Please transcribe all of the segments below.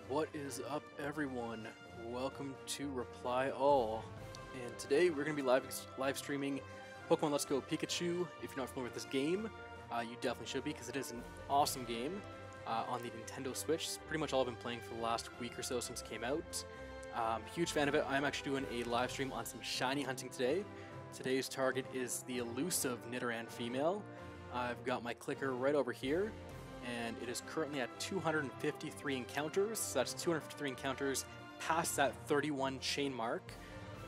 What is up, everyone? Welcome to Reply All, and today we're going to be live streaming Pokemon Let's Go Pikachu. If you're not familiar with this game, you definitely should be, because it is an awesome game on the Nintendo Switch. It's pretty much all I've been playing for the last week or so since it came out. Huge fan of it. I'm actually doing a live stream on some shiny hunting today. Today's target is the elusive Nidoran female. I've got my clicker right over here, and it is currently at 253 encounters. So that's 253 encounters past that 31 chain mark,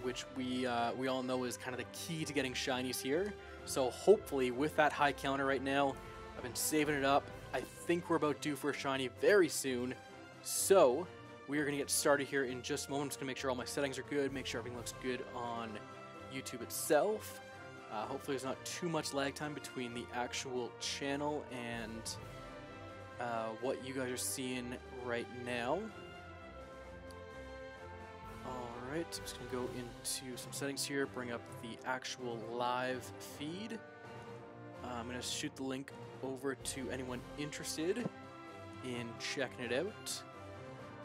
which we all know is kind of the key to getting shinies here. So hopefully with that high counter right now, I've been saving it up. I think we're about due for a shiny very soon. So we are going to get started here in just a moment. I'm just going to make sure all my settings are good, make sure everything looks good on YouTube itself. Hopefully there's not too much lag time between the actual channel and what you guys are seeing right now. Alright, I'm just going to go into some settings here, bring up the actual live feed. I'm going to shoot the link over to anyone interested in checking it out.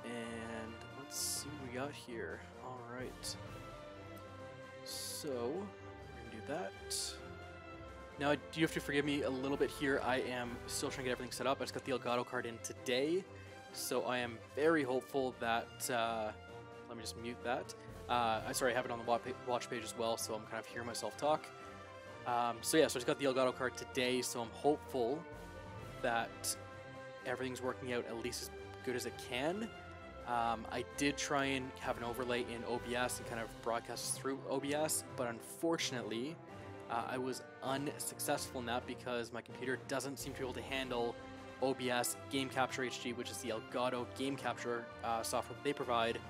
And let's see what we got here. Alright. So, we're going to do that. Now, you have to forgive me a little bit here. I am still trying to get everything set up. I just got the Elgato card in today, so I am very hopeful that... let me just mute that. Sorry, I have it on the watch page as well, so I'm kind of hearing myself talk. So I just got the Elgato card today, so I'm hopeful that everything's working out at least as good as it can. I did try and have an overlay in OBS and kind of broadcast through OBS, but unfortunately, I was unsuccessful in that because my computer doesn't seem to be able to handle OBS Game Capture HD, which is the Elgato game capture software that they provide,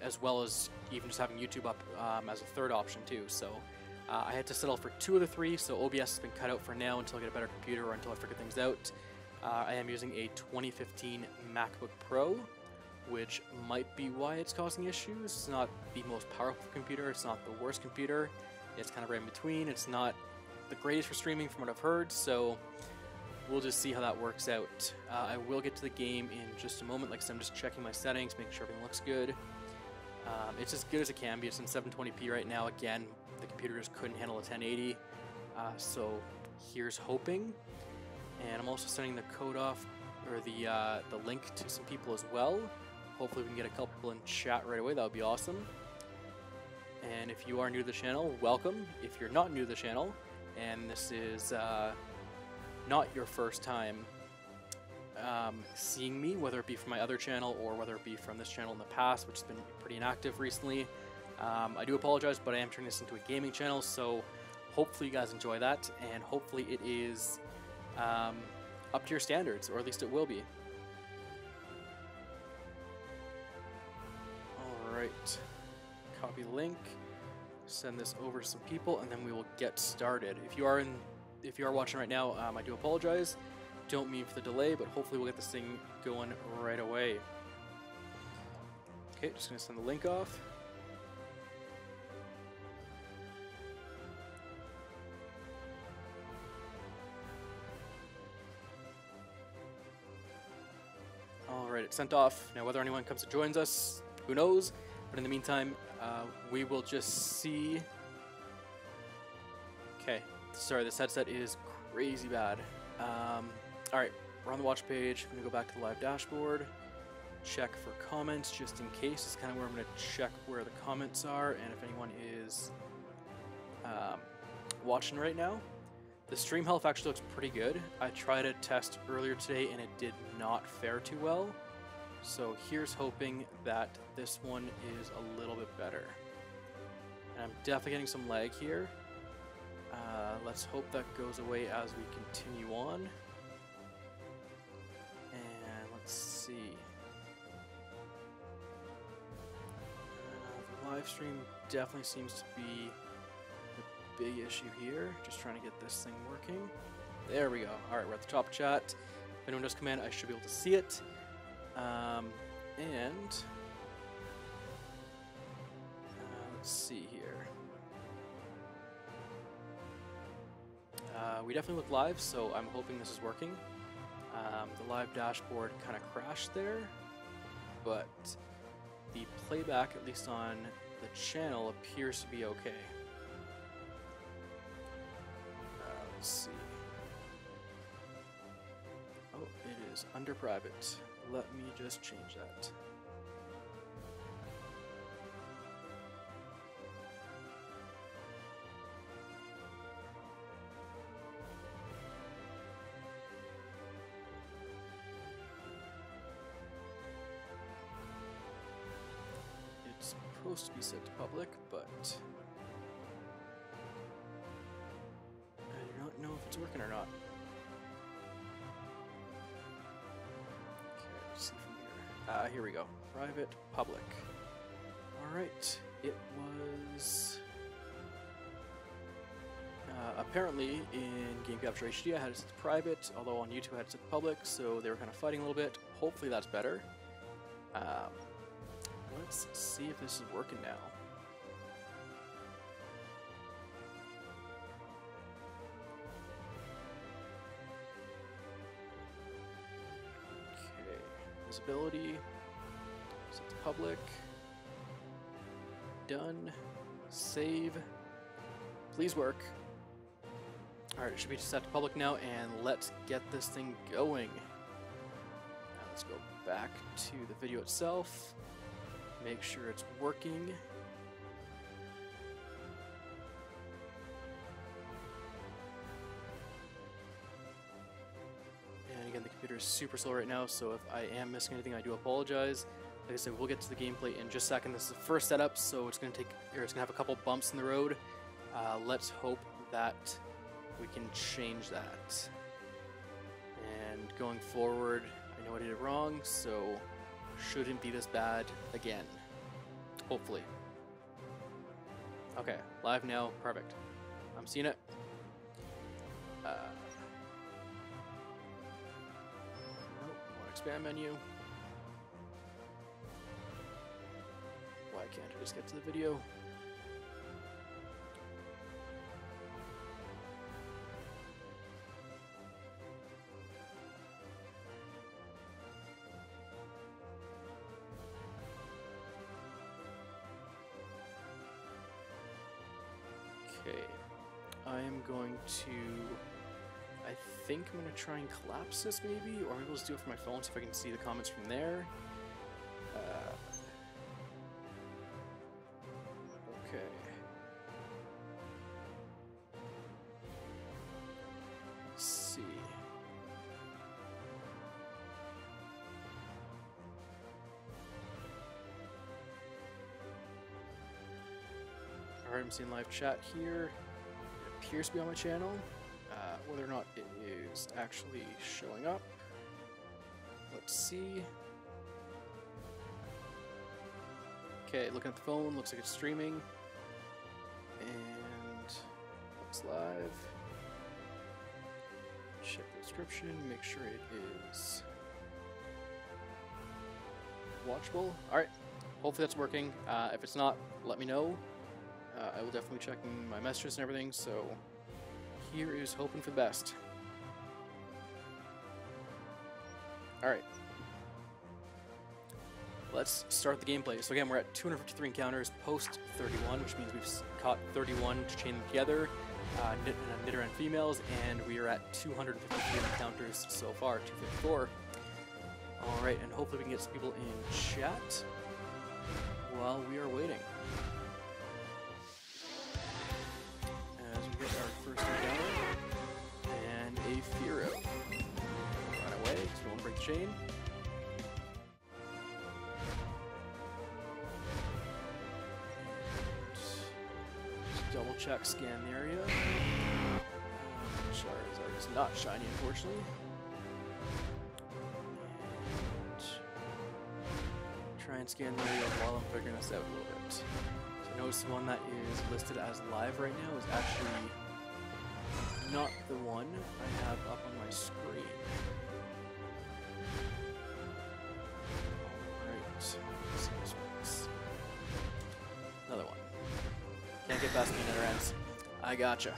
as well as even just having YouTube up as a third option too. So I had to settle for 2 of the 3, so OBS has been cut out for now until I get a better computer or until I figure things out. I am using a 2015 MacBook Pro, which might be why it's causing issues. It's not the most powerful computer, it's not the worst computer, it's kind of right in between. It's not the greatest for streaming from what I've heard, so we'll just see how that works out. I will get to the game in just a moment. Like I said, I'm just checking my settings, making sure everything looks good. It's as good as it can be. It's in 720p right now. Again, the computer just couldn't handle a 1080, so here's hoping. And I'm also sending the code off, or the link to some people as well. Hopefully we can get a couple people in chat right away. That would be awesome. And if you are new to the channel, welcome. If you're not new to the channel, and this is not your first time seeing me, whether it be from my other channel or whether it be from this channel in the past, which has been pretty inactive recently, I do apologize, but I am turning this into a gaming channel, so hopefully you guys enjoy that, and hopefully it is up to your standards, or at least it will be. Alright, copy the link, send this over to some people, and then we will get started. If you are watching right now, I do apologize. Don't mean for the delay, but hopefully we'll get this thing going right away. Okay, just gonna send the link off. Alright, it's sent off. Now whether anyone comes and joins us, who knows? But in the meantime, we will just see. Okay, sorry, this headset is crazy bad. Alright, we're on the watch page. I'm going to go back to the live dashboard, check for comments just in case. It's kind of where I'm going to check where the comments are and if anyone is watching right now. The stream health actually looks pretty good. I tried a test earlier today and it did not fare too well. So here's hoping that this one is a little bit better. And I'm definitely getting some lag here. Let's hope that goes away as we continue on. And let's see. The live stream definitely seems to be the big issue here. Just trying to get this thing working. There we go. Alright, we're at the top of chat. If anyone does come in, I should be able to see it. Let's see here. We definitely look live, so I'm hoping this is working. The live dashboard kind of crashed there. but the playback, at least on the channel, appears to be okay. Let's see. Oh, it is under private. Let me just change that. It's supposed to be set to public, but I do not know if it's working or not. Okay, let's see from here. Here we go. Private, public. Alright, it was... apparently in Game Capture HD I had it set to private, although on YouTube I had it set to public, so they were kind of fighting a little bit. Hopefully that's better. Let's see if this is working now. Okay, visibility, set to public, done, save, please work. Alright, it should be set to public now, and let's get this thing going. Now let's go back to the video itself. Make sure it's working. And again, the computer is super slow right now, so if I am missing anything, I do apologize. Like I said, we'll get to the gameplay in just a second. This is the first setup, so it's gonna have a couple bumps in the road. Let's hope that we can change that. And going forward, I know I did it wrong, so shouldn't be this bad again. Hopefully. Okay, live now, perfect. I'm seeing it. Nope, more expand menu. Why can't I just get to the video? Okay, I am going to, I think I'm going to try and collapse this maybe, or maybe let's do it from my phone, so if I can see the comments from there. Okay. Let's see. Alright, I'm seeing live chat here. It appears to be on my channel. Whether or not it is actually showing up. Let's see. Okay, looking at the phone, looks like it's streaming. And looks live. Check the description, make sure it is watchable. Alright, hopefully that's working. If it's not, let me know. I will definitely check my messages and everything, so here is hoping for the best. Alright. Let's start the gameplay. So again, we're at 253 encounters post 31, which means we've caught 31 to chain them together, Nidoran females, and we are at 253 encounters so far, 254. Alright, and hopefully we can get some people in chat while we are waiting. As we get our first encounter, and a Fearow. Run away, so we won't break the chain. Double check, scan the area. Charizard is not shiny, unfortunately. And try and scan the area while I'm figuring this out a little bit. So notice the one that is listed as live right now is actually not the one I have up on my screen. Alright, let's see this works. Another one. Can't get past me, Nidorans. I gotcha.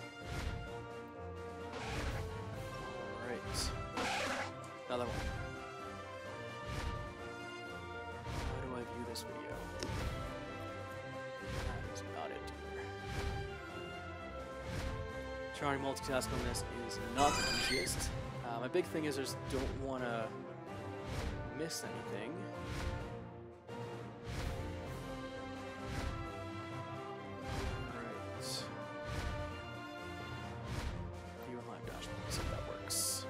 Alright. Another one. Trying to multitask on this is not the easiest. My big thing is I just don't want to miss anything. Alright. View on live dashboard, see if that works.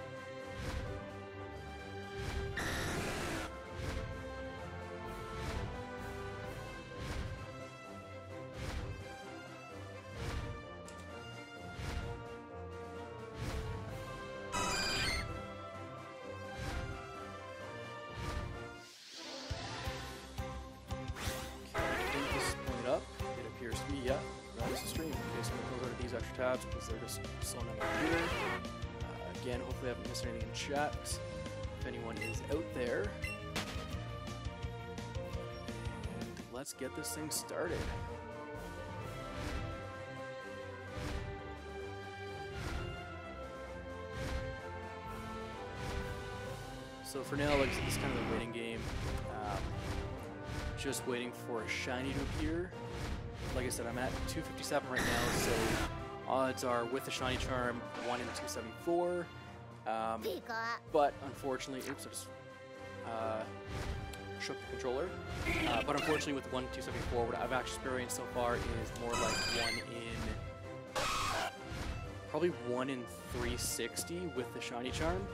Yeah, that is the stream. Okay, so I'm going to close out of these extra tabs because they're just slowing down my computer. Again, hopefully I haven't missed anything in chat. If anyone is out there. And let's get this thing started. So for now, like this is kind of the waiting game. Just waiting for a shiny to appear. Like I said, I'm at 257 right now, so odds are with the shiny charm 1 in 274. But unfortunately, oops, I just shook the controller. But unfortunately, with 1 in 274, what I've actually experienced so far is more like 1 in probably 1 in 360 with the shiny charm.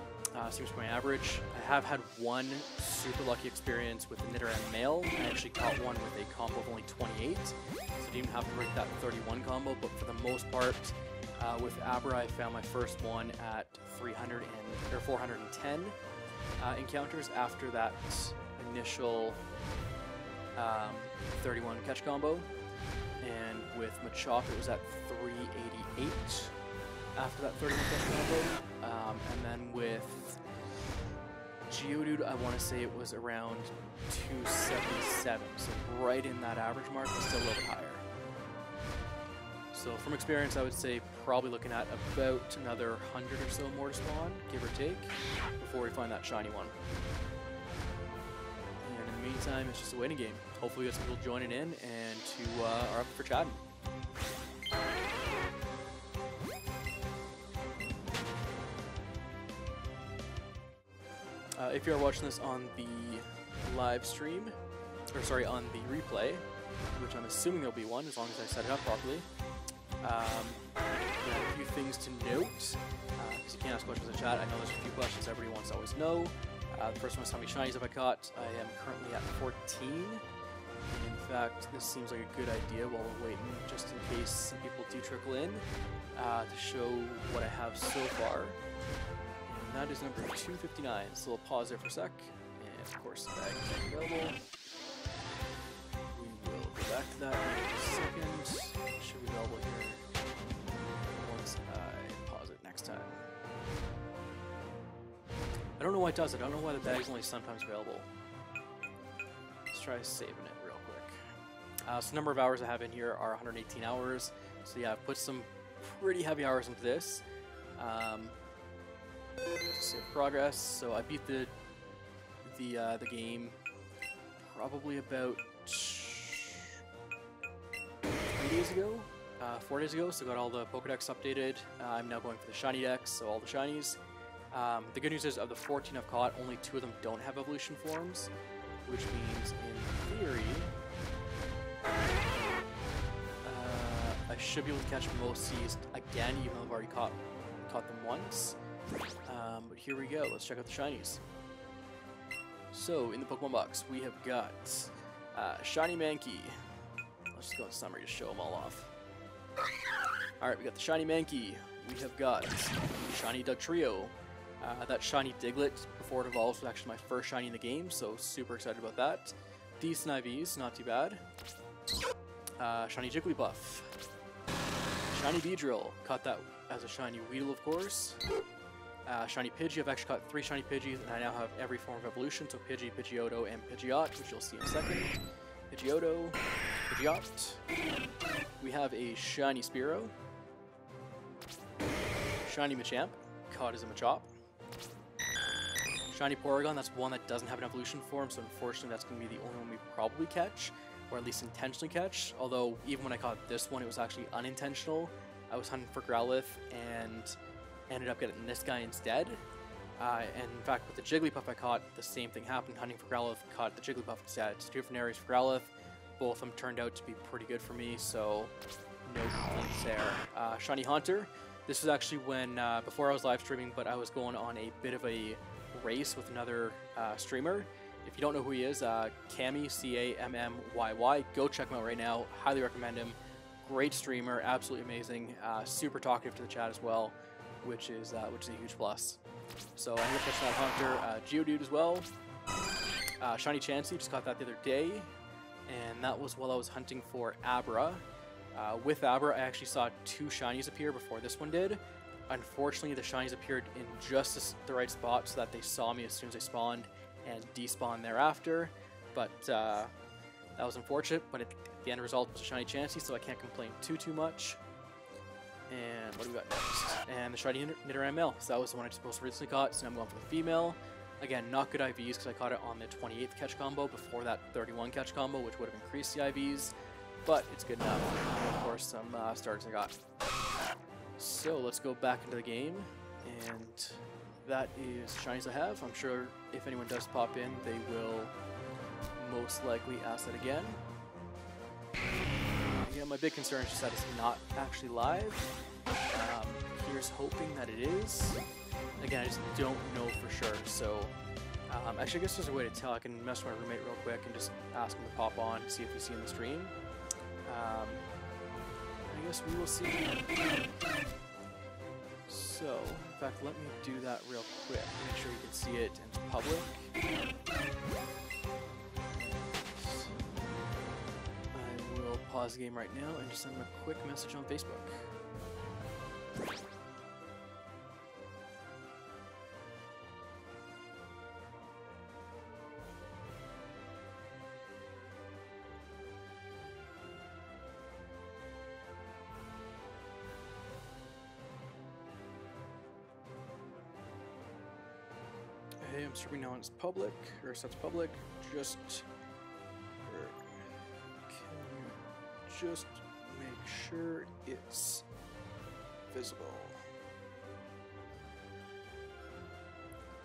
Seems to be my average. I have had one super lucky experience with the Nidoran male. I actually caught one with a combo of only 28, so I didn't have to break that 31 combo, but for the most part, with Abra, I found my first one at 410 encounters after that initial 31 catch combo, and with Machamp, it was at 388 after that 31 catch combo. And then with Geodude, I want to say it was around 277, so right in that average mark, but still a little bit higher. So from experience, I would say probably looking at about another 100 or so more to spawn, give or take, before we find that shiny one. And in the meantime, it's just a waiting game. Hopefully we get some people joining in and to are up for chatting. If you are watching this on the live stream, or sorry, on the replay, which I'm assuming there'll be one as long as I set it up properly, a few things to note, because you can't ask questions in the chat. I know there's a few questions everybody wants to always know. The first one is how many shinies have I caught? I am currently at 14. In fact, this seems like a good idea while we're waiting, just in case some people do trickle in, to show what I have so far. That is number 259, so we'll pause there for a sec, and of course the bag is available. We will go back to that in a second. It should be available here once I pause it next time. I don't know why it does it. I don't know why the bag is only sometimes available. Let's try saving it real quick. So the number of hours I have in here are 118 hours. So yeah, I've put some pretty heavy hours into this. Save progress. So I beat the game probably about 3 days ago, 4 days ago. So got all the Pokedex updated. I'm now going for the shiny decks, so all the shinies. The good news is of the 14 I've caught, only 2 of them don't have evolution forms, which means in theory I should be able to catch most of these again, even though I've already caught them once. But here we go, let's check out the shinies. So, in the Pokemon box, we have got Shiny Mankey. Let's just go in summary to show them all off. Alright, we got the Shiny Mankey. We have got Shiny Dugtrio. That Shiny Diglett, before it evolves, was actually my first shiny in the game, so super excited about that. Decent IVs, not too bad. Shiny Jigglypuff. Shiny Beedrill. Caught that as a shiny Weedle, of course. Shiny Pidgey. I've actually caught 3 shiny Pidgeys, and I now have every form of evolution, so Pidgey, Pidgeotto, and Pidgeot, which you'll see in a second. Pidgeotto, Pidgeot. We have a shiny Spearow. Shiny Machamp. Caught as a Machop. Shiny Porygon. That's one that doesn't have an evolution form, so unfortunately that's going to be the only one we probably catch, or at least intentionally catch. Although, even when I caught this one, it was actually unintentional. I was hunting for Growlithe and ended up getting this guy instead. And in fact, with the Jigglypuff I caught, the same thing happened. Hunting for Growlithe, caught the Jigglypuff instead. It's 2 different areas for Growlithe. Both of them turned out to be pretty good for me, so no complaints there. Shiny Haunter. This was actually when, before I was live streaming, but I was going on a bit of a race with another streamer. If you don't know who he is, Cammy, C-A-M-M-Y-Y, go check him out right now. Highly recommend him. Great streamer, absolutely amazing. Super talkative to the chat as well, which is a huge plus. So I ended up catching that Haunter. Geodude as well. Shiny Chansey, just caught that the other day. And that was while I was hunting for Abra. With Abra, I actually saw 2 shinies appear before this one did. Unfortunately, the shinies appeared in just the right spot so that they saw me as soon as they spawned and despawned thereafter. But that was unfortunate, but the end result was a shiny Chansey, so I can't complain too much. And what do we got next? And the shiny Nidoran male. So that was the one I supposed to recently caught, so now I'm going for the female. Again, not good IVs because I caught it on the 28th catch combo before that 31 catch combo, which would have increased the IVs, but it's good enough. And of course, some starters I got. So let's go back into the game, and that is shinies I have. I'm sure if anyone does pop in, they will most likely ask that again. Yeah, my big concern is just that it's not actually live. Here's hoping that it is. Again, I just don't know for sure. So, actually, I guess there's a way to tell. I can mess with my roommate real quick and just ask him to pop on, see if he's seeing the stream. I guess we will see. So, in fact, let me do that real quick. Make sure you can see it and it's public. I will pause the game right now and just send him a quick message on Facebook. Hey, I'm streaming now and it's public, or sets public. Just can you just make sure it's visible?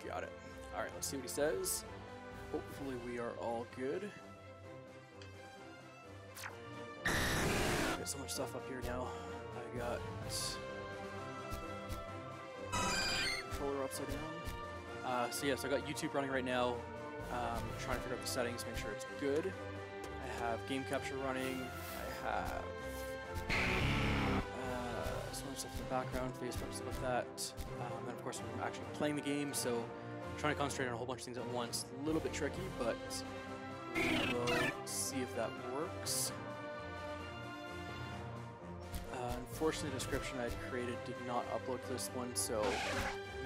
Got it. Alright, let's see what he says. Hopefully we are all good. Got so much stuff up here now. I got controller upside down. So yeah, so I got YouTube running right now, trying to figure out the settings, make sure it's good. I have game capture running, I have some other stuff in the background, Facebook, stuff like that. And then of course I'm actually playing the game, so I'm trying to concentrate on a whole bunch of things at once. A little bit tricky, but we will see if that works. Unfortunately, the description I had created did not upload to this one, so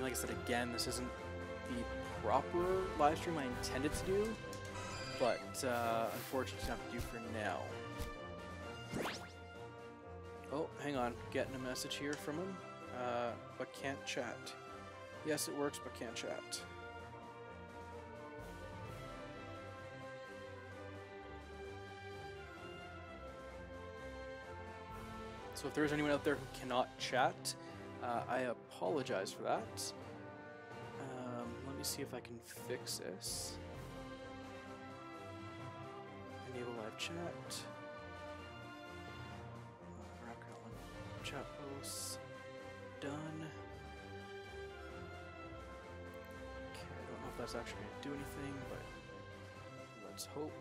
like I said again, this isn't the proper live stream I intended to do, but unfortunately it's not to do for now. Oh, hang on, getting a message here from him, but can't chat. Yes, it works, but can't chat. So if there's anyone out there who cannot chat, I apologize for that. Let me see if I can fix this. Enable live chat. Chat posts. Done. Okay, I don't know if that's actually going to do anything, but let's hope.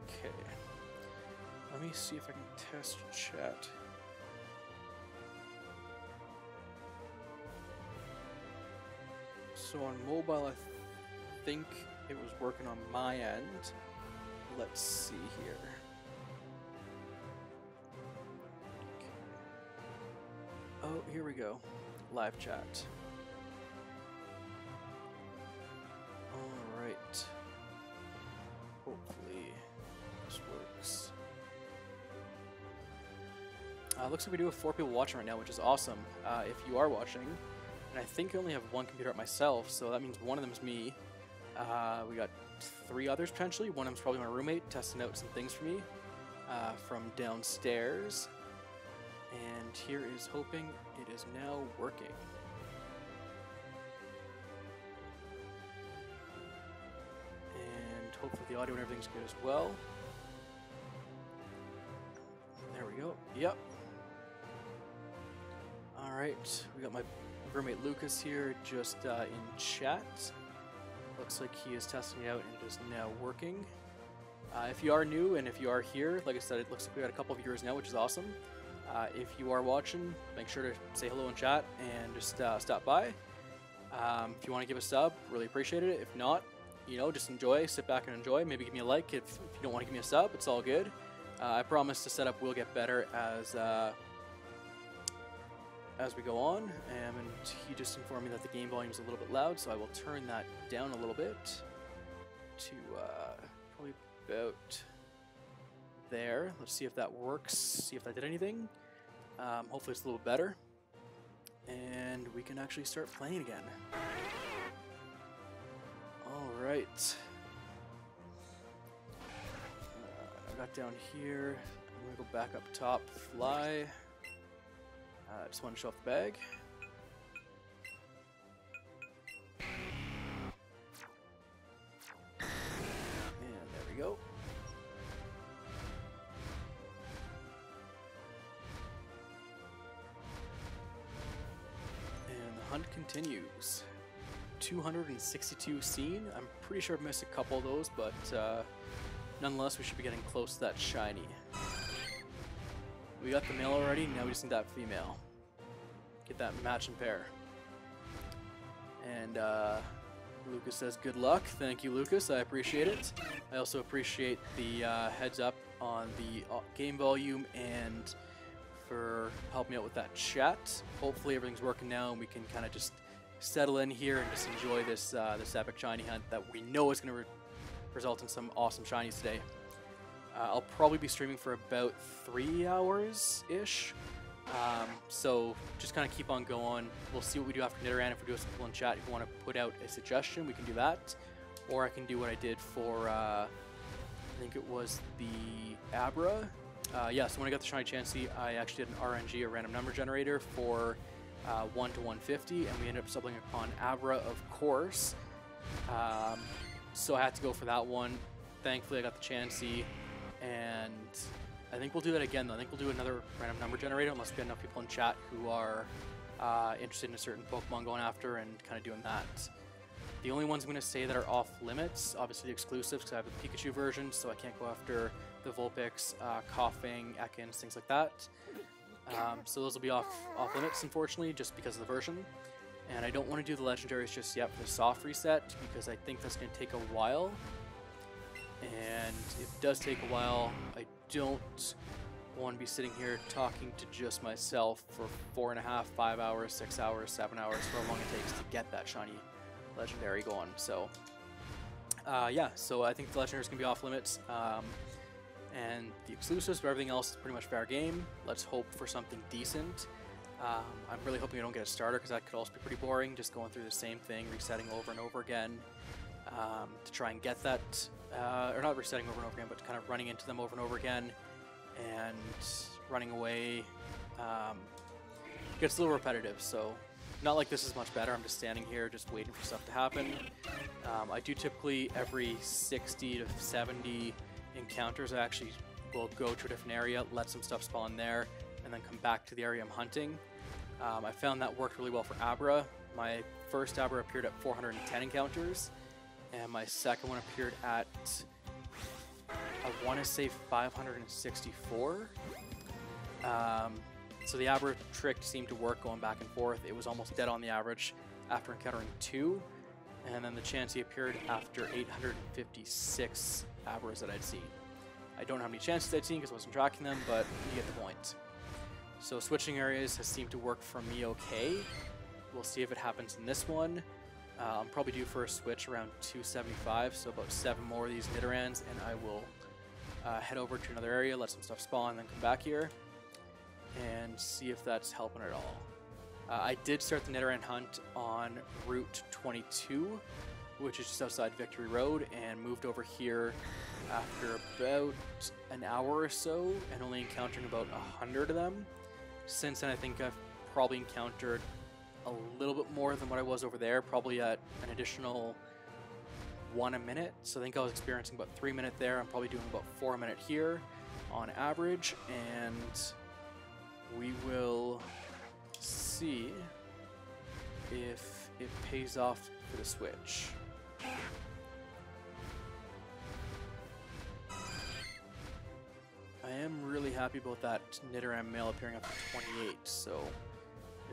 Okay. Let me see if I can test chat. So on mobile, I think it was working on my end. Let's see here. Okay. Oh, here we go. Live chat. All right. Hopefully this works. Looks like we do have 4 people watching right now, which is awesome. If you are watching, and I think I only have 1 computer at myself, so that means one of them is me. We got 3 others potentially. One of them's probably my roommate testing out some things for me. from downstairs. And here is hoping it is now working. And hopefully the audio and everything's good as well. There we go. Yep. Alright, we got my roommate Lucas here just in chat. Looks like he is testing it out and it is now working. If you are new and if you are here, like I said, it looks like we got a couple of viewers now, which is awesome. If you are watching, make sure to say hello in chat and just stop by. If you want to give a sub, really appreciate it. If not, you know, just enjoy, sit back and enjoy. Maybe give me a like. If you don't want to give me a sub, it's all good. I promise the setup will get better as we go on. And he just informed me that the game volume is a little bit loud, so I will turn that down a little bit to probably about there. Let's see if that works, see if that did anything. Hopefully it's a little better. And we can actually start playing again. Alright. I got down here. I'm going to go back up top, fly. I just want to show off the bag. And there we go. And the hunt continues. 262 seen. I'm pretty sure I've missed a couple of those, but nonetheless, we should be getting close to that shiny. We got the male already, now we just need that female. Get that match and pair. And Lucas says good luck. Thank you, Lucas. I appreciate it. I also appreciate the heads up on the game volume and for helping me out with that chat. Hopefully everything's working now and we can kind of just settle in here and just enjoy this this epic shiny hunt that we know is going to result in some awesome shinies today. I'll probably be streaming for about 3 hours-ish. So just kind of keep on going. We'll see what we do after Nidoran. If we do a simple in chat, if you want to put out a suggestion, we can do that. Or I can do what I did for, I think it was the Abra. Yeah, so when I got the shiny Chansey, I actually did an RNG, a random number generator, for 1 to 150, and we ended up stumbling upon Abra, of course. So I had to go for that one. Thankfully, I got the Chansey. And I think we'll do that again, though. I think we'll do another random number generator unless we get enough people in chat who are interested in a certain Pokemon going after and kind of doing that. The only ones I'm going to say that are off limits, obviously the exclusives, because I have the Pikachu version, so I can't go after the Vulpix, Coughing, Ekans, things like that. So those will be off limits, unfortunately, just because of the version. And I don't want to do the legendaries just yet for the soft reset, because I think that's going to take a while. And if it does take a while, I don't want to be sitting here talking to just myself for 4.5, 5 hours, 6 hours, 7 hours, for how long it takes to get that shiny legendary going. So, yeah, so I think the legendary is going to be off limits. And the exclusives, but everything else is pretty much fair game. Let's hope for something decent. I'm really hoping I don't get a starter, because that could also be pretty boring, just going through the same thing, resetting over and over again. To try and get that, or not resetting over and over again, but kind of running into them over and over again and running away. Gets a little repetitive, so not like this is much better. I'm just standing here just waiting for stuff to happen. I do typically, every 60 to 70 encounters, I actually will go to a different area, let some stuff spawn there, and then come back to the area I'm hunting. I found that worked really well for Abra. My first Abra appeared at 410 encounters. And my second one appeared at, I want to say 564. So the Abra trick seemed to work going back and forth. It was almost dead on the average after encountering 2. And then the Chansey appeared after 856 Abras that I'd seen. I don't know how many chances I'd seen because I wasn't tracking them, but you get the point. So switching areas has seemed to work for me okay. We'll see if it happens in this one. I'm probably due for a switch around 275, so about 7 more of these Nidorans, and I will head over to another area, let some stuff spawn, and then come back here and see if that's helping at all. I did start the Nidoran hunt on Route 22, which is just outside Victory Road, and moved over here after about an hour or so and only encountering about 100 of them. Since then, I think I've probably encountered a little bit more than what I was over there, probably at an additional 1 a minute. So I think I was experiencing about 3 minutes there. I'm probably doing about 4 a minute here on average, and we will see if it pays off for the Switch. I am really happy about that Nidoran male appearing up to 28, so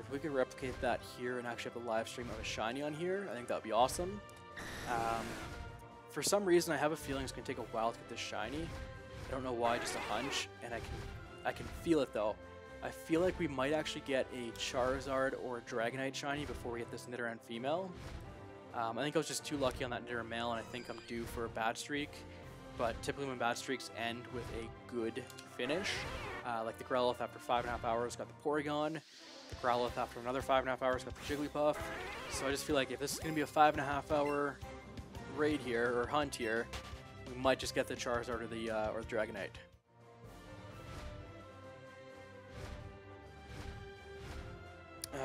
if we could replicate that here and actually have a live stream of a shiny on here, I think that would be awesome. For some reason, I have a feeling it's going to take a while to get this shiny. I don't know why, just a hunch, and I can feel it though. I feel like we might actually get a Charizard or a Dragonite shiny before we get this Nidoran female. I think I was just too lucky on that Nidoran male, and I think I'm due for a bad streak. But typically when bad streaks end with a good finish, like the Growlithe after 5.5 hours got the Porygon, the Growlithe after another 5.5 hours got the Jigglypuff. So I just feel like if this is going to be a 5.5 hour raid here, or hunt here, we might just get the Charizard or the Dragonite.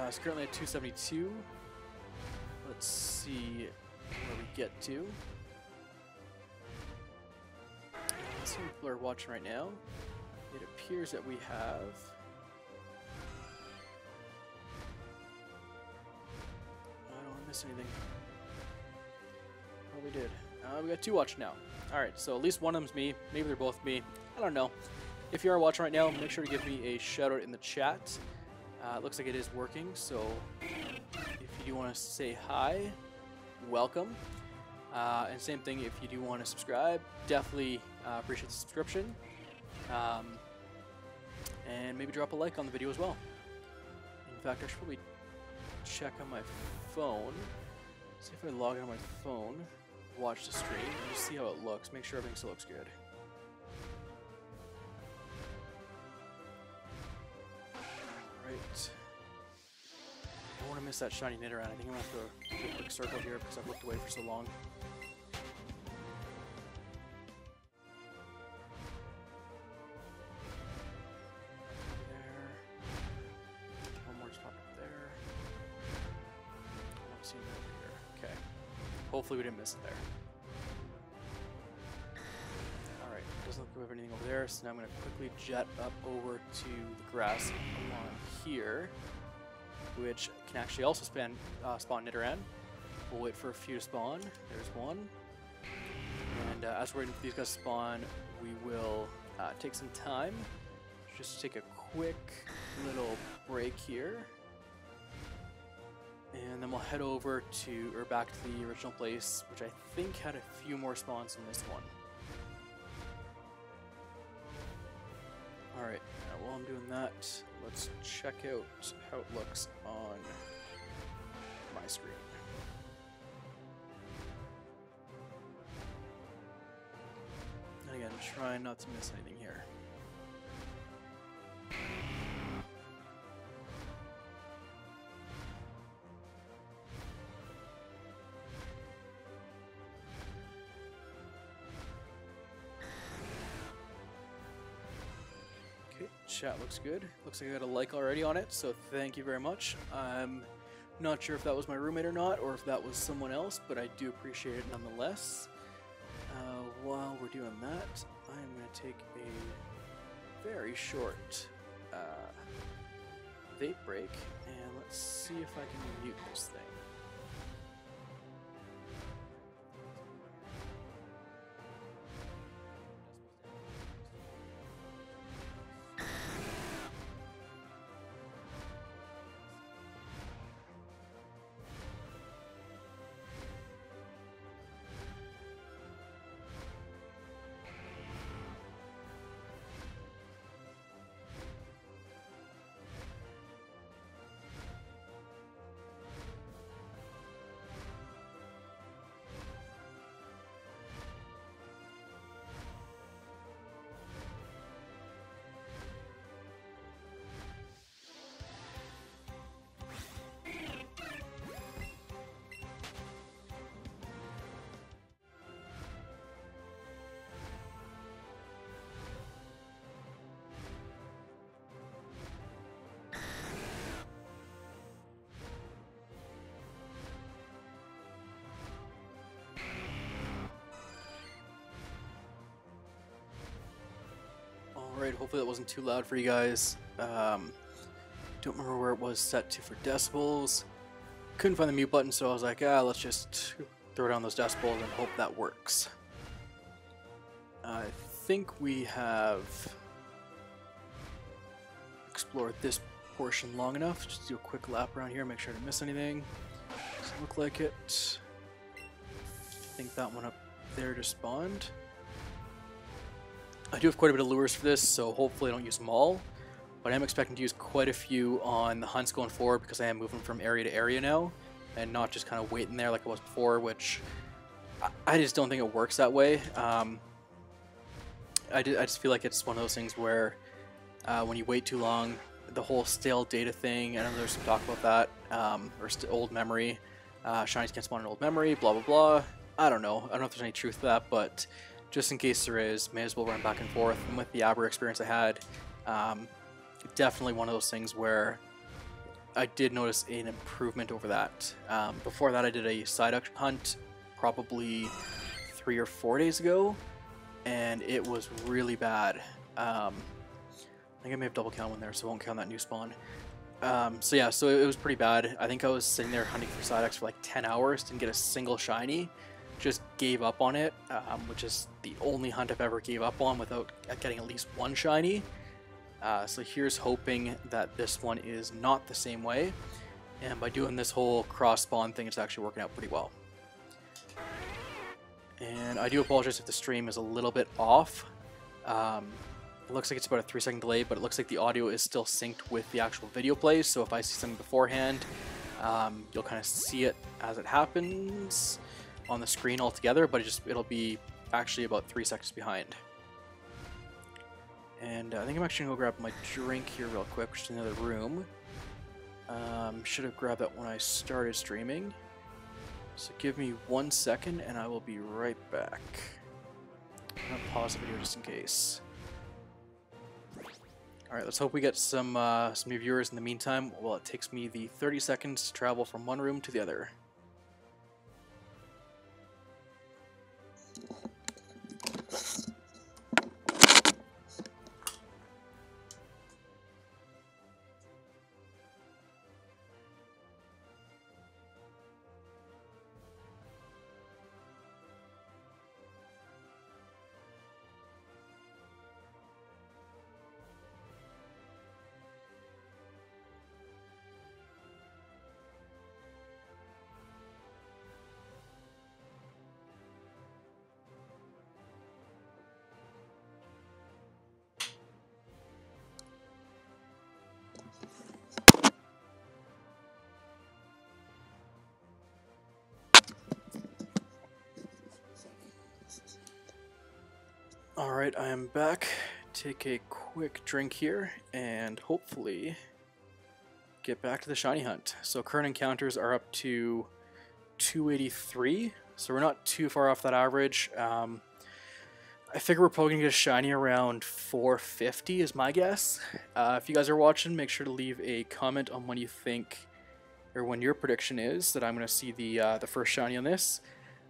It's currently at 272. Let's see where we get to. Some people are watching right now. It appears that we have I don't want to miss anything. Probably did. We got 2 watching now. Alright, so at least one of them's me. Maybe they're both me. I don't know. If you are watching right now, make sure to give me a shout out in the chat. It looks like it is working, so if you do want to say hi, welcome. And same thing, if you do want to subscribe, definitely appreciate the subscription. And maybe drop a like on the video as well. In fact, I should probably check on my phone. See if I log in on my phone, watch the stream, and just see how it looks. Make sure everything still looks good. Alright. I don't want to miss that shiny Nidoran. I think I'm going to have to do a quick circle here because I've looked away for so long. Hopefully we didn't miss it there. Alright, doesn't look like we have anything over there, so now I'm going to quickly jet up over to the grass along here, which can actually also spawn Nidoran. We'll wait for a few to spawn. There's one. And as we're waiting for these guys to spawn, we will take some time, just take a quick little break here. And then we'll head over to, or back to the original place, which I think had a few more spawns than this one. Alright, while I'm doing that, let's check out how it looks on my screen. And again, try not to miss anything here. Chat looks good. Looks like I got a like already on it, so thank you very much. I'm not sure if that was my roommate or not, or if that was someone else, but I do appreciate it nonetheless. While we're doing that, I'm going to take a very short vape break, and let's see if I can mute this thing. Alright, hopefully that wasn't too loud for you guys. Don't remember where it was set to for decibels. Couldn't find the mute button, so I was like, let's just throw down those decibels and hope that works. I think we have explored this portion long enough. Just do a quick lap around here, make sure I didn't miss anything. Doesn't look like it. I think that one up there just spawned. I do have quite a bit of lures for this, so hopefully I don't use them all. But I am expecting to use quite a few on the hunts going forward because I am moving from area to area now and not just kind of waiting there like I was before, which I just don't think it works that way. I just feel like it's one of those things where when you wait too long, the whole stale data thing, I know there's some talk about that, or old memory, shinies can't spawn in old memory, blah blah blah. I don't know if there's any truth to that, but just in case there is, may as well run back and forth. And with the Aber experience I had, definitely one of those things where I did notice an improvement over that. Before that I did a side hunt probably 3 or 4 days ago, and it was really bad. I think I may have double counted one there, so I won't count that new spawn. So yeah, so it was pretty bad. I think I was sitting there hunting for Psyducks for like 10 hours, didn't get a single shiny, just gave up on it, which is the only hunt I've ever gave up on without getting at least one shiny. So here's hoping that this one is not the same way, and by doing this whole cross spawn thing, it's actually working out pretty well. And I do apologize if the stream is a little bit off. It looks like it's about a 3-second delay, but it looks like the audio is still synced with the actual video plays, so if I see something beforehand, you'll kind of see it as it happens on the screen altogether, but it'll be actually about 3 seconds behind. And I think I'm actually going to go grab my drink here real quick, which is in the other room. Should have grabbed that when I started streaming. So give me 1 second and I will be right back. I'm going to pause the video just in case. Alright, let's hope we get some new viewers in the meantime while it takes me the 30 seconds to travel from one room to the other. Alright, I am back. Take a quick drink here and hopefully get back to the shiny hunt. So current encounters are up to 283, so we're not too far off that average. I figure we're probably gonna get a shiny around 450 is my guess. If you guys are watching, make sure to leave a comment on when you think, or when your prediction is that I'm gonna see the first shiny on this.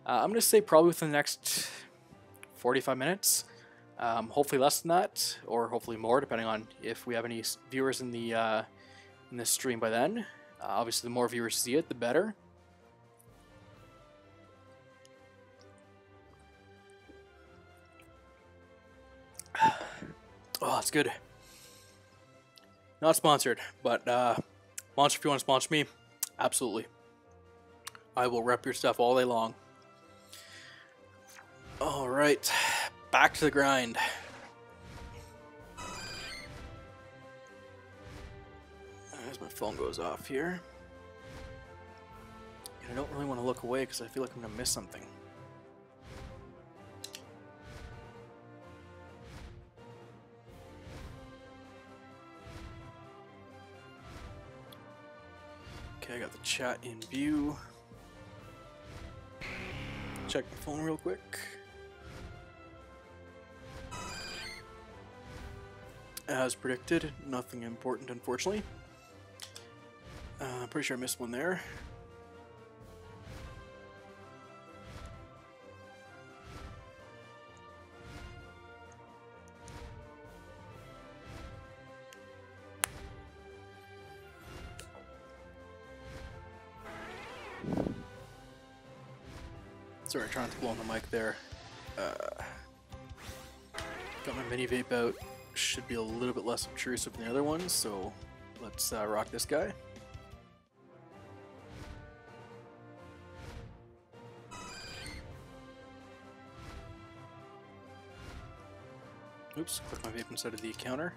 I'm gonna say probably within the next 45 minutes. Hopefully less than that, or hopefully more, depending on if we have any viewers in the in this stream by then. Obviously, the more viewers see it, the better. Oh, it's good. Not sponsored, but Monster, if you want to sponsor me, absolutely. I will rep your stuff all day long. All right. Back to the grind. As my phone goes off here. And I don't really want to look away because I feel like I'm going to miss something. Okay, I got the chat in view. Check my phone real quick. As predicted, nothing important, unfortunately. I'm pretty sure I missed one there. Sorry, trying to blow on the mic there. Got my mini vape out. Should be a little bit less obtrusive than the other ones, so let's rock this guy. Oops, click my vape inside of the counter.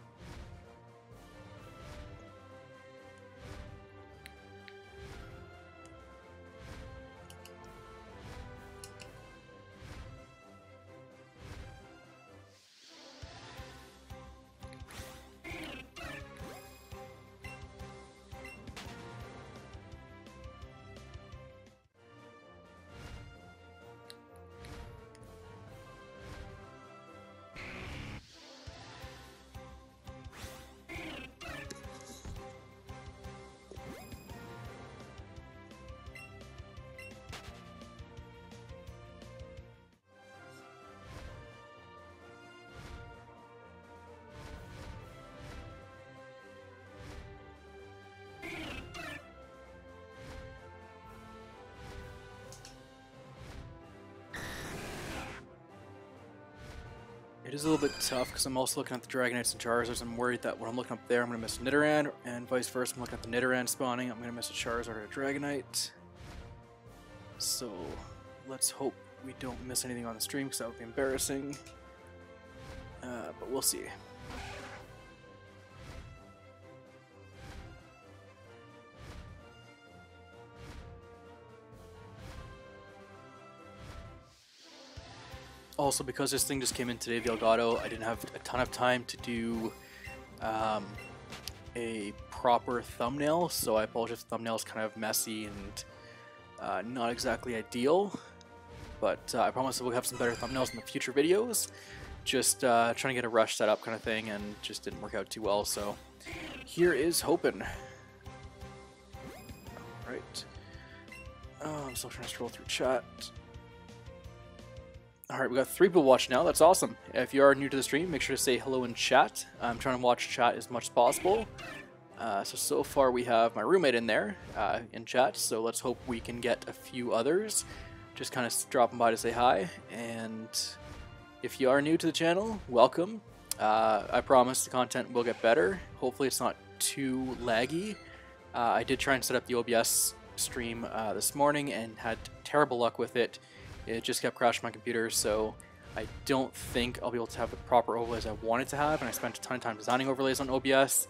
It is a little bit tough because I'm also looking at the Dragonites and Charizards. I'm worried that when I'm looking up there, I'm going to miss a Nidoran, and vice versa. I'm looking at the Nidoran spawning, I'm going to miss a Charizard or a Dragonite. So let's hope we don't miss anything on the stream because that would be embarrassing. But we'll see. Also, because this thing just came in today, the Elgato, I didn't have a ton of time to do a proper thumbnail, so I apologize if the thumbnail is kind of messy and not exactly ideal, but I promise we'll have some better thumbnails in the future videos. Just trying to get a rush set up kind of thing, and just didn't work out too well, so here is hoping. Alright. I'm still trying to scroll through chat. Alright, we got 3 people watching now. That's awesome. If you are new to the stream, make sure to say hello in chat. I'm trying to watch chat as much as possible. So far we have my roommate in there in chat, so let's hope we can get a few others. Just kind of dropping by to say hi. And if you are new to the channel, welcome. I promise the content will get better. Hopefully it's not too laggy. I did try and set up the OBS stream this morning and had terrible luck with it. It just kept crashing my computer, so I don't think I'll be able to have the proper overlays I wanted to have, and I spent a ton of time designing overlays on OBS,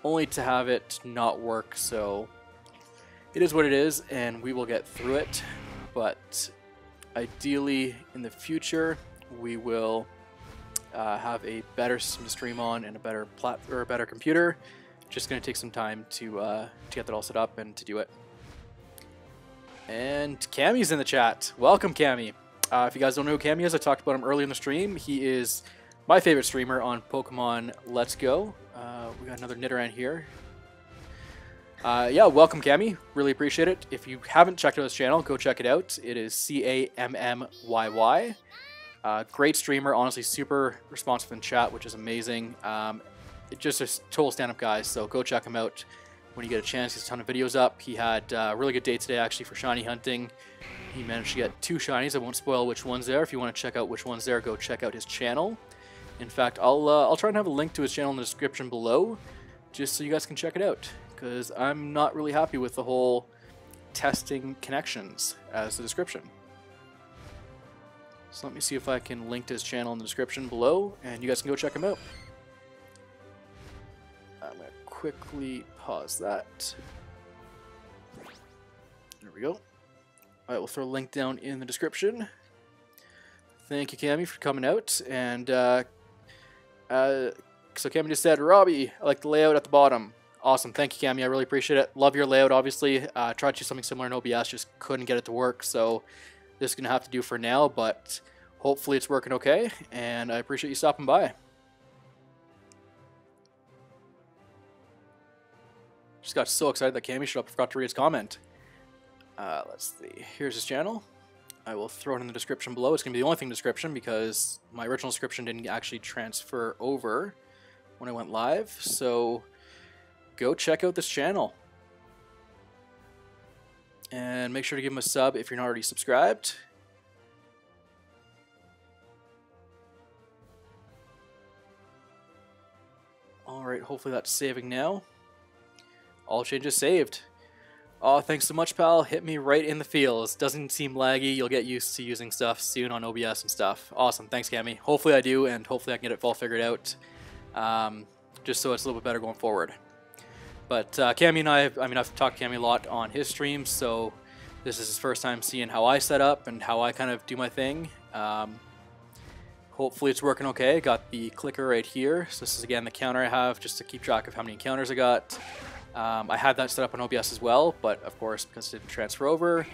only to have it not work, so it is what it is, and we will get through it. But ideally, in the future, we will have a better system to stream on and a better a better computer. Just going to take some time to get that all set up and to do it. And Cammy's in the chat. Welcome, Cammy. If you guys don't know who Cammy is, I talked about him earlier in the stream. He is my favorite streamer on Pokemon Let's Go. We got another Nidoran here. Yeah, welcome, Cammy. Really appreciate it. If you haven't checked out his channel, go check it out. It is CAMMYY. Great streamer, honestly, super responsive in chat, which is amazing. Just a total stand-up guy, so go check him out when you get a chance. He has a ton of videos up. He had a really good day today, actually, for shiny hunting. He managed to get 2 shinies. I won't spoil which one's there. If you want to check out which one's there, go check out his channel. In fact, I'll try and have a link to his channel in the description below, just so you guys can check it out, because I'm not really happy with the whole testing connections as the description. So let me see if I can link to his channel in the description below, and you guys can go check him out. I'm going to quickly pause that. There we go. Alright, we'll throw a link down in the description. Thank you, Cammy, for coming out. And so Cammy just said, Robbie, I like the layout at the bottom. Awesome. Thank you, Cammy. I really appreciate it. Love your layout, obviously. Tried to do something similar in OBS, just couldn't get it to work. So this is going to have to do for now, but hopefully it's working okay. And I appreciate you stopping by. Just got so excited that Cammy showed up, I forgot to read his comment. Let's see. Here's his channel. I will throw it in the description below. It's going to be the only thing in the description because my original description didn't actually transfer over when I went live. So go check out this channel. And make sure to give him a sub if you're not already subscribed. Alright, hopefully that's saving now. All changes saved. Oh, thanks so much, pal. Hit me right in the feels. Doesn't seem laggy. You'll get used to using stuff soon on OBS and stuff. Awesome. Thanks, Cammy. Hopefully I do, and hopefully I can get it all figured out. Just so it's a little bit better going forward. But Cammy and I've talked to Cammy a lot on his streams, so this is his first time seeing how I set up and how I kind of do my thing. Hopefully it's working okay. Got the clicker right here. So this is again the counter I have just to keep track of how many encounters I got. I had that set up on OBS as well, but of course because it didn't transfer over,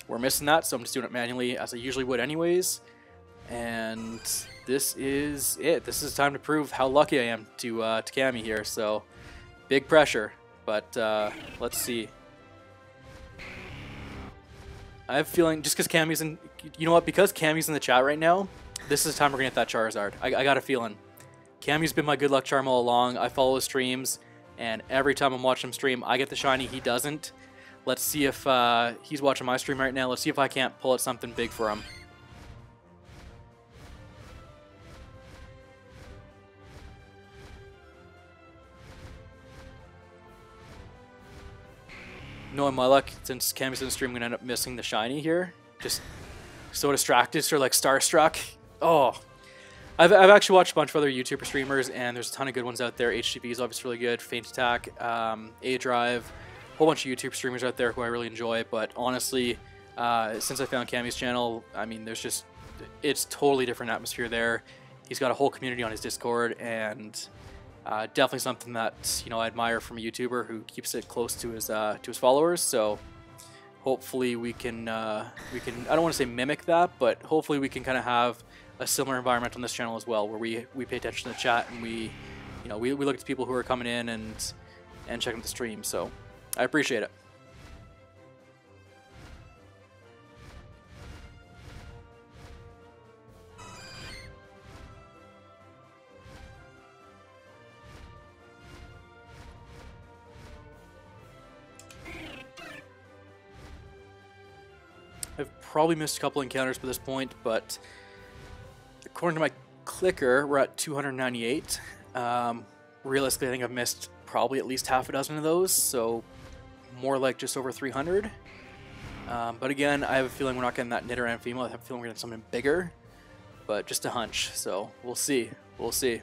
we're missing that, so I'm just doing it manually as I usually would anyways. And this is it. This is time to prove how lucky I am to Cammy here. So big pressure, but let's see. I have a feeling just because Cammy's in, you know what? Because Cammy's in the chat right now, this is the time we're gonna get that Charizard. I got a feeling. Cammy's been my good luck charm all along. I follow his streams, and every time I'm watching him stream, I get the shiny. He doesn't. Let's see if he's watching my stream right now. Let's see if I can't pull out something big for him. Knowing my luck, since Cammy's in the stream, I'm gonna end up missing the shiny here. Just so distracted, sort of like starstruck. Oh, I've actually watched a bunch of other YouTuber streamers, and there's a ton of good ones out there. HGV is obviously really good. Faint Attack, A-Drive, a whole bunch of YouTube streamers out there who I really enjoy. But honestly, since I found Cammy's channel, I mean, it's totally different atmosphere there. He's got a whole community on his Discord, and definitely something that I admire from a YouTuber who keeps it close to his followers. So hopefully we can I don't want to say mimic that, but hopefully we can kind of have a similar environment on this channel as well, where we pay attention to the chat and we look at the people who are coming in and checking out the stream. So I appreciate it. I've probably missed a couple encounters by this point, but according to my clicker, we're at 298. Realistically, I think I've missed probably at least half a dozen of those, so more like just over 300. But again, I have a feeling we're not getting that Nidoran female. I have a feeling we're getting something bigger, but just a hunch. So we'll see. We'll see.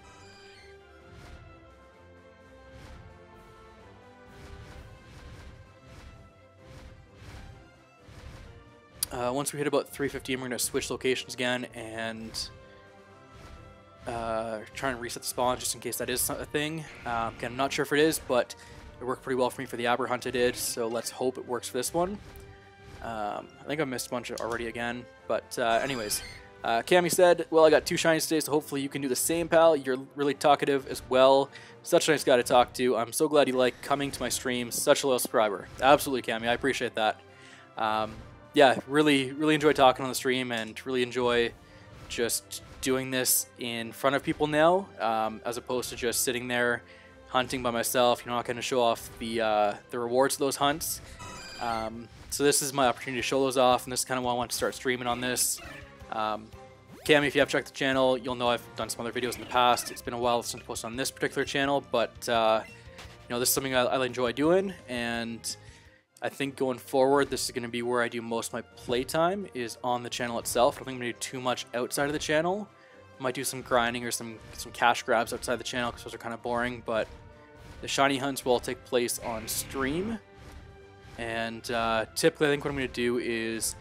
Once we hit about 315, we're going to switch locations again and try and reset the spawn just in case that is a thing. Again, I'm not sure if it is, but it worked pretty well for me for the Aber hunt I did, so let's hope it works for this one. I think I missed a bunch already again, but anyways. Cammy said, well, I got 2 shinies today, so hopefully you can do the same, pal. You're really talkative as well. Such a nice guy to talk to. I'm so glad you like coming to my streams. Such a loyal subscriber. Absolutely, Cammy. I appreciate that. Yeah, really enjoy talking on the stream, and really enjoy just doing this in front of people now, as opposed to just sitting there hunting by myself. You're not going to show off the rewards of those hunts. So this is my opportunity to show those off, and this is kind of why I want to start streaming on this. Cammy, if you have checked the channel, you'll know I've done some other videos in the past. It's been a while since I posted on this particular channel, but this is something I enjoy doing, and I think going forward, this is going to be where I do most of my playtime, is on the channel itself. I don't think I'm going to do too much outside of the channel. I might do some grinding or some cash grabs outside the channel, because those are kind of boring, but the shiny hunts will all take place on stream. And typically, I think what I'm going to do is,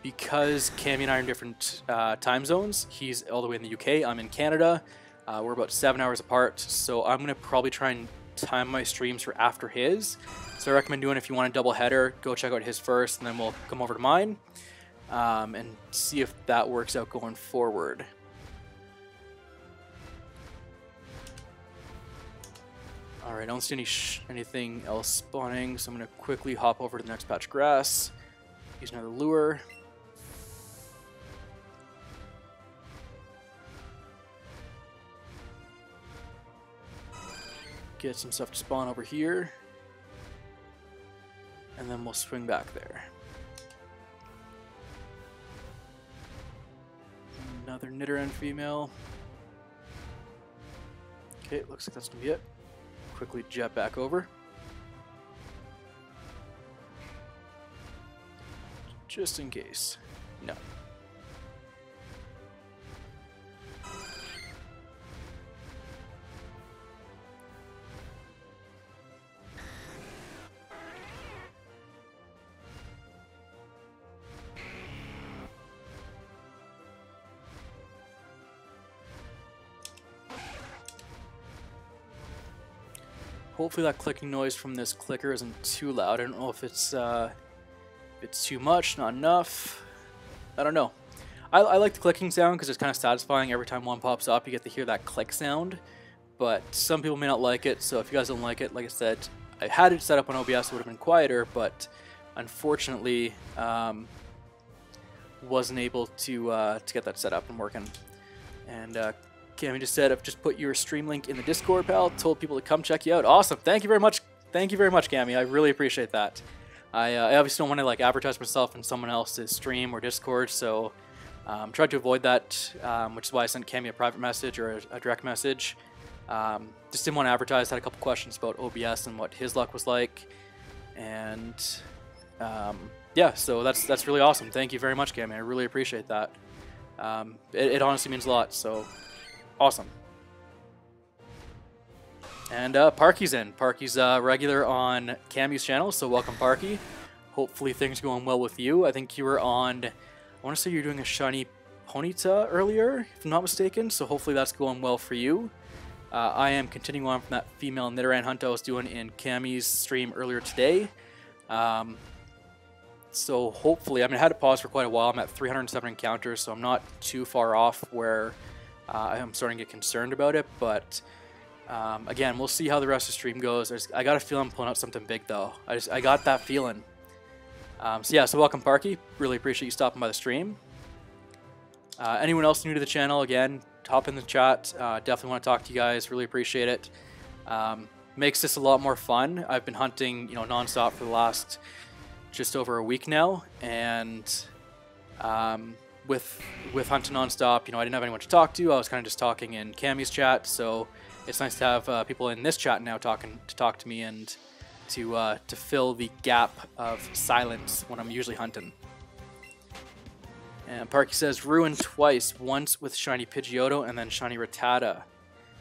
because Cammy and I are in different time zones, he's all the way in the UK, I'm in Canada, we're about 7 hours apart, so I'm going to probably try and time my streams for after his. So I recommend doing, if you want a double header, go check out his first, and then we'll come over to mine, and see if that works out going forward. Alright, I don't see anything else spawning, so I'm going to quickly hop over to the next patch of grass, use another lure. Get some stuff to spawn over here, and then we'll swing back there. Another Nidoran female. Okay, looks like that's gonna be it. Quickly jet back over. Just in case. No. Hopefully that clicking noise from this clicker isn't too loud. I don't know if it's too much, not enough. I don't know. I like the clicking sound because it's kind of satisfying. Every time one pops up, you get to hear that click sound. But some people may not like it, so if you guys don't like it, like I said, I had it set up on OBS, it would have been quieter, but unfortunately, wasn't able to get that set up and working. And Cammy just said, I've just put your stream link in the Discord, pal. Told people to come check you out. Awesome. Thank you very much. Thank you very much, Cammy. I really appreciate that. I obviously don't want to like advertise myself in someone else's stream or Discord, so tried to avoid that, which is why I sent Cammy a private message or a direct message. Just didn't want to advertise. Had a couple questions about OBS and what his luck was like, and yeah, so that's really awesome. Thank you very much, Cammy. I really appreciate that. It honestly means a lot. So. Awesome. And Parky's in. Parky's regular on Cammy's channel, so welcome, Parky. Hopefully things are going well with you. I think you were on, I want to say you're doing a shiny Ponyta earlier, if I'm not mistaken, so hopefully that's going well for you. I am continuing on from that female Nidoran hunt I was doing in Cammy's stream earlier today. So hopefully, I mean, I had to pause for quite a while. I'm at 307 encounters, so I'm not too far off where I'm starting to get concerned about it, but again, we'll see how the rest of the stream goes. I got a feeling I'm pulling out something big, though. I got that feeling. So yeah, so welcome, Parky. Really appreciate you stopping by the stream. Anyone else new to the channel, again, hop in the chat. Definitely want to talk to you guys. Really appreciate it. Makes this a lot more fun. I've been hunting, you know, nonstop for the last just over a week now, and with hunting nonstop, you know, I didn't have anyone to talk to. I was kind of just talking in Cammy's chat, so it's nice to have people in this chat now talk to me and to fill the gap of silence when I'm usually hunting. And Parky says ruined twice, once with shiny Pidgeotto and then shiny Rattata.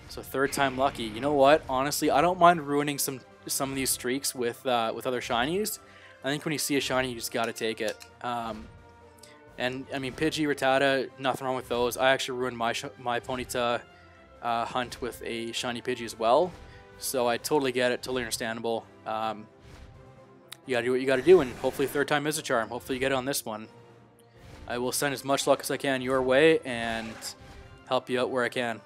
So third time lucky. You know what? Honestly, I don't mind ruining some of these streaks with other shinies. I think when you see a shiny, you just gotta take it. And I mean, Pidgey, Rattata, nothing wrong with those. I actually ruined my Ponyta hunt with a shiny Pidgey as well, so I totally get it, totally understandable. You gotta do what you gotta do, and hopefully third time is a charm. Hopefully you get it on this one. I will send as much luck as I can your way and help you out where I can.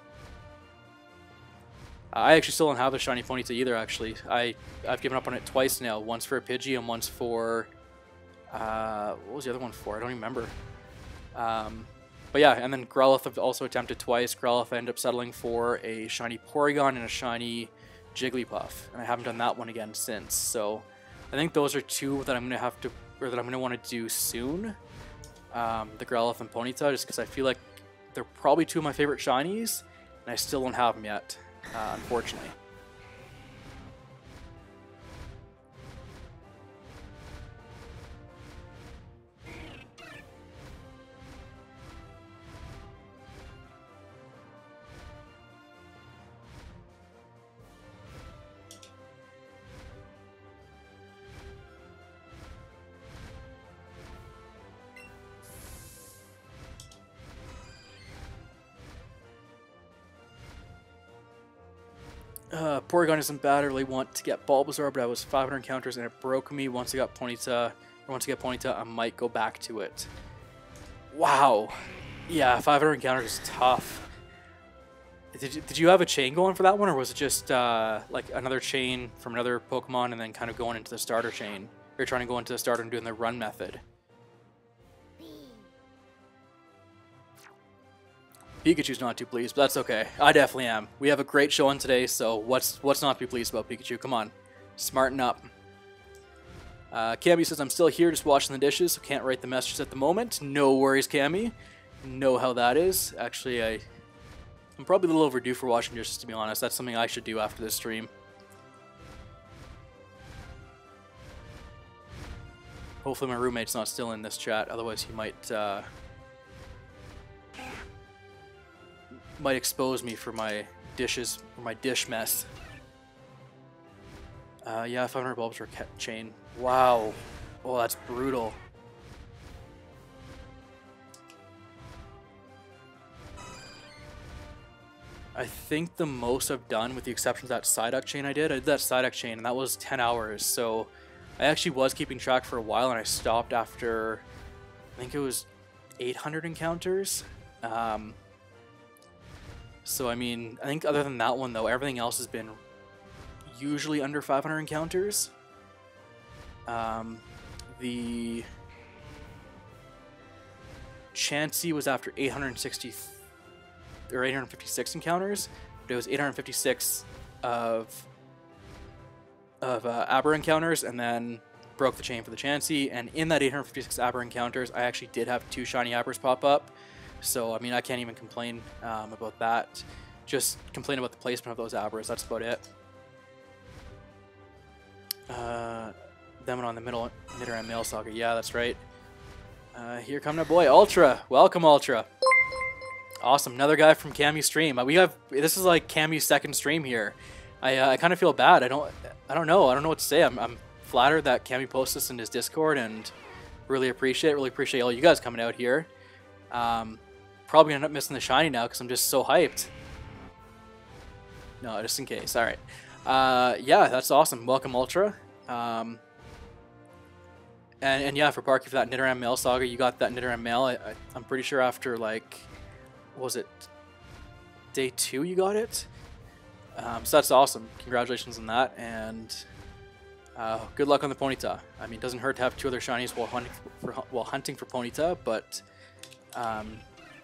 I actually still don't have a shiny Ponyta either, actually. I've given up on it twice now, once for a Pidgey and once for... what was the other one for? I don't even remember. But yeah, and then Growlithe I've also attempted twice. Growlithe I ended up settling for a shiny Porygon and a shiny Jigglypuff, and I haven't done that one again since. So I think those are two that I'm gonna have to, or that I'm gonna want to do soon. The Growlithe and Ponyta, just because I feel like they're probably two of my favorite shinies, and I still don't have them yet, unfortunately. Porygon isn't bad. I really want to get Bulbasaur, but I was 500 encounters and it broke me. Once I got Ponyta, or once I get Ponyta, I might go back to it. Wow. Yeah, 500 encounters is tough. Did you have a chain going for that one, or was it just like another chain from another Pokemon and then kind of going into the starter chain? Or you're trying to go into the starter and doing the run method? Pikachu's not too pleased, but that's okay. I definitely am. We have a great show on today, so what's not to be pleased about, Pikachu? Come on. Smarten up. Cammy says, I'm still here just washing the dishes, so can't write the messages at the moment. No worries, Cammy. Know how that is. Actually, I'm probably a little overdue for washing dishes, to be honest. That's something I should do after this stream. Hopefully my roommate's not still in this chat, otherwise he might expose me for my dishes, or my dish mess. Yeah, 500 bulbs per chain. Wow. Oh, that's brutal. I think the most I've done, with the exception of that Psyduck chain I did that Psyduck chain, and that was 10 hours, so I actually was keeping track for a while, and I stopped after, I think it was 800 encounters. So I mean, I think other than that one though, everything else has been usually under 500 encounters. The Chansey was after 860 or 856 encounters, but it was 856 of Aber encounters, and then broke the chain for the Chansey. And in that 856 Aber encounters, I actually did have 2 shiny Abers pop up. So I mean, I can't even complain about that. Just complain about the placement of those Abers. That's about it. Them on the middle Nidoran Mail Saga. Yeah, that's right. Here come my boy Ultra. Welcome, Ultra. Awesome, another guy from Cammy's stream. This is like Cammy's second stream here. I kind of feel bad. I don't know what to say. I'm flattered that Cammy posted this in his Discord, and really appreciate all you guys coming out here. Probably gonna end up missing the shiny now because I'm just so hyped. No, just in case. All right. Yeah, that's awesome. Welcome, Ultra. And yeah, for Parky, for that Nidoran Mail Saga, you got that Nidoran Mail. I'm pretty sure after, like, what was it, day 2 you got it? So that's awesome. Congratulations on that, and good luck on the Ponyta. I mean, it doesn't hurt to have 2 other shinies while hunting for Ponyta, but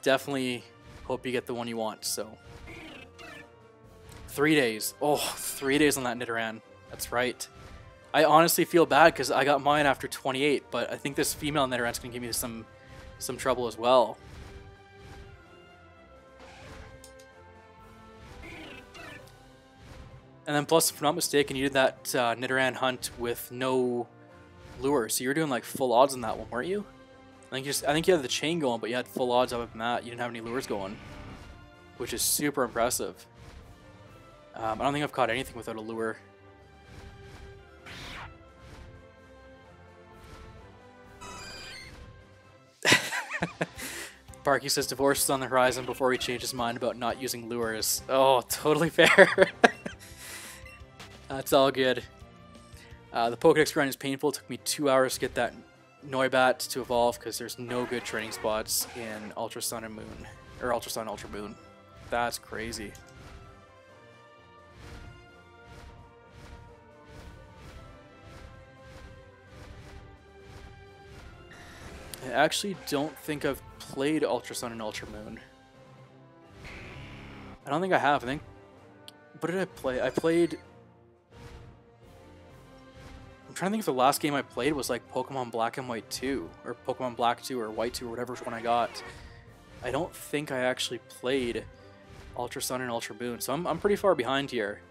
definitely hope you get the one you want. So 3 days. Oh, 3 days on that Nidoran. That's right. I honestly feel bad because I got mine after 28, but I think this female Nidoran's going to give me some trouble as well. And then plus, if I'm not mistaken, you did that Nidoran hunt with no lure, so you were doing like full odds on that one, weren't you? I think you had the chain going, but you had full odds other than that. You didn't have any lures going, which is super impressive. I don't think I've caught anything without a lure. Parky says divorce is on the horizon before he changed his mind about not using lures. Oh, totally fair. That's all good. The Pokedex grind is painful. It took me 2 hours to get that Noibat to evolve because there's no good training spots in Ultra Sun and Moon. Or Ultra Sun, Ultra Moon. That's crazy. I actually don't think I've played Ultra Sun and Ultra Moon. I don't think I have. I think... What did I play? I played... I'm trying to think if the last game I played was like Pokemon Black and White 2, or Pokemon Black 2 or White 2 or whatever one I got. I don't think I actually played Ultra Sun and Ultra Moon, so I'm pretty far behind here.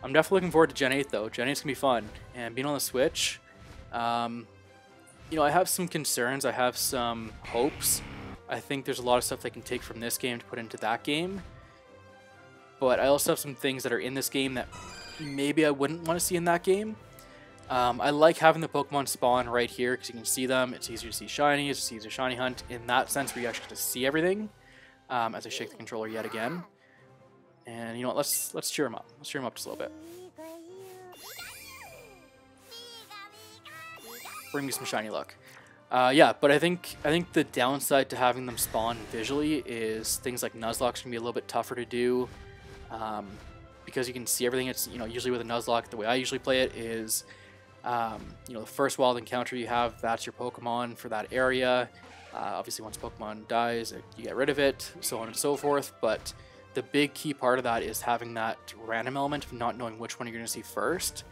I'm definitely looking forward to Gen 8 though. Gen 8's gonna be fun, and being on the Switch, you know, I have some concerns, I have some hopes. I think there's a lot of stuff they can take from this game to put into that game, but I also have some things that are in this game that maybe I wouldn't want to see in that game. I like having the Pokemon spawn right here because you can see them. It's easier to see shinies, it's easier to shiny hunt in that sense where you actually get to see everything. As I shake the controller yet again. And you know what, let's cheer him up. Let's cheer him up just a little bit. Bring me some shiny luck. Yeah, but I think the downside to having them spawn visually is things like Nuzlocke's gonna be a little bit tougher to do. Because you can see everything. It's, you know, usually with a Nuzlocke, the way I usually play it is, you know, the first wild encounter you have, that's your Pokemon for that area. Obviously, once Pokemon dies, you get rid of it, so on and so forth. But the big key part of that is having that random element of not knowing which one you're going to see first.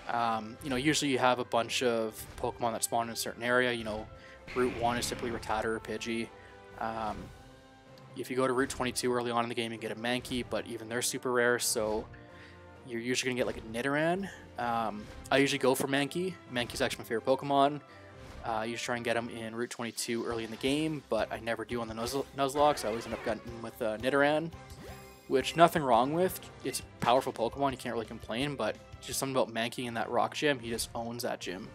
You know, usually you have a bunch of Pokemon that spawn in a certain area. You know, Route 1 is typically Rattata or Pidgey. If you go to Route 22 early on in the game, you get a Mankey, but even they're super rare, so you're usually going to get like a Nidoran. I usually go for Mankey. Mankey's actually my favorite Pokemon. I usually try and get them in Route 22 early in the game, but I never do on the Nuzlocke, so I always end up getting with Nidoran, which nothing wrong with. It's a powerful Pokemon, you can't really complain, but just something about Mankey in that rock gym, he just owns that gym.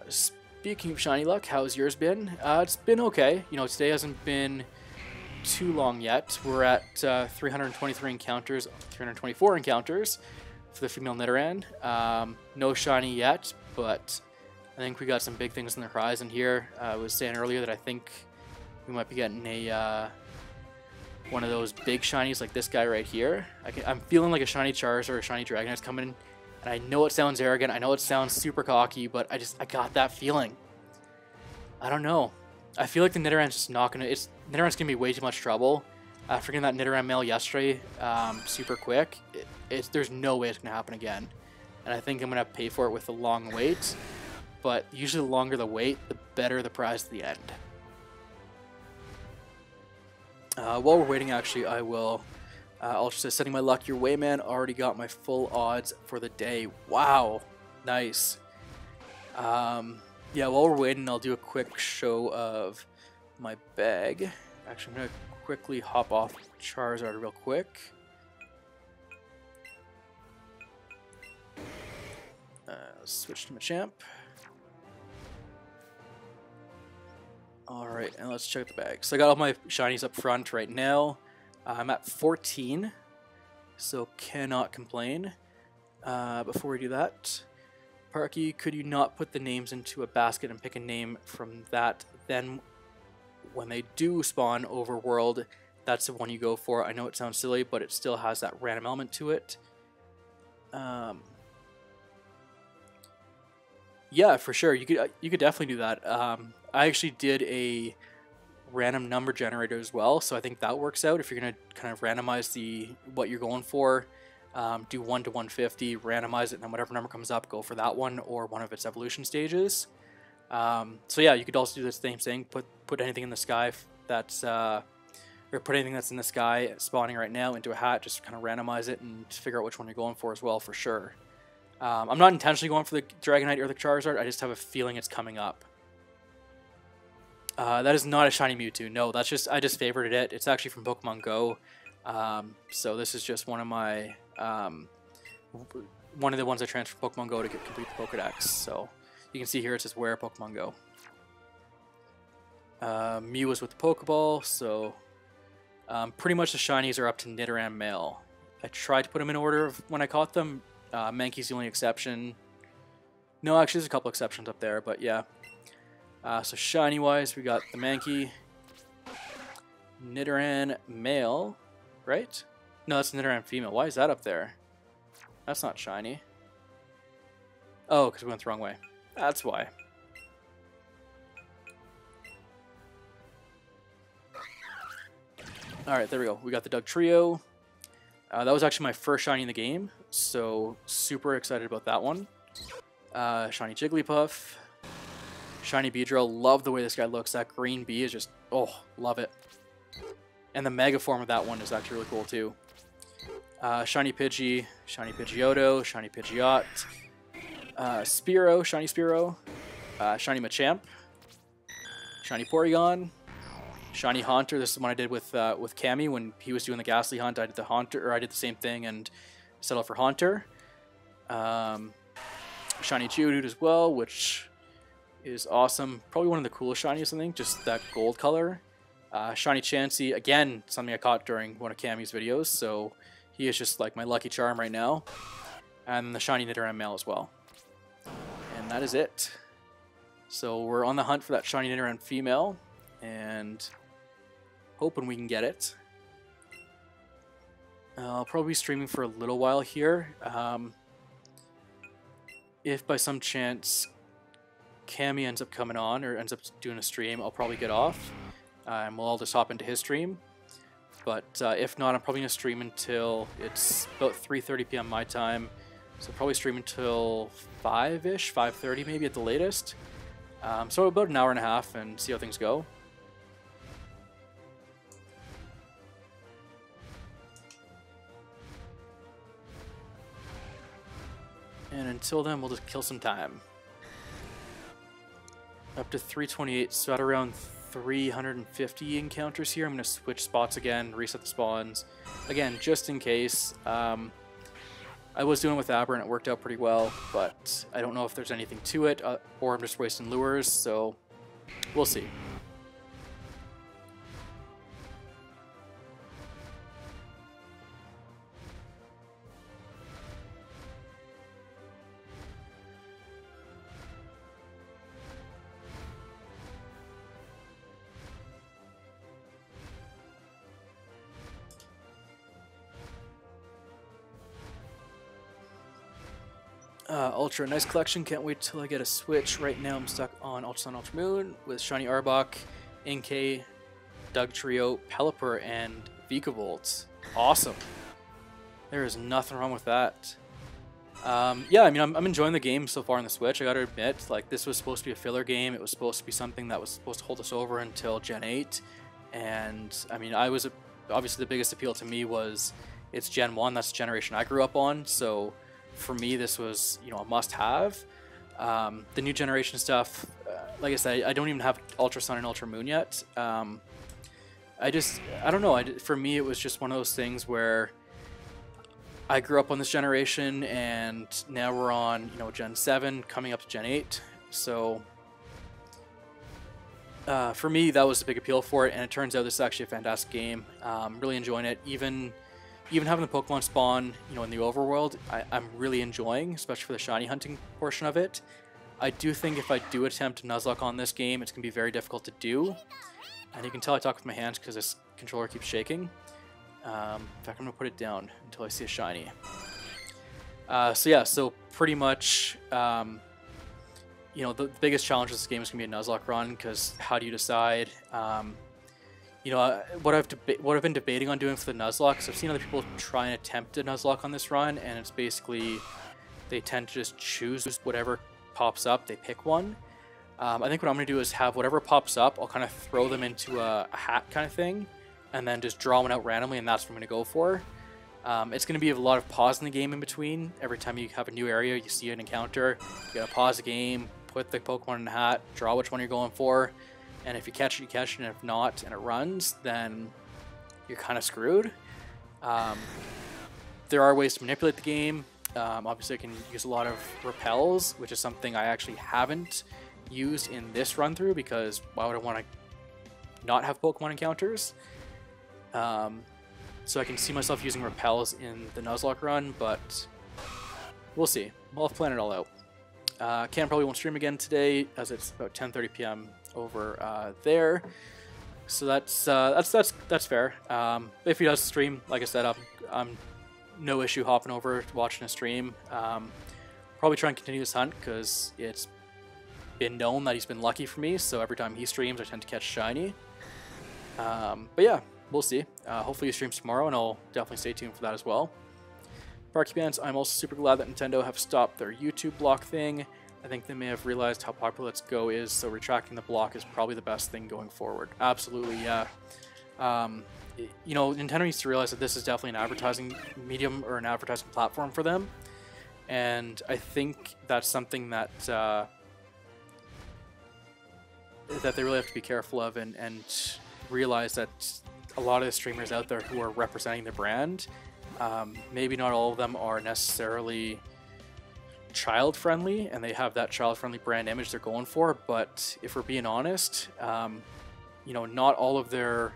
Speaking of shiny luck, how's yours been? It's been okay. You know, today hasn't been too long yet. We're at 323 encounters, 324 encounters for the female Nidoran. No shiny yet, but I think we got some big things on the horizon here. I was saying earlier that I think we might be getting a one of those big shinies like this guy right here. I'm feeling like a shiny Charizard or a shiny Dragonite's coming in. And I know it sounds arrogant, I know it sounds super cocky, but I got that feeling. I don't know. I feel like the Nidoran's just not gonna. Nidoran's gonna be way too much trouble. After getting that Nidoran mail yesterday, super quick, there's no way it's gonna happen again. And I think I'm gonna pay for it with a long wait. But usually, the longer the wait, the better the prize at the end. While we're waiting, actually, I'll just say, sending my luck your way, man. Already got my full odds for the day. Wow. Nice. Yeah, while we're waiting, I'll do a quick show of my bag. Actually, I'm going to quickly hop off Charizard real quick. Switch to Machamp. Alright, and let's check the bag. So I got all my shinies up front right now. I'm at 14, so cannot complain. Before we do that, Parky, could you not put the names into a basket and pick a name from that? Then when they do spawn overworld, that's the one you go for. I know it sounds silly, but it still has that random element to it. Yeah, for sure. You could definitely do that. I actually did a random number generator as well, so I think that works out if you're going to kind of randomize what you're going for. Do 1 to 150, randomize it, and then whatever number comes up, go for that one or one of its evolution stages. So yeah, you could also do the same thing. Put anything in the sky that's or put anything that's in the sky spawning right now into a hat. Just kind of randomize it and figure out which one you're going for as well, for sure. I'm not intentionally going for the Dragonite or the Charizard. I just have a feeling it's coming up. That is not a shiny Mewtwo. No, I just favorited it. It's actually from Pokemon Go. So this is just one of my one of the ones I transferred from Pokemon Go to complete the Pokedex. So you can see here it says where Pokemon Go. Mew was with the Pokeball, so pretty much the shinies are up to Nidoran male. I tried to put them in order of when I caught them. Mankey's the only exception. No, actually there's a couple exceptions up there, but yeah. So shiny wise, we got the Mankey, Nidoran male, right? No, that's Nidoran female. Why is that up there? That's not shiny. Oh, because we went the wrong way. That's why. Alright, there we go. We got the Dugtrio. That was actually my first shiny in the game, so super excited about that one. Shiny Jigglypuff. Shiny Beedrill. Love the way this guy looks. That green bee is just, oh, love it. And the mega form of that one is actually really cool too. Shiny Pidgey, Shiny Pidgeotto, Shiny Pidgeot, Spearow, Shiny Spearow, Shiny Machamp, Shiny Porygon, Shiny Haunter. This is one I did with Cammy when he was doing the Ghastly Hunt. I did the Haunter, or I did the same thing and settled for Haunter. Shiny Geodude as well, which is awesome. Probably one of the coolest shinies, I think. Just that gold color. Shiny Chansey, again, something I caught during one of Cammy's videos, so he is just like my lucky charm right now. And the Shiny Nidoran male as well. And that is it. So we're on the hunt for that Shiny Nidoran female, and hoping we can get it. I'll probably be streaming for a little while here. If by some chance Cammy ends up coming on or ends up doing a stream, I'll probably get off. And we'll all just hop into his stream. But if not, I'm probably going to stream until it's about 3:30 p.m. my time. So probably stream until 5-ish, 5:30 maybe at the latest. So about an hour and a half and see how things go. And until then, we'll just kill some time. Up to 328, so at around 350 encounters here. I'm going to switch spots again, reset the spawns. Again, just in case. I was doing it with Aber and it worked out pretty well, but I don't know if there's anything to it, or I'm just wasting lures, so we'll see. Ultra, nice collection. Can't wait till I get a Switch. Right now I'm stuck on Ultra Sun, Ultra Moon with Shiny Arbok, Inkay, Dugtrio, Pelipper, and Vikavolt. Awesome. There is nothing wrong with that. Yeah, I mean, I'm enjoying the game so far on the Switch. I gotta admit, like, this was supposed to be a filler game. It was supposed to be something that was supposed to hold us over until Gen 8. And, I mean, obviously the biggest appeal to me was it's Gen 1. That's the generation I grew up on, so for me, this was, you know, a must-have. The new generation stuff, like I said, I don't even have Ultra Sun and Ultra Moon yet. I don't know. For me, it was just one of those things where I grew up on this generation, and now we're on, you know, Gen 7, coming up to Gen 8. So for me, that was the big appeal for it, and it turns out this is actually a fantastic game. Really enjoying it. Even having the Pokemon spawn, you know, in the overworld, I'm really enjoying, especially for the shiny hunting portion of it. I do think if I do attempt to Nuzlocke on this game, it's going to be very difficult to do. And you can tell I talk with my hands because this controller keeps shaking. In fact, I'm going to put it down until I see a shiny. So yeah, so pretty much, you know, the biggest challenge of this game is going to be a Nuzlocke run, because how do you decide? You know, what I've been debating on doing for the Nuzlocke is I've seen other people try and attempt a Nuzlocke on this run, and it's basically they tend to just choose whatever pops up. They pick one. I think what I'm going to do is have whatever pops up, I'll kind of throw them into a hat kind of thing, and then just draw one out randomly, and that's what I'm going to go for. It's going to be a lot of pause in the game in between. Every time you have a new area, you see an encounter, you got to pause the game, put the Pokemon in the hat, draw which one you're going for. And if you catch it, you catch it, and if not, and it runs, then you're kind of screwed. There are ways to manipulate the game. Obviously, I can use a lot of repels, which is something I actually haven't used in this run-through, because why would I want to not have Pokemon encounters? So I can see myself using repels in the Nuzlocke run, but we'll see. I'll have planned it all out. Cam probably won't stream again today, as it's about 10:30 p.m. over there, so that's fair. If he does stream, like I said, I'm no issue hopping over watching a stream. Probably try and continue this hunt, because it's been known that he's been lucky for me, so every time he streams I tend to catch shiny. But yeah, we'll see. Hopefully he streams tomorrow, and I'll definitely stay tuned for that as well. Parky Bands, I'm also super glad that Nintendo have stopped their YouTube block thing. I think they may have realized how popular Let's Go is, so retracting the block is probably the best thing going forward. Absolutely, yeah. You know, Nintendo needs to realize that this is definitely an advertising medium, or an advertising platform for them. And I think that's something that that they really have to be careful of, and realize that a lot of the streamers out there who are representing the brand, maybe not all of them are necessarily child friendly, and they have that child friendly brand image they're going for, but if we're being honest, you know, not all of their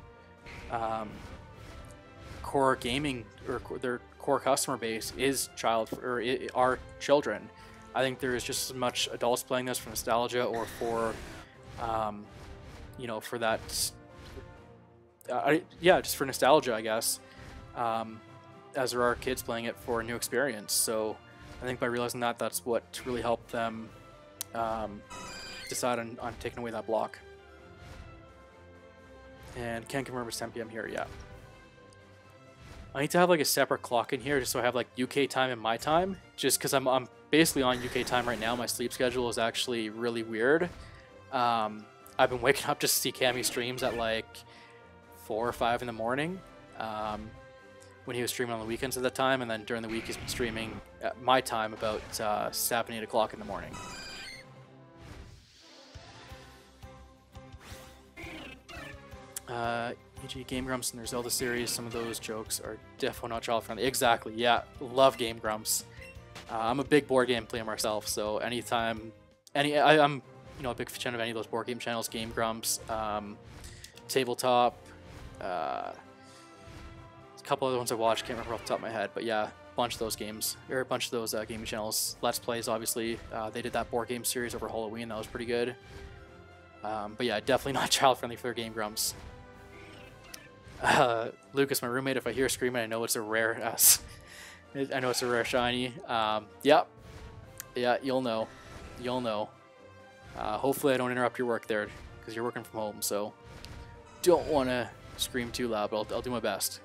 core gaming, or their core customer base is are children. I think there is just as much adults playing this for nostalgia, or for you know, for that yeah, just for nostalgia, I guess, as there are kids playing it for a new experience. So I think by realizing that, that's what really helped them decide on taking away that block. And can't confirm it's 10 p.m. here, yeah. I need to have like a separate clock in here, just so I have like UK time and my time, just because I'm basically on UK time right now. My sleep schedule is actually really weird. I've been waking up just to see Cammy streams at like 4 or 5 in the morning. when he was streaming on the weekends at that time, and then during the week he's been streaming at my time about 7, 8 o'clock in the morning. E.g. Game Grumps and their Zelda series, some of those jokes are definitely not child friendly. Exactly, yeah, love Game Grumps. I'm a big board game player myself, so anytime, I'm a big fan of any of those board game channels, Game Grumps, Tabletop, a couple other ones I watched, can't remember off the top of my head, but yeah, a bunch of those games, or a bunch of those gaming channels. Let's Plays, obviously, they did that board game series over Halloween, that was pretty good. But yeah, definitely not child friendly for their Game Grumps. Lucas, my roommate, if I hear screaming, I know it's a rare I know it's a rare shiny. Yeah, you'll know. Hopefully I don't interrupt your work there, because you're working from home, so don't want to scream too loud, but I'll do my best.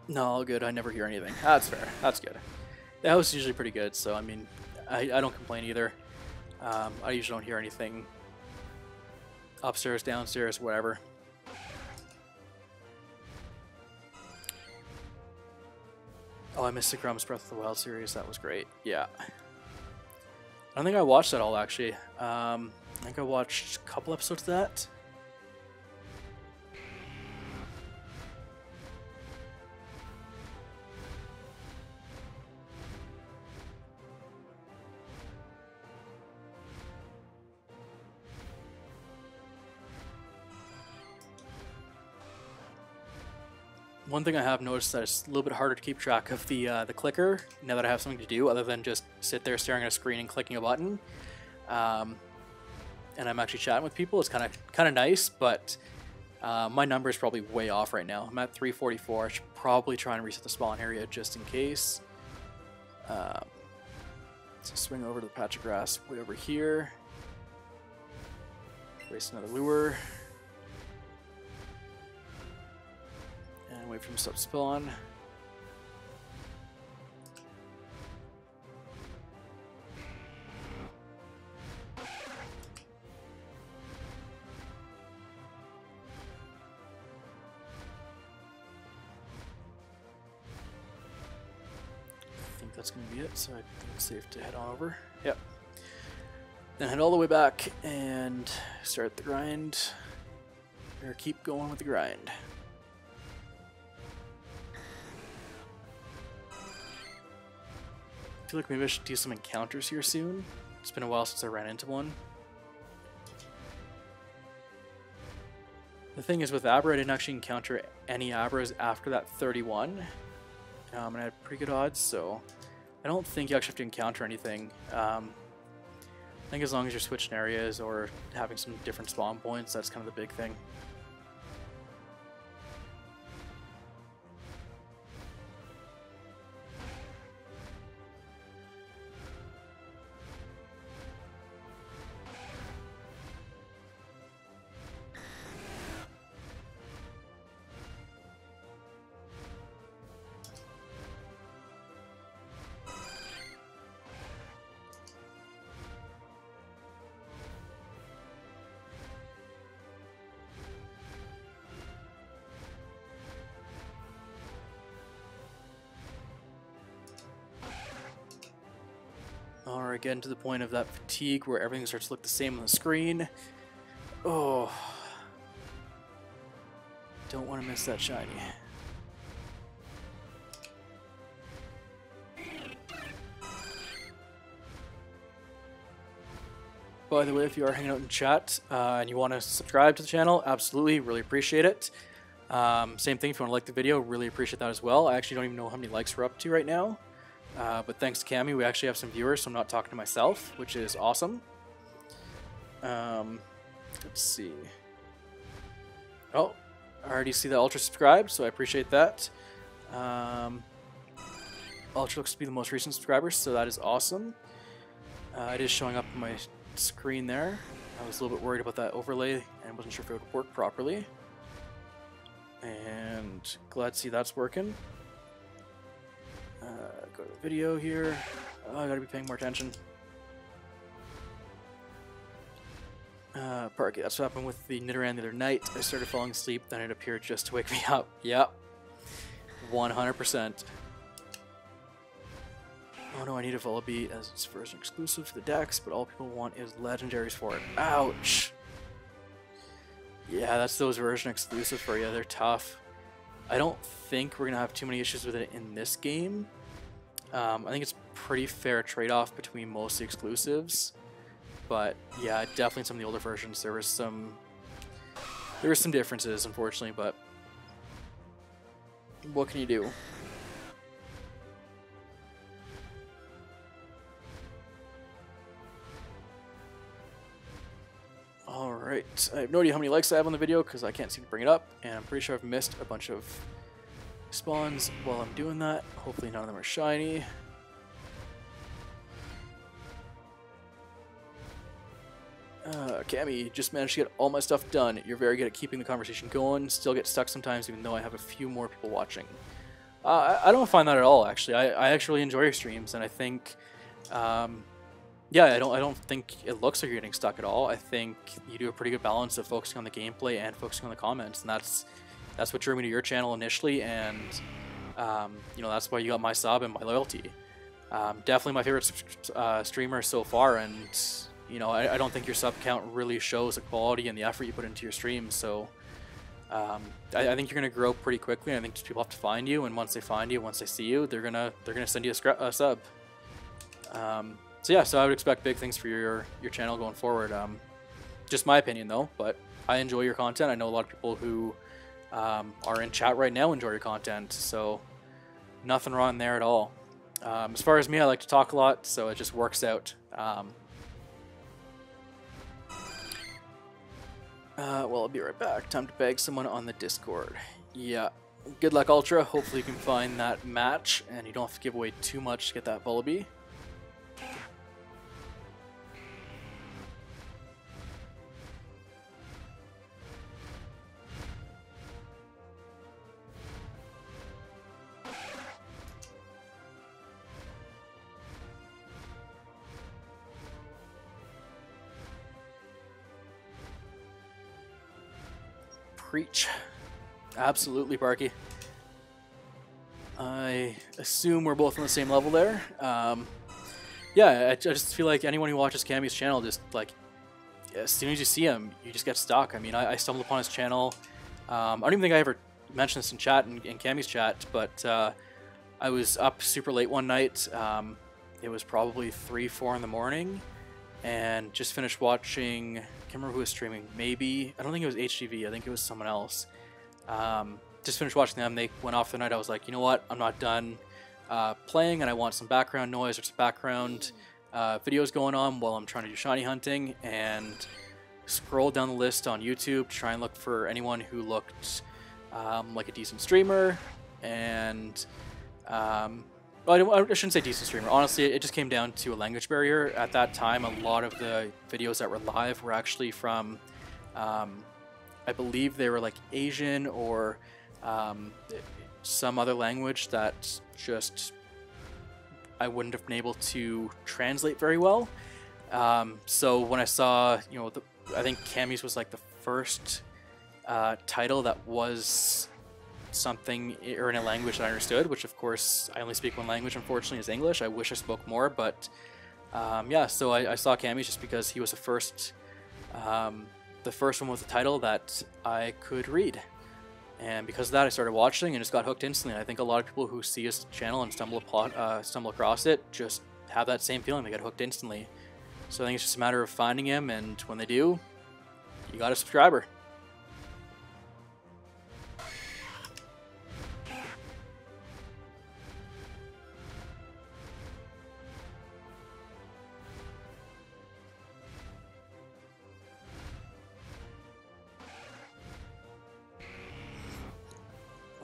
No, all good. I never hear anything. That's fair. That's good. The house is usually pretty good, so I mean, I don't complain either. I usually don't hear anything upstairs, downstairs, whatever. Oh, I missed the Grumps Breath of the Wild series. That was great. Yeah. I don't think I watched that all, actually. I think I watched a couple episodes of that. One thing I have noticed that it's a little bit harder to keep track of the clicker now that I have something to do other than just sit there staring at a screen and clicking a button. And I'm actually chatting with people. It's kind of nice, but my number is probably way off right now. I'm at 344. I should probably try and reset the spawn area just in case. So swing over to the patch of grass way over here. Waste another lure. And wait for him to stop spawn. I think that's going to be it, so I think it's safe to head on over. Yep. Then head all the way back and start the grind. Or keep going with the grind. I feel like maybe I should do some encounters here soon. It's been a while since I ran into one. The thing is with Abra, I didn't actually encounter any Abras after that 31. And I had pretty good odds, so I don't think you actually have to encounter anything. I think as long as you're switching areas or having some different spawn points, that's kind of the big thing. Alright, getting to the point of that fatigue where everything starts to look the same on the screen. Oh. Don't want to miss that shiny. By the way, if you are hanging out in chat and you want to subscribe to the channel, absolutely, really appreciate it. Same thing, if you want to like the video, really appreciate that as well. I actually don't even know how many likes we're up to right now. But thanks to Cammy, we actually have some viewers, so I'm not talking to myself, which is awesome. Let's see. Oh, I already see the Ultra subscribed, so I appreciate that. Ultra looks to be the most recent subscriber, so that is awesome. It is showing up on my screen there. I was a little bit worried about that overlay and wasn't sure if it would work properly. And glad to see that's working. Go to the video here. Oh, I gotta be paying more attention. Parky, that's what happened with the Nidoran the other night. I started falling asleep, then it appeared just to wake me up. Yep. 100%. Oh no, I need a Vullaby as its version exclusive for the decks, but all people want is legendaries for it. Ouch! Yeah, that's those version exclusives for you. They're tough. I don't think we're going to have too many issues with it in this game. I think it's pretty fair trade-off between most exclusives. But yeah, definitely some of the older versions there were some differences, unfortunately, but what can you do? Alright, I have no idea how many likes I have on the video because I can't seem to bring it up, and I'm pretty sure I've missed a bunch of spawns while I'm doing that. Hopefully none of them are shiny. Cammy, just managed to get all my stuff done. You're very good at keeping the conversation going. Still get stuck sometimes even though I have a few more people watching. I don't find that at all, actually. I actually enjoy your streams, and I think... yeah, I don't think it looks like you're getting stuck at all. I think you do a pretty good balance of focusing on the gameplay and focusing on the comments, and that's what drew me to your channel initially, and you know, that's why you got my sub and my loyalty. Definitely my favorite streamer so far, and you know, I don't think your sub count really shows the quality and the effort you put into your streams. So I think you're gonna grow pretty quickly, and I think just people have to find you, and once they find you, once they see you, they're gonna send you a sub. So yeah, so I would expect big things for your channel going forward. Just my opinion though, but I enjoy your content. I know a lot of people who are in chat right now enjoy your content, so nothing wrong there at all. As far as me, I like to talk a lot, so it just works out. Well, I'll be right back. Time to beg someone on the Discord. Yeah, good luck, Ultra. Hopefully you can find that match, and you don't have to give away too much to get that Vullaby. Preach. Absolutely, Parky. I assume we're both on the same level there. Yeah, I just feel like anyone who watches Cammy's channel, just like, as soon as you see him, you just get stuck. I mean, I stumbled upon his channel. I don't even think I ever mentioned this in chat, in Cammy's chat, but I was up super late one night. It was probably 3, 4 in the morning, and just finished watching... I can't remember who was streaming. Maybe, I don't think it was HGV, I think it was someone else. Just finished watching them. They went off the night. I was like, you know what, I'm not done playing, and I want some background noise or some background videos going on while I'm trying to do shiny hunting, and scrolled down the list on YouTube to try and look for anyone who looked like a decent streamer, and well, I shouldn't say decent streamer. Honestly, it just came down to a language barrier. At that time, a lot of the videos that were live were actually from, I believe they were like Asian or some other language that just I wouldn't have been able to translate very well. So when I saw, you know, I think Cammy's was like the first title that was something or in a language that I understood, which of course I only speak one language, unfortunately, is English. I wish I spoke more, but yeah, so I saw Cammy's just because he was the first one with a title that I could read, and because of that I started watching and just got hooked instantly. And I think a lot of people who see his channel and stumble across it just have that same feeling. They get hooked instantly. So I think it's just a matter of finding him, and when they do, you got a subscriber.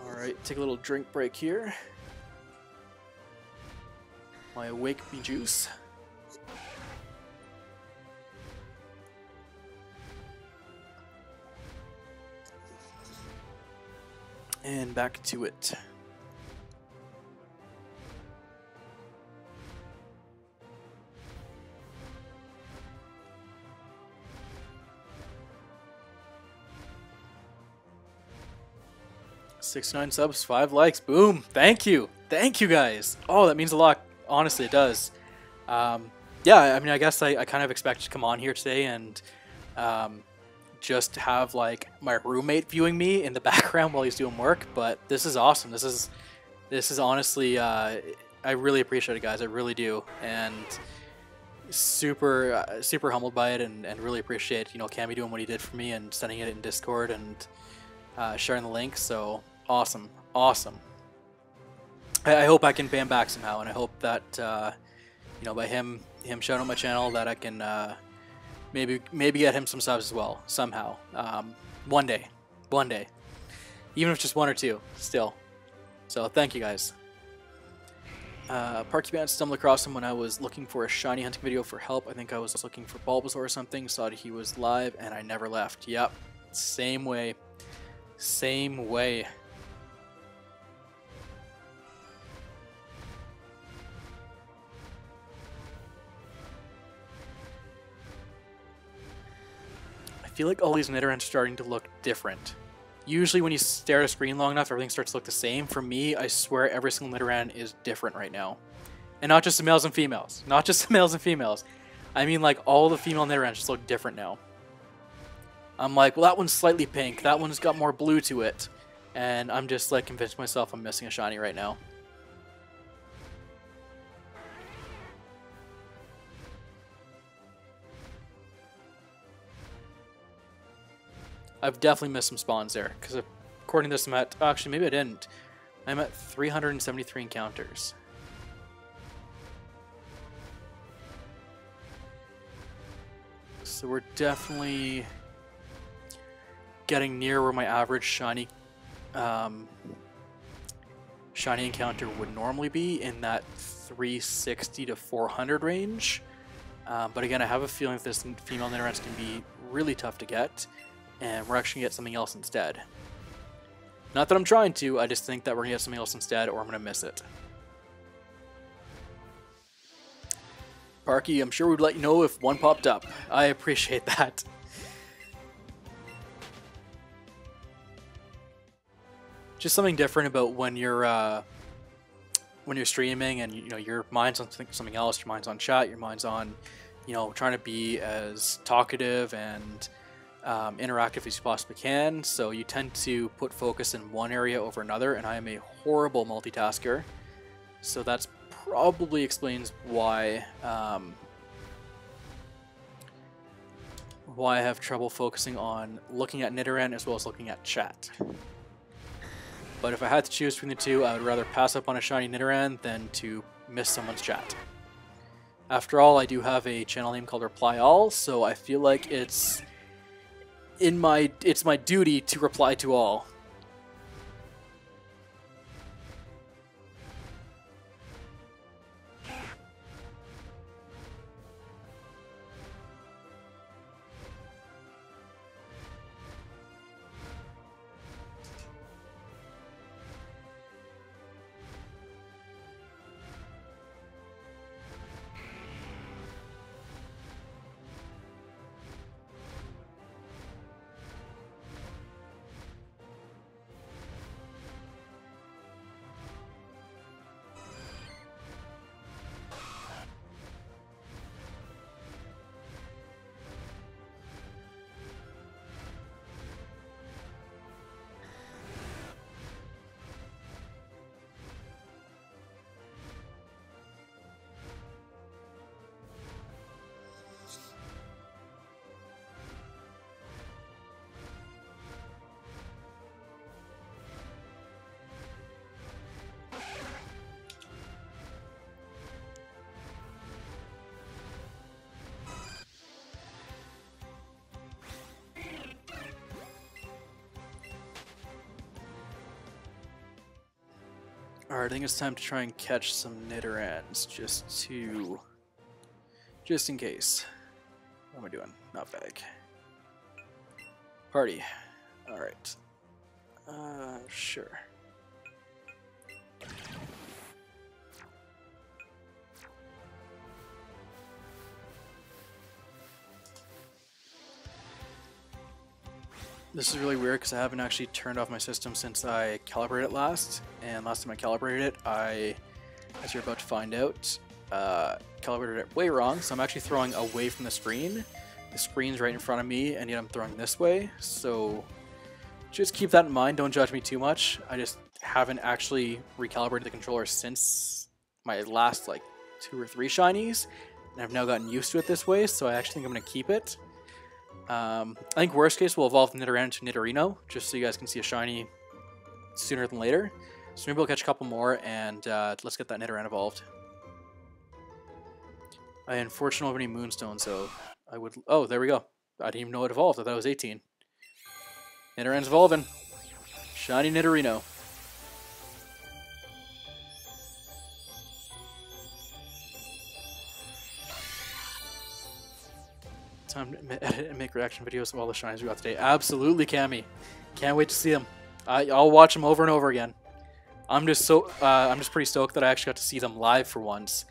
Alright, take a little drink break here. My Awake Me juice. And back to it. "69 subs, 5 likes. Boom. Thank you. Thank you guys. Oh, that means a lot. Honestly, it does. Yeah, I mean, I guess I kind of expected to come on here today and just have like my roommate viewing me in the background while he's doing work, but this is awesome. This is honestly, I really appreciate it, guys. I really do, and super super humbled by it, and really appreciate, you know, Cammy doing what he did for me and sending it in Discord and sharing the link. So awesome, awesome. I hope I can pay him back somehow, and I hope that you know, by him shouting out my channel, that I can maybe get him some subs as well somehow. One day, even if it's just 1 or 2, still. So thank you guys. Parky Band stumbled across him when I was looking for a shiny hunting video for help. I think I was looking for Bulbasaur or something, saw that he was live, and I never left. Yep, same way. Same way. I feel like all these Nidorans are starting to look different. Usually when you stare at a screen long enough, everything starts to look the same. For me, I swear every single Nidoran is different right now. And not just the males and females. Not just the males and females. I mean, like, all the female Nidorans just look different now. I'm like, well, that one's slightly pink. That one's got more blue to it. And I'm just, like, convinced myself I'm missing a shiny right now. I've definitely missed some spawns there, because according to this I'm at, actually maybe I didn't. I'm at 373 encounters. So we're definitely getting near where my average shiny encounter would normally be, in that 360 to 400 range. But again, I have a feeling that this female Nidorans can be really tough to get, and we're actually going to get something else instead. Not that I'm trying to, I just think that we're going to get something else instead, or I'm going to miss it. Parky, I'm sure we'd let you know if one popped up. I appreciate that. Just something different about when you're streaming and, you know, your mind's on something else, your mind's on chat, your mind's on, you know, trying to be as talkative and interactive as you possibly can, so you tend to put focus in one area over another, and I am a horrible multitasker, so that's probably explains why I have trouble focusing on looking at Nidoran as well as looking at chat. But if I had to choose between the two, I would rather pass up on a shiny Nidoran than to miss someone's chat. After all, I do have a channel name called Reply All, so I feel like it's my duty to reply to all. Alright, I think it's time to try and catch some Nidorans, just in case. What am I doing? Not bag. Party. Alright. Sure. This is really weird because I haven't actually turned off my system since I calibrated it last. And last time I calibrated it, as you're about to find out, calibrated it way wrong. So I'm actually throwing away from the screen. The screen's right in front of me, and yet I'm throwing this way. So just keep that in mind. Don't judge me too much. I just haven't actually recalibrated the controller since my last like 2 or 3 shinies. And I've now gotten used to it this way, so I actually think I'm going to keep it. I think worst case we'll evolve Nidoran into Nidorino, just so you guys can see a shiny sooner than later. So maybe we'll catch a couple more, and let's get that Nidoran evolved. I unfortunately don't have any Moonstones, so I would... Oh, there we go. I didn't even know it evolved. I thought it was 18. Nidoran's evolving. Shiny Nidorino. Time to edit and make reaction videos of all the shinies we got today. Absolutely, Cammy. Can't wait to see them. I'll watch them over and over again. I'm just pretty stoked that I actually got to see them live for once.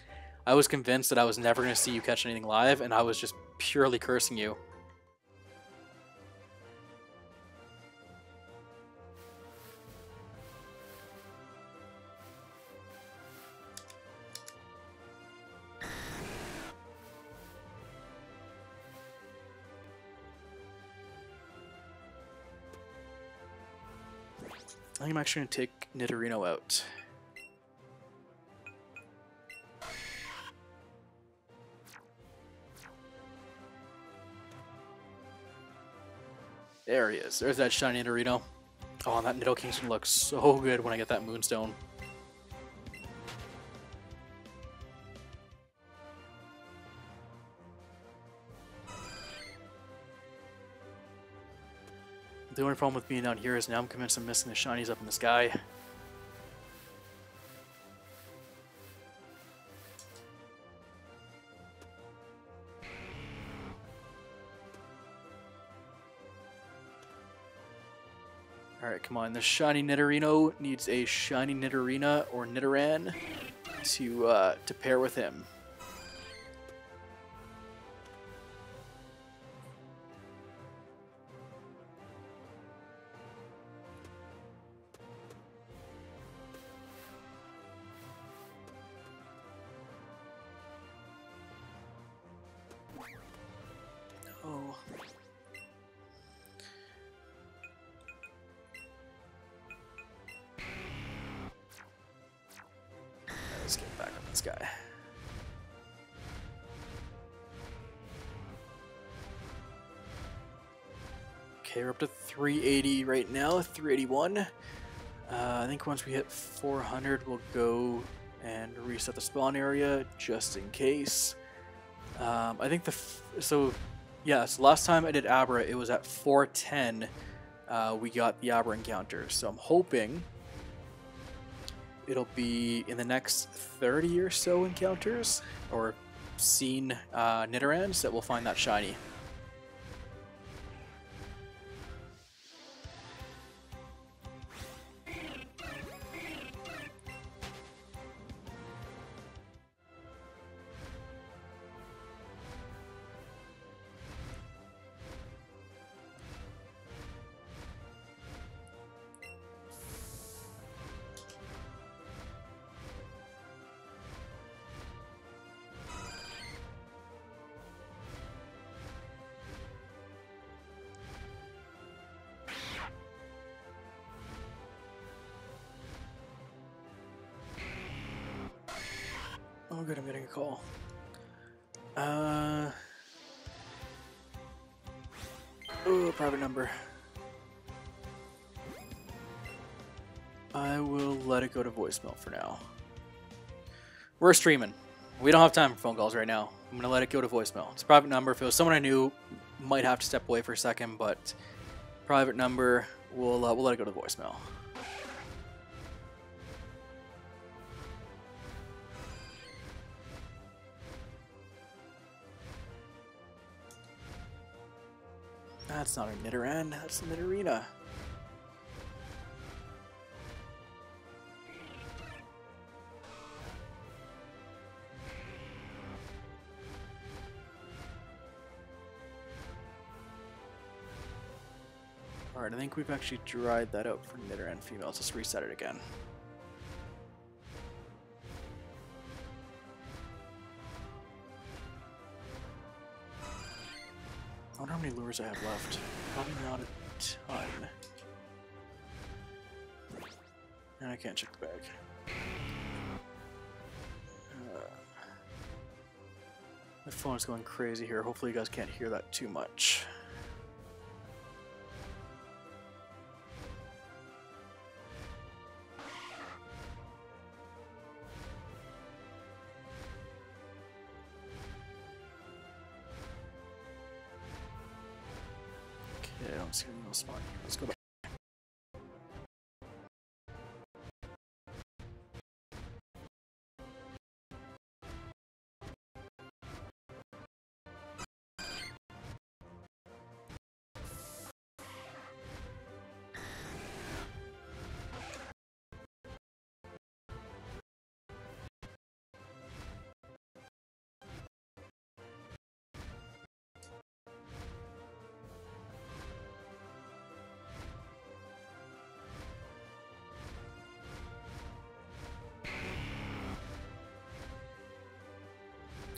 I was convinced that I was never going to see you catch anything live, and I was just purely cursing you. I think I'm actually going to take Nidorino out. There he is. There's that shiny Nidorino. Oh, and that Nidoking's going to look so good when I get that Moonstone. The only problem with being down here is now I'm convinced I'm missing the shinies up in the sky. Alright, come on. The shiny Nidorino needs a shiny Nidorina or Nidoran to pair with him. Oh. Let's get back on this guy. Okay, we're up to 380 right now, 381. I think once we hit 400, we'll go and reset the spawn area just in case. I think so last time I did Abra, it was at 410. We got the Abra encounter, so I'm hoping it'll be in the next 30 or so encounters or seen Nidorans that we'll find that shiny. Oh good, I'm getting a call. Oh, private number. I will let it go to voicemail for now. We're streaming. We don't have time for phone calls right now. I'm gonna let it go to voicemail. It's a private number. If it was someone I knew, might have to step away for a second, but private number, we'll let it go to voicemail. That's not a Nidoran, that's a Nidorina. Alright, I think we've actually dried that out for Nidoran females. Let's reset it again. I wonder how many lures I have left. Probably not a ton. And I can't check the bag. My phone is going crazy here. Hopefully you guys can't hear that too much. Okay, I don't see anything else spawning here. Let's go back.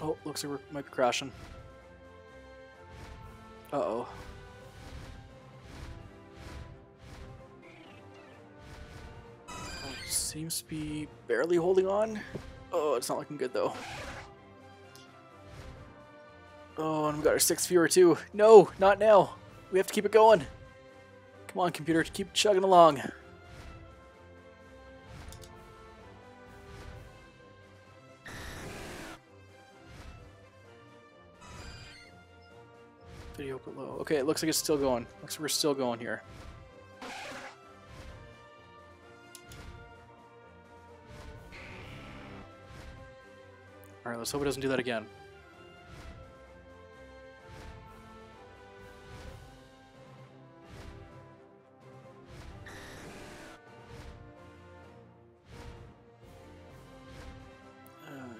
Oh, looks like we might be crashing. Uh-oh. Oh, seems to be barely holding on. Oh, it's not looking good though. Oh, and we got our 6th viewer too. No, not now. We have to keep it going. Come on, computer, keep chugging along. Video below. Okay, it looks like it's still going. Looks like we're still going here. Alright, let's hope it doesn't do that again.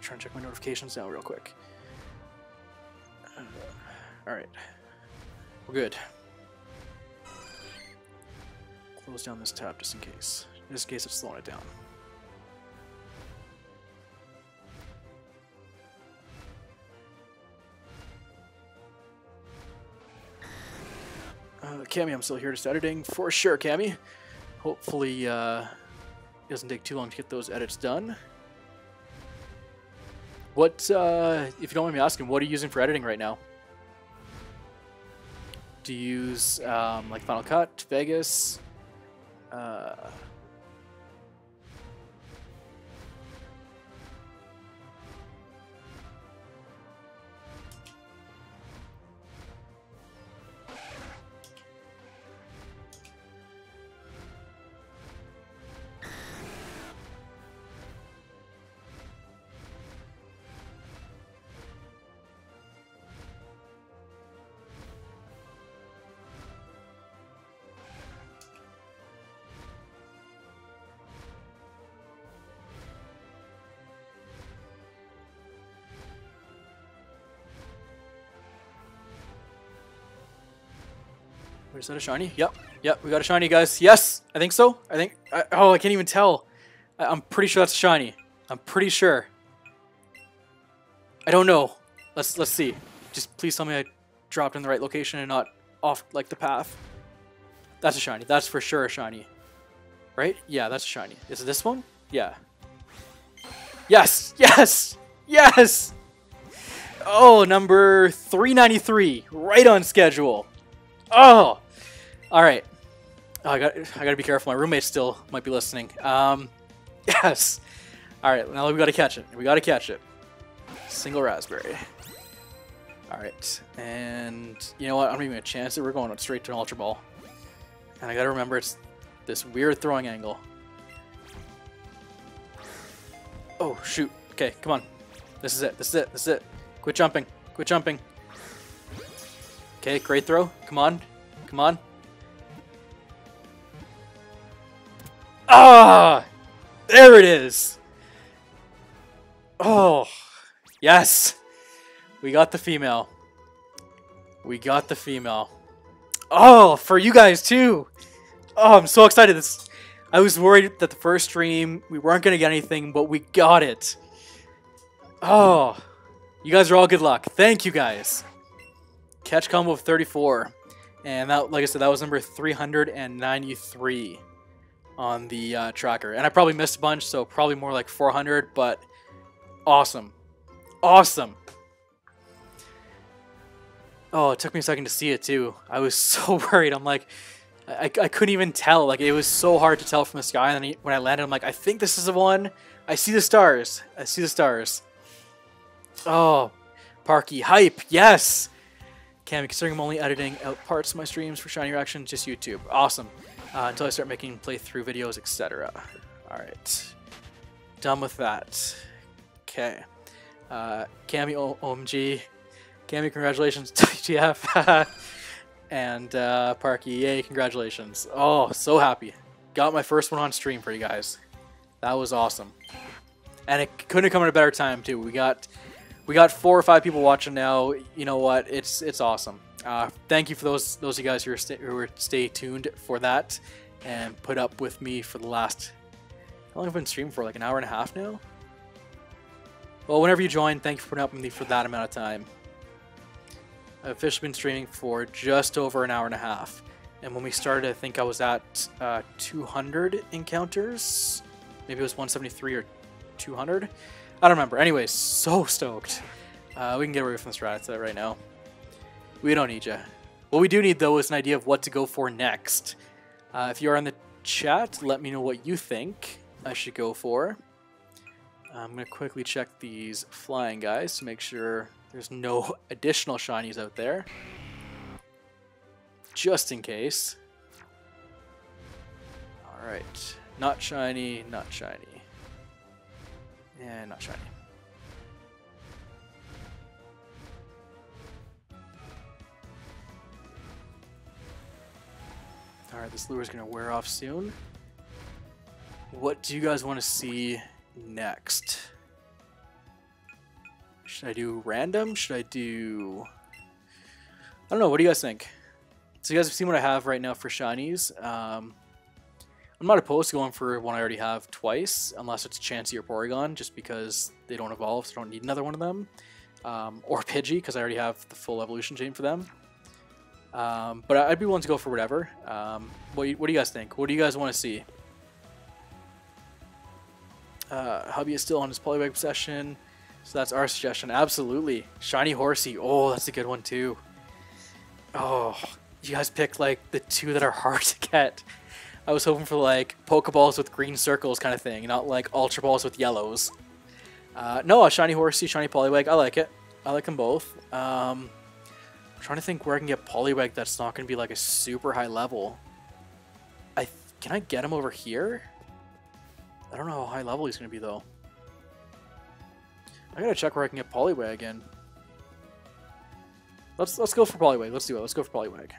Trying to check my notifications now real quick. Alright. We're good. Close down this tab just in case. Just in case it's slowing it down. Cammy, I'm still here just editing. For sure, Cammy. Hopefully, it doesn't take too long to get those edits done. What, if you don't mind me asking, what are you using for editing right now? Do you use like Final Cut, Vegas? Wait, is that a shiny? Yep. Yep, we got a shiny, guys. Yes! I think so. Oh, I can't even tell. I'm pretty sure that's a shiny. I'm pretty sure. I don't know. Let's see. Just please tell me I dropped in the right location and not off, like, the path. That's a shiny. That's for sure a shiny. Right? Yeah, that's a shiny. Is it this one? Yeah. Yes! Yes! Yes! Oh, number 393. Right on schedule. Oh! Alright. Oh, I gotta be careful. My roommate still might be listening. Yes! Alright, now we gotta catch it. We gotta catch it. Single raspberry. Alright. And you know what? I'm not even gonna chance it. We're going straight to an Ultra Ball. And I gotta remember it's this weird throwing angle. Oh, shoot. Okay, come on. This is it. This is it. This is it. Quit jumping. Quit jumping. Okay, great throw. Come on. Come on. Ah! There it is! Oh, yes! We got the female. We got the female. Oh, for you guys too. Oh, I'm so excited. I was worried that the first stream we weren't gonna get anything, but we got it. Oh, you guys are all good luck. Thank you guys. Catch combo of 34, and that, like I said, that was number 393 on the tracker. And I probably missed a bunch, so probably more like 400. But awesome, awesome. Oh, it took me a second to see it too. I was so worried. I'm like, I couldn't even tell. Like, it was so hard to tell from the sky. And then when I landed, I'm like, I think this is the one. I see the stars. I see the stars. Oh, Parky, hype, yes! Cammy, considering I'm only editing out parts of my streams for Shiny Reactions, just YouTube. Awesome. Until I start making playthrough videos, etc. Alright. Done with that. Okay. Cammy, OMG. Cammy, congratulations. WTF. And Parky, yay, congratulations. Oh, so happy. Got my first one on stream for you guys. That was awesome. And it couldn't have come at a better time, too. We got 4 or 5 people watching now. You know what? It's awesome. Thank you for those of you guys who stay tuned for that and put up with me for the last. How long have I been streaming for? Like an hour and a half now. Well, whenever you join, thank you for putting up with me for that amount of time. I've officially been streaming for just over an hour and a half, and when we started, I think I was at 200 encounters. Maybe it was 173 or 200. I don't remember. Anyways, so stoked. We can get away from the strats right now. We don't need you. What we do need, though, is an idea of what to go for next. If you are in the chat, let me know what you think I should go for. I'm going to quickly check these flying guys to make sure there's no additional shinies out there. Just in case. Alright. Not shiny, not shiny. And not shiny. Alright, this lure's gonna wear off soon. What do you guys want to see next? Should I do random? Should I do... I don't know, what do you guys think? So you guys have seen what I have right now for shinies. I'm not opposed to going for one I already have twice, unless it's Chansey or Porygon, just because they don't evolve, so I don't need another one of them. Or Pidgey, because I already have the full evolution chain for them. But I'd be willing to go for whatever. What do you guys think? What do you guys want to see? Hubby is still on his Poliwag obsession, so that's our suggestion. Absolutely. Shiny Horsey. Oh, that's a good one too. Oh, you guys picked like the 2 that are hard to get. I was hoping for like Pokeballs with green circles kind of thing, not like Ultra Balls with yellows. No, a Shiny Horsey, Shiny Poliwag. I like it. I like them both. I'm trying to think where I can get Poliwag that's not going to be like a super high level. Can I get him over here? I don't know how high level he's going to be though. I gotta check where I can get Poliwag again. Let's go for Poliwag. Let's do it. Let's go for Poliwag.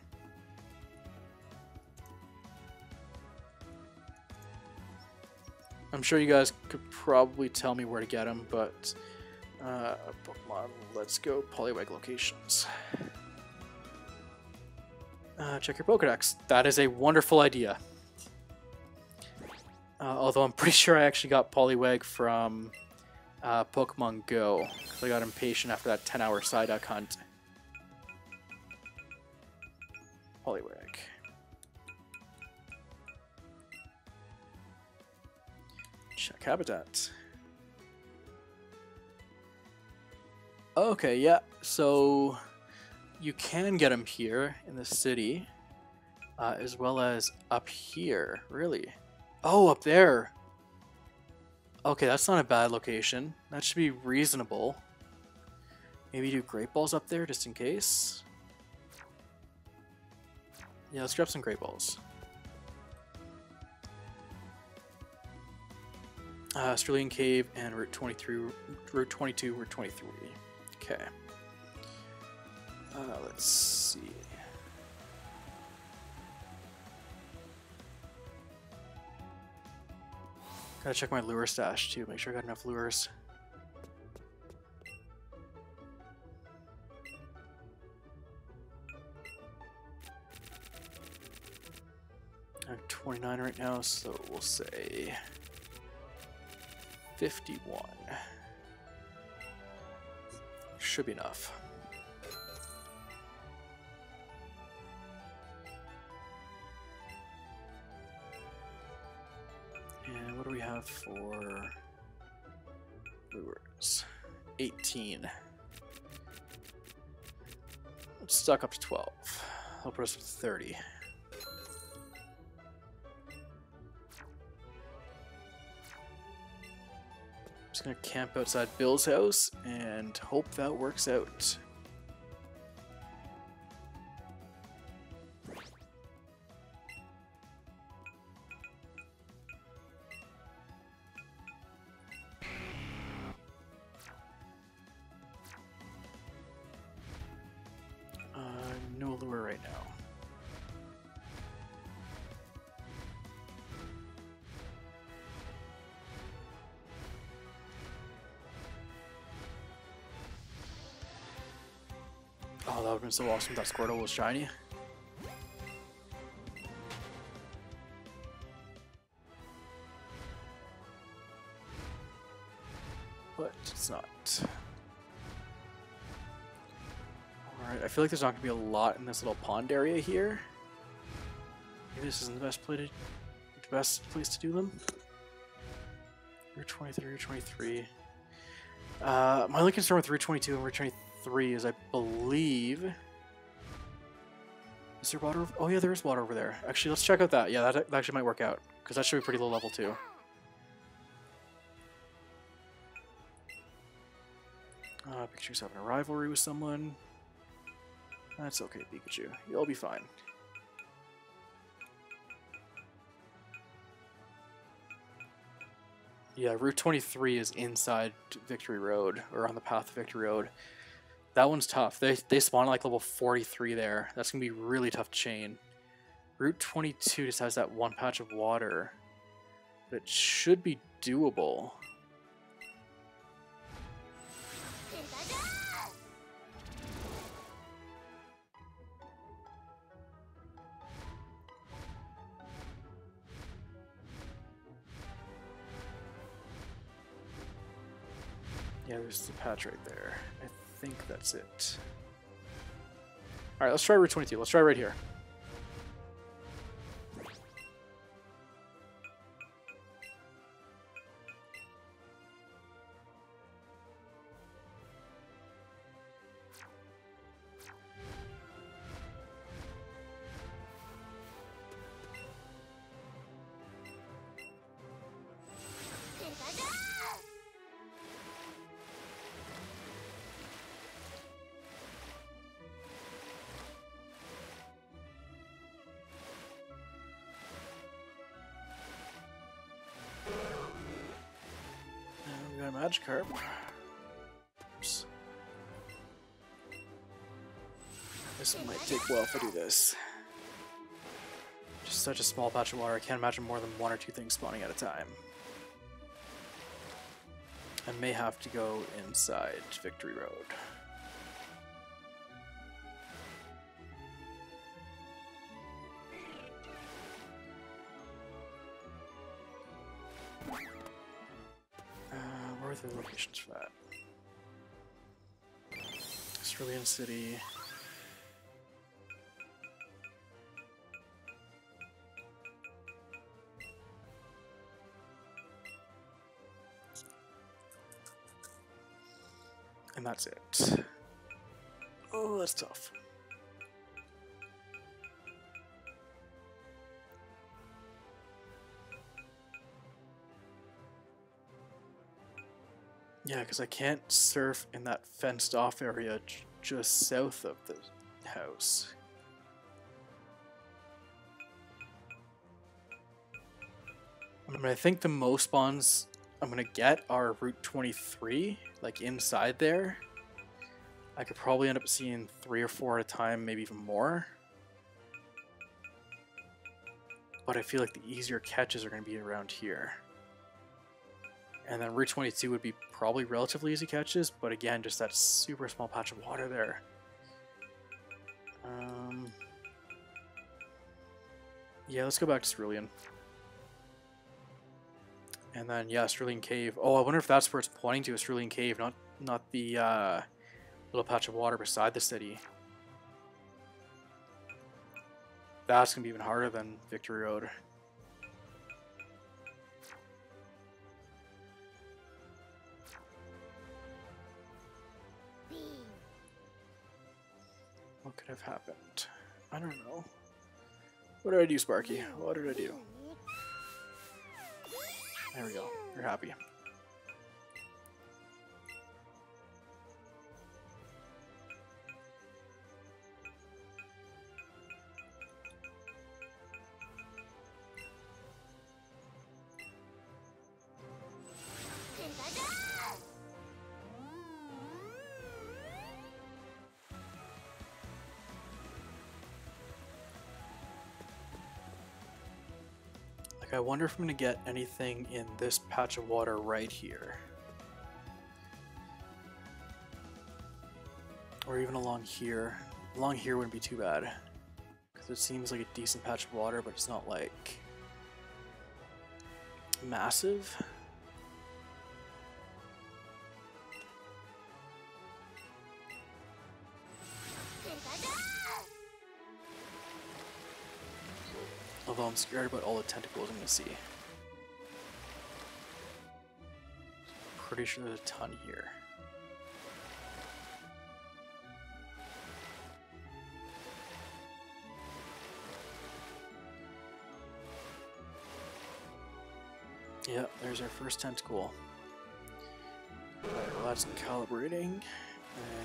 I'm sure you guys could probably tell me where to get him, but Pokemon, let's go Poliwag locations. Check your Pokedex. That is a wonderful idea. Although I'm pretty sure I actually got Poliwag from Pokemon Go, because I got impatient after that 10-hour Psyduck hunt. Poliwag. Check habitat. Okay, yeah, so you can get them here in the city, as well as up here, really. Oh, up there. Okay, that's not a bad location. That should be reasonable. Maybe do Great Balls up there, just in case. Yeah, let's grab some Great Balls. Cerulean Cave and Route 23, Route 22, Route 23. Okay. Let's see. Gotta check my lure stash too, make sure I got enough lures. I have 29 right now, so we'll say 51. Should be enough. And what do we have for lures? 18. Let's stock up to 12. I'll put us with 30. Just gonna camp outside Bill's house and hope that works out. No lure right now. Oh, that would have been so awesome if that Squirtle was shiny. But it's not. Alright, I feel like there's not going to be a lot in this little pond area here. Maybe this isn't the best place to do them. Route 23, Route 23. My only concern with Route 22 and Route 23 is I believe... Is there water? Oh yeah, there is water over there. Actually, let's check out that. Yeah, that actually might work out, because that should be pretty low level too. Pikachu's having a rivalry with someone. That's okay, Pikachu. You'll be fine. Yeah, Route 23 is inside Victory Road, or on the path to Victory Road. That one's tough. They spawn at like level 43 there. That's going to be really tough to chain. Route 22 just has that one patch of water. But it should be doable. Yeah, there's the patch right there. I think that's it. Alright, let's try Route 22. Let's try right here. Magikarp. Oops. This might take a while if I do this. Just such a small patch of water, I can't imagine more than one or two things spawning at a time. I may have to go inside Victory Road. Where are the locations for that? Cerulean City. And that's it. Oh, that's tough. Yeah, because I can't surf in that fenced off area just south of the house. I mean, I think the most spawns I'm going to get are Route 23, like inside there. I could probably end up seeing 3 or 4 at a time, maybe even more. But I feel like the easier catches are going to be around here. And then Route 22 would be probably relatively easy catches, but again, just that super small patch of water there. Yeah, let's go back to Cerulean. And then, yeah, Cerulean Cave. Oh, I wonder if that's where it's pointing to, a Cerulean Cave, not the little patch of water beside the city. That's going to be even harder than Victory Road. What could have happened? I don't know. What did I do, Sparky? What did I do? There we go. You're happy. I wonder if I'm going to get anything in this patch of water right here. Or even along here. Along here wouldn't be too bad. Because it seems like a decent patch of water, but it's not like massive. Although I'm scared about all the tentacles I'm going to see. Pretty sure there's a ton here. Yeah, there's our first tentacle. Alright, well that's calibrating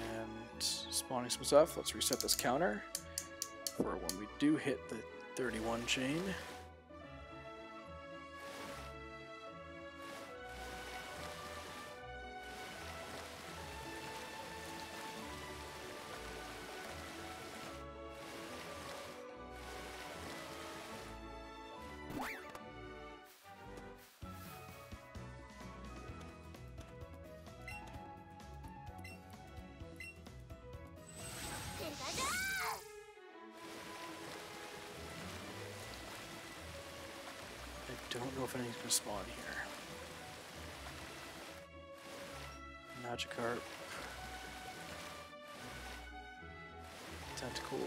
and spawning some stuff. Let's reset this counter for when we do hit the 31 chain. I don't know if anything's going to spawn here. Magikarp. Tentacle.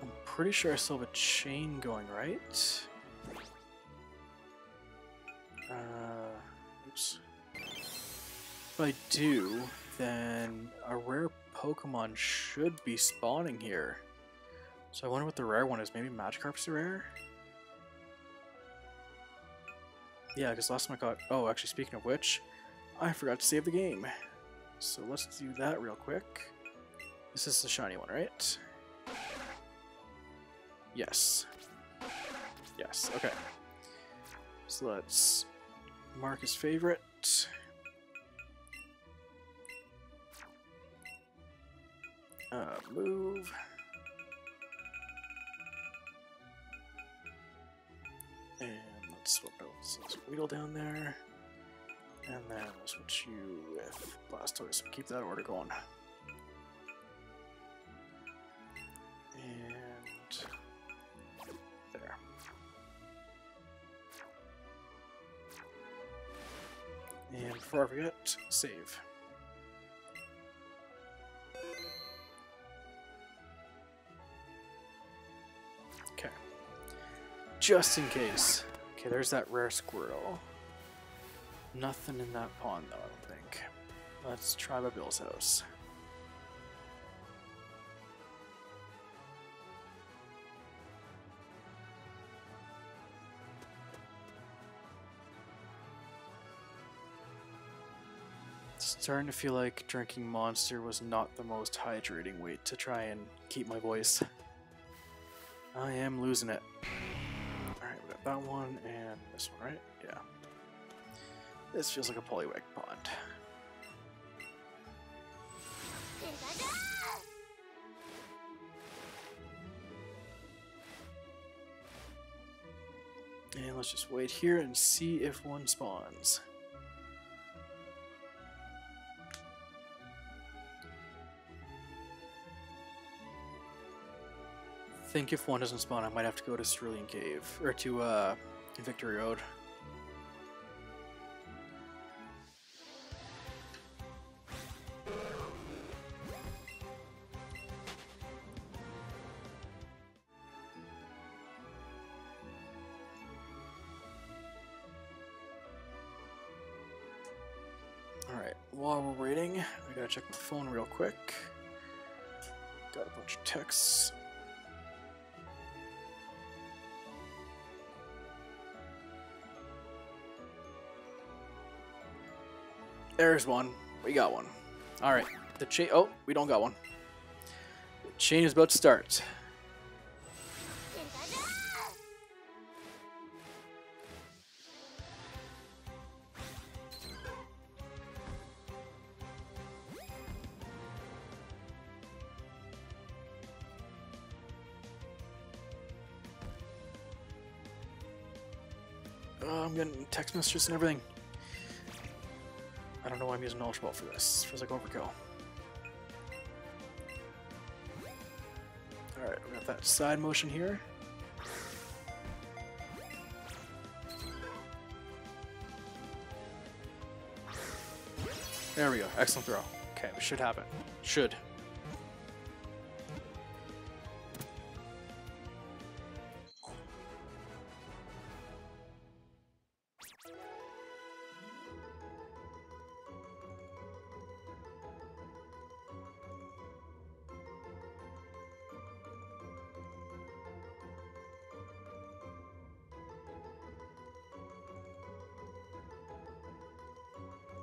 I'm pretty sure I still have a chain going, right? Oops. If I do, then a rare Pokemon should be spawning here. So I wonder what the rare one is. Maybe Magikarp's the rare? Yeah, because last time I got... Oh, actually, speaking of which, I forgot to save the game. So let's do that real quick. This is the shiny one, right? Yes. Yes, okay. So let's mark his favorite. Move. And let's swap out this Weedle down there. And then we'll switch you with Blastoise. Keep that order going. And there. And before I forget, save. Okay. Just in case. Okay, there's that rare Squirtle. Nothing in that pond though, I don't think. Let's try by Bill's house. Starting to feel like drinking Monster was not the most hydrating way to try and keep my voice. I am losing it. Alright, we got that one and this one, right? Yeah. This feels like a Poliwag pond. And let's just wait here and see if one spawns. think if one doesn't spawn, I might have to go to Cerulean Cave, or to Victory Road. Alright, while we're waiting, I gotta check my phone real quick. Got a bunch of texts. There's one. We got one. Alright, the chain. Oh, we don't got one. The chain is about to start. I'm getting text messages and everything. I don't know why I'm using Knowledge Ball for this. Feels like overkill. Alright, we got that side motion here. There we go. Excellent throw. Okay, we should have it. Should.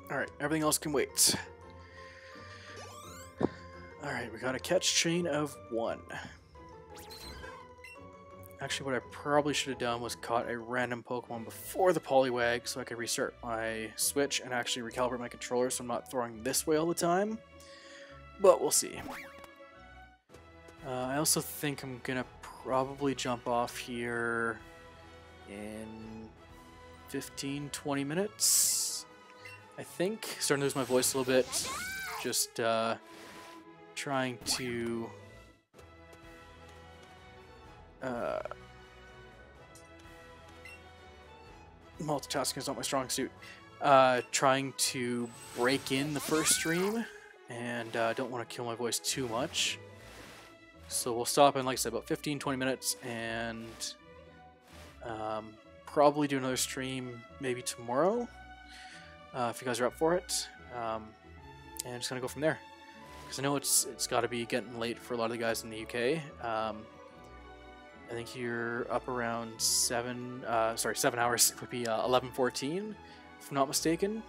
Alright, everything else can wait. Alright, we got a catch chain of 1. Actually, what I probably should have done was caught a random Pokemon before the Poliwag so I could restart my Switch and actually recalibrate my controller so I'm not throwing this way all the time. But we'll see. I also think I'm gonna probably jump off here in 15-20 minutes. I think. Starting to lose my voice a little bit. Just trying to multitasking is not my strong suit. Trying to break in the first stream, and don't want to kill my voice too much. So we'll stop in, like I said, about 15-20 minutes, and probably do another stream maybe tomorrow. If you guys are up for it, and just gonna go from there, because I know it's got to be getting late for a lot of the guys in the UK. I think you're up around 7 hours. It would be 11:14, if I'm not mistaken.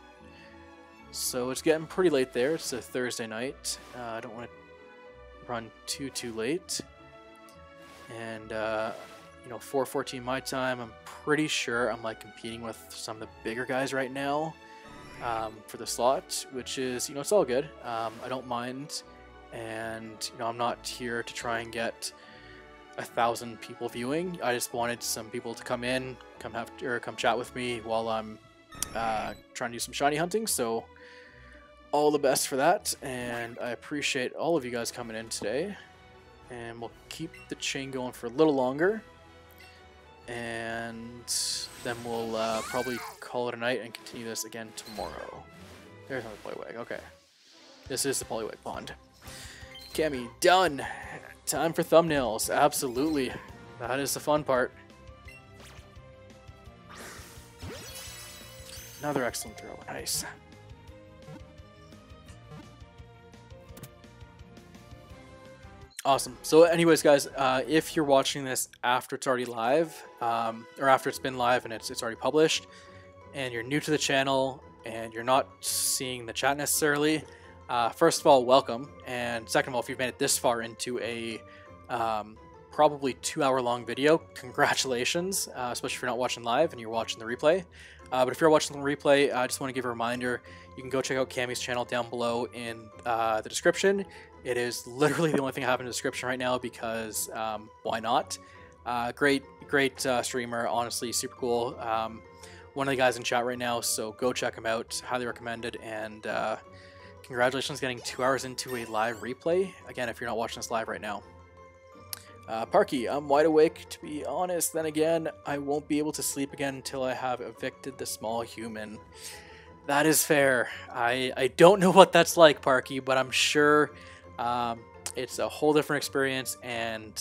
So it's getting pretty late there. It's a Thursday night. I don't want to run too late, and you know, 4:14 my time. I'm pretty sure I'm like competing with some of the bigger guys right now. For the slot, which is, you know, it's all good. I don't mind, and you know, I'm not here to try and get 1,000 people viewing. I just wanted some people to come in, come chat with me while I'm trying to do some shiny hunting. So all the best for that, and I appreciate all of you guys coming in today. And we'll keep the chain going for a little longer, and then we'll probably call it a night and continue this again tomorrow. There's another Poliwag. Okay. This is the Poliwag pond. Cammy, done! Time for thumbnails. Absolutely. That is the fun part. Another excellent throw. Nice. Awesome. So anyways, guys, if you're watching this after it's already live, or after it's been live and it's already published, and you're new to the channel and you're not seeing the chat necessarily, first of all, welcome. And second of all, if you've made it this far into a probably 2-hour-long video, congratulations, especially if you're not watching live and you're watching the replay. But if you're watching the replay, I just want to give a reminder, you can go check out Cammy's channel down below in the description. It is literally the only thing I have in the description right now because why not? Great streamer, honestly, super cool. One of the guys in chat right now, so go check him out. Highly recommended, and congratulations getting 2 hours into a live replay. Again, if you're not watching this live right now. Parky, I'm wide awake, to be honest. Then again, I won't be able to sleep again until I have evicted the small human. That is fair. I don't know what that's like, Parky, but I'm sure it's a whole different experience, and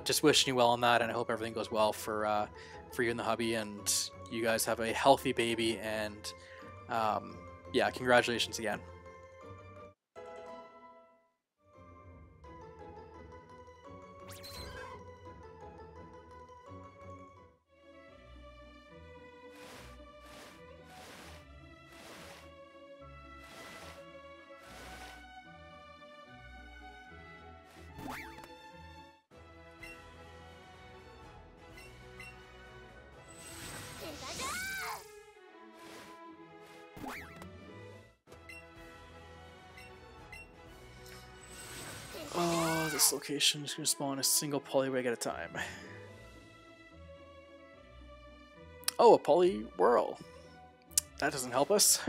just wishing you well on that, and I hope everything goes well for you and the hubby, and you guys have a healthy baby, and yeah, congratulations again. Oh, this location is going to spawn a single Poliwag at a time. Oh, a Poliwhirl. That doesn't help us.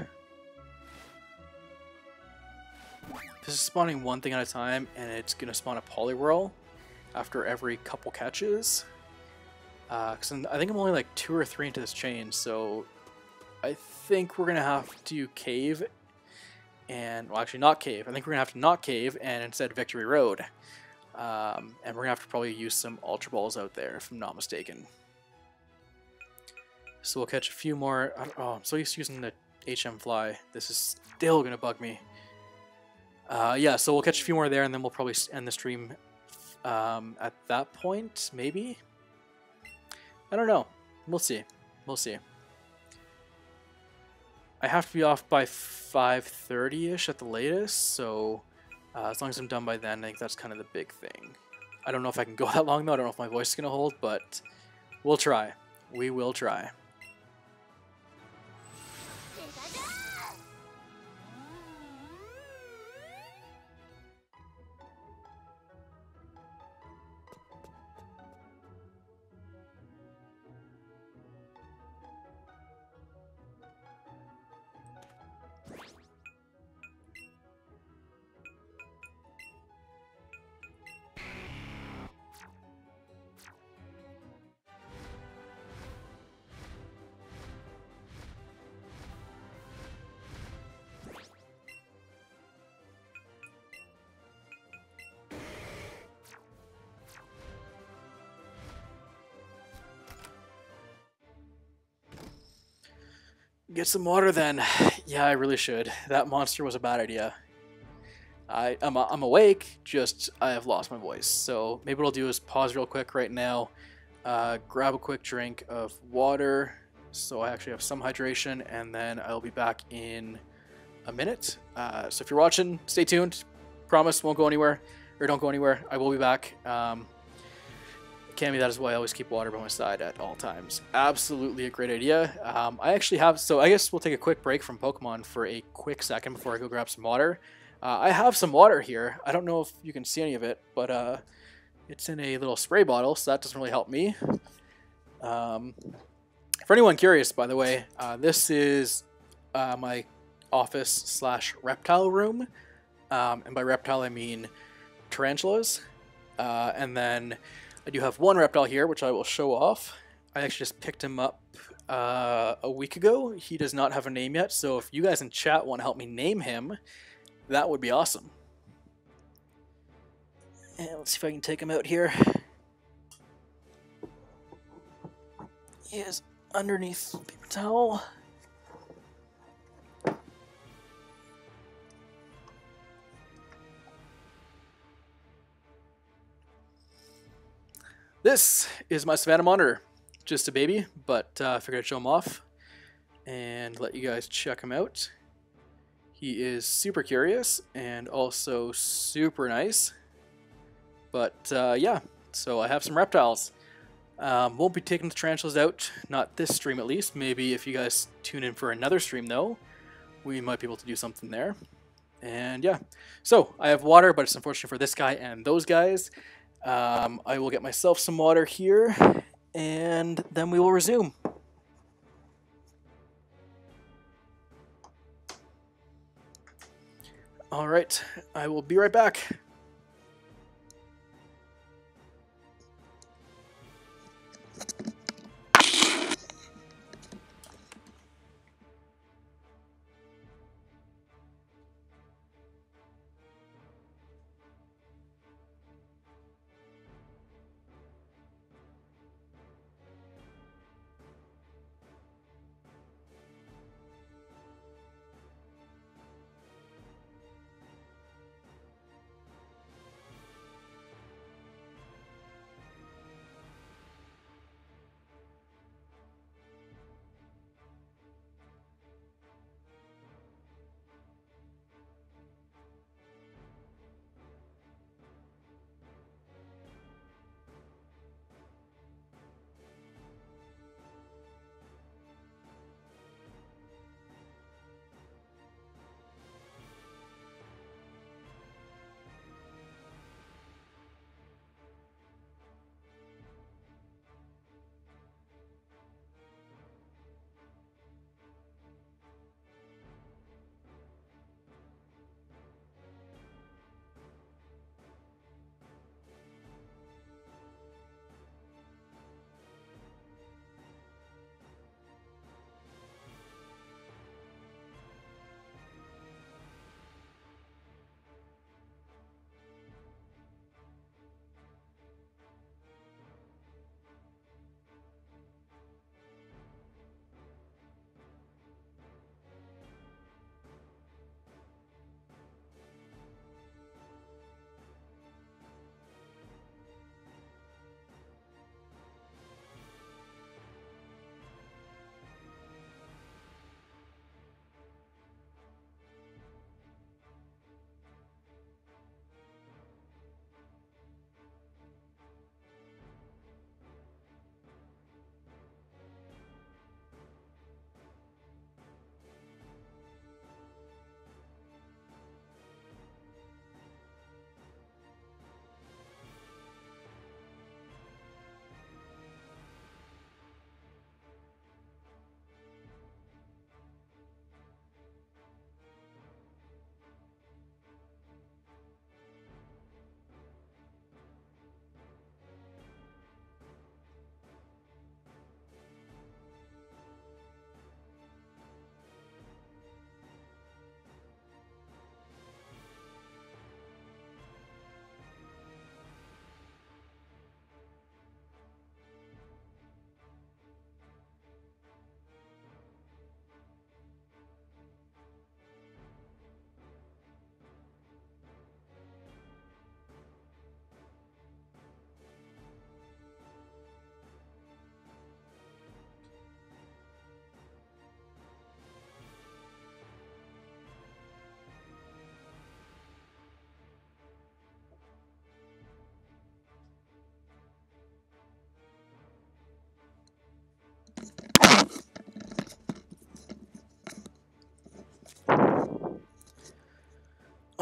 This is spawning one thing at a time, and it's going to spawn a Poliwhirl after every couple catches. Because I think I'm only like 2 or 3 into this chain, so I think we're going to have to cave. And, well, actually not cave. I think we're going to have to not cave and instead Victory Road. And we're going to have to probably use some Ultra Balls out there, if I'm not mistaken. So we'll catch a few more. Oh, I'm so used to using the HM Fly. This is still going to bug me. Yeah, so we'll catch a few more there, and then we'll probably end the stream at that point, maybe? I don't know. We'll see. We'll see. I have to be off by 5:30-ish at the latest, so as long as I'm done by then, I think that's kind of the big thing. I don't know if I can go that long, though. I don't know if my voice is going to hold, but we'll try. We will try. Get some water then. Yeah, I really should. That monster was a bad idea. I'm awake, just I have lost my voice. So maybe what I'll do is pause real quick right now, grab a quick drink of water so I actually have some hydration, and then I'll be back in a minute. So if you're watching, stay tuned. Promise won't go anywhere, or don't go anywhere. I will be back. Cammy, that is why I always keep water by my side at all times. Absolutely a great idea. I actually have, so I guess we'll take a quick break from Pokemon for a quick second before I go grab some water. I have some water here. I don't know if you can see any of it, but it's in a little spray bottle, so that doesn't really help me. For anyone curious, by the way, this is my office/reptile room. And by reptile, I mean tarantulas. And then I do have one reptile here, which I will show off. I actually just picked him up a week ago. He does not have a name yet, so if you guys in chat want to help me name him, that would be awesome. And let's see if I can take him out here. He is underneath the paper towel. This is my Savannah Monitor. Just a baby, but I figured I'd show him off and let you guys check him out. He is super curious and also super nice. But yeah, so I have some reptiles. Won't be taking the tarantulas out, not this stream at least. Maybe if you guys tune in for another stream though, we might be able to do something there. And yeah, so I have water, but it's unfortunate for this guy and those guys. I will get myself some water here, and then we will resume. All right, I will be right back.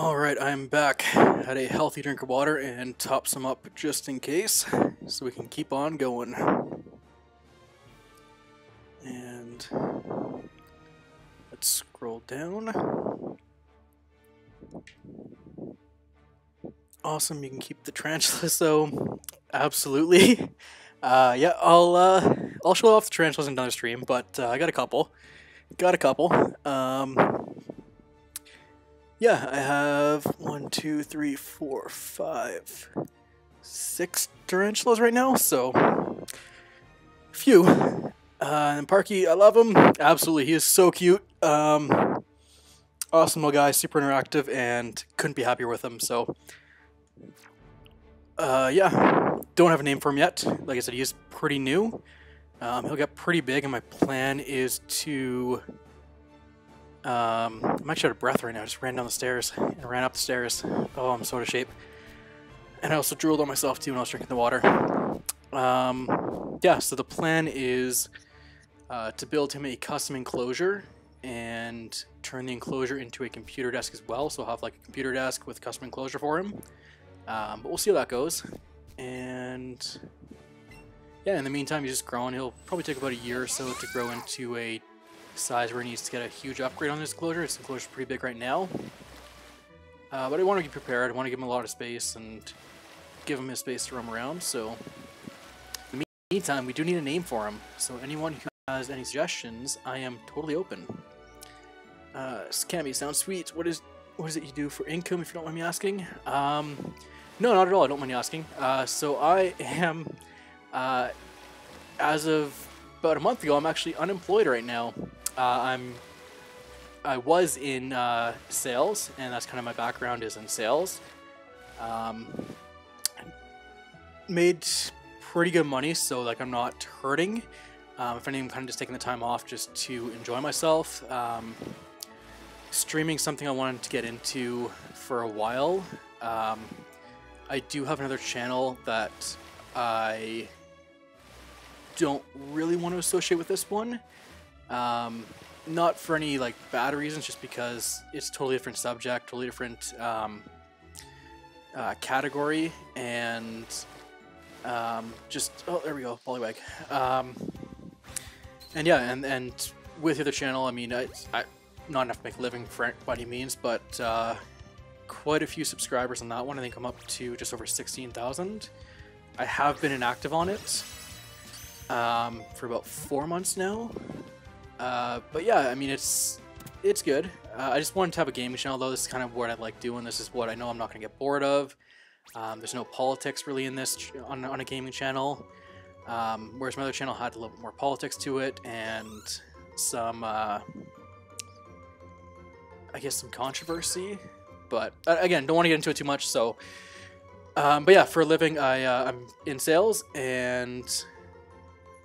Alright, I'm back. Had a healthy drink of water and top some up just in case, so we can keep on going. And let's scroll down. Awesome, you can keep the tarantulas though. Absolutely. Yeah, I'll show off the tarantulas in another stream, but I got a couple. Yeah, I have 1, 2, 3, 4, 5, 6 tarantulas right now, so few. And Parky, I love him. Absolutely, he is so cute. Awesome little guy, super interactive, and couldn't be happier with him. So, yeah, don't have a name for him yet. Like I said, he is pretty new. He'll get pretty big, and my plan is to. I'm actually out of breath right now. I just ran down the stairs and ran up the stairs. Oh, I'm so out of shape. And I also drooled on myself too when I was drinking the water. Yeah, so the plan is to build him a custom enclosure and turn the enclosure into a computer desk as well. So I'll have like a computer desk with custom enclosure for him. But we'll see how that goes. And yeah, in the meantime, he's just growing. He'll probably take about a year or so to grow into a size where he needs to get a huge upgrade on this enclosure. This enclosure is pretty big right now. But I want to be prepared. I want to give him a lot of space and give him his space to roam around. So in the meantime, we do need a name for him. So anyone who has any suggestions, I am totally open. Scammy sounds sweet. What is it you do for income, if you don't mind me asking? No, not at all. I don't mind you asking. So I am, as of about a month ago, I'm actually unemployed right now. I was in sales, and that's kind of my background is in sales. Made pretty good money, so like I'm not hurting. If anything, I'm kind of just taking the time off just to enjoy myself. Streaming something I wanted to get into for a while. I do have another channel that I don't really want to associate with this one. Not for any like bad reasons, just because it's a totally different subject, totally different category, and just oh, there we go, Poliwag. And yeah, and with the other channel, I mean, I not enough to make a living by any means, but quite a few subscribers on that one. I think I'm up to just over 16,000. I have been inactive on it for about 4 months now. But yeah, I mean, it's good. I just wanted to have a gaming channel, though. This is kind of what I like doing. This is what I know I'm not going to get bored of. There's no politics really in this on a gaming channel, whereas my other channel had a little bit more politics to it and some, I guess, some controversy. But again, don't want to get into it too much. So, but yeah, for a living, I'm in sales, and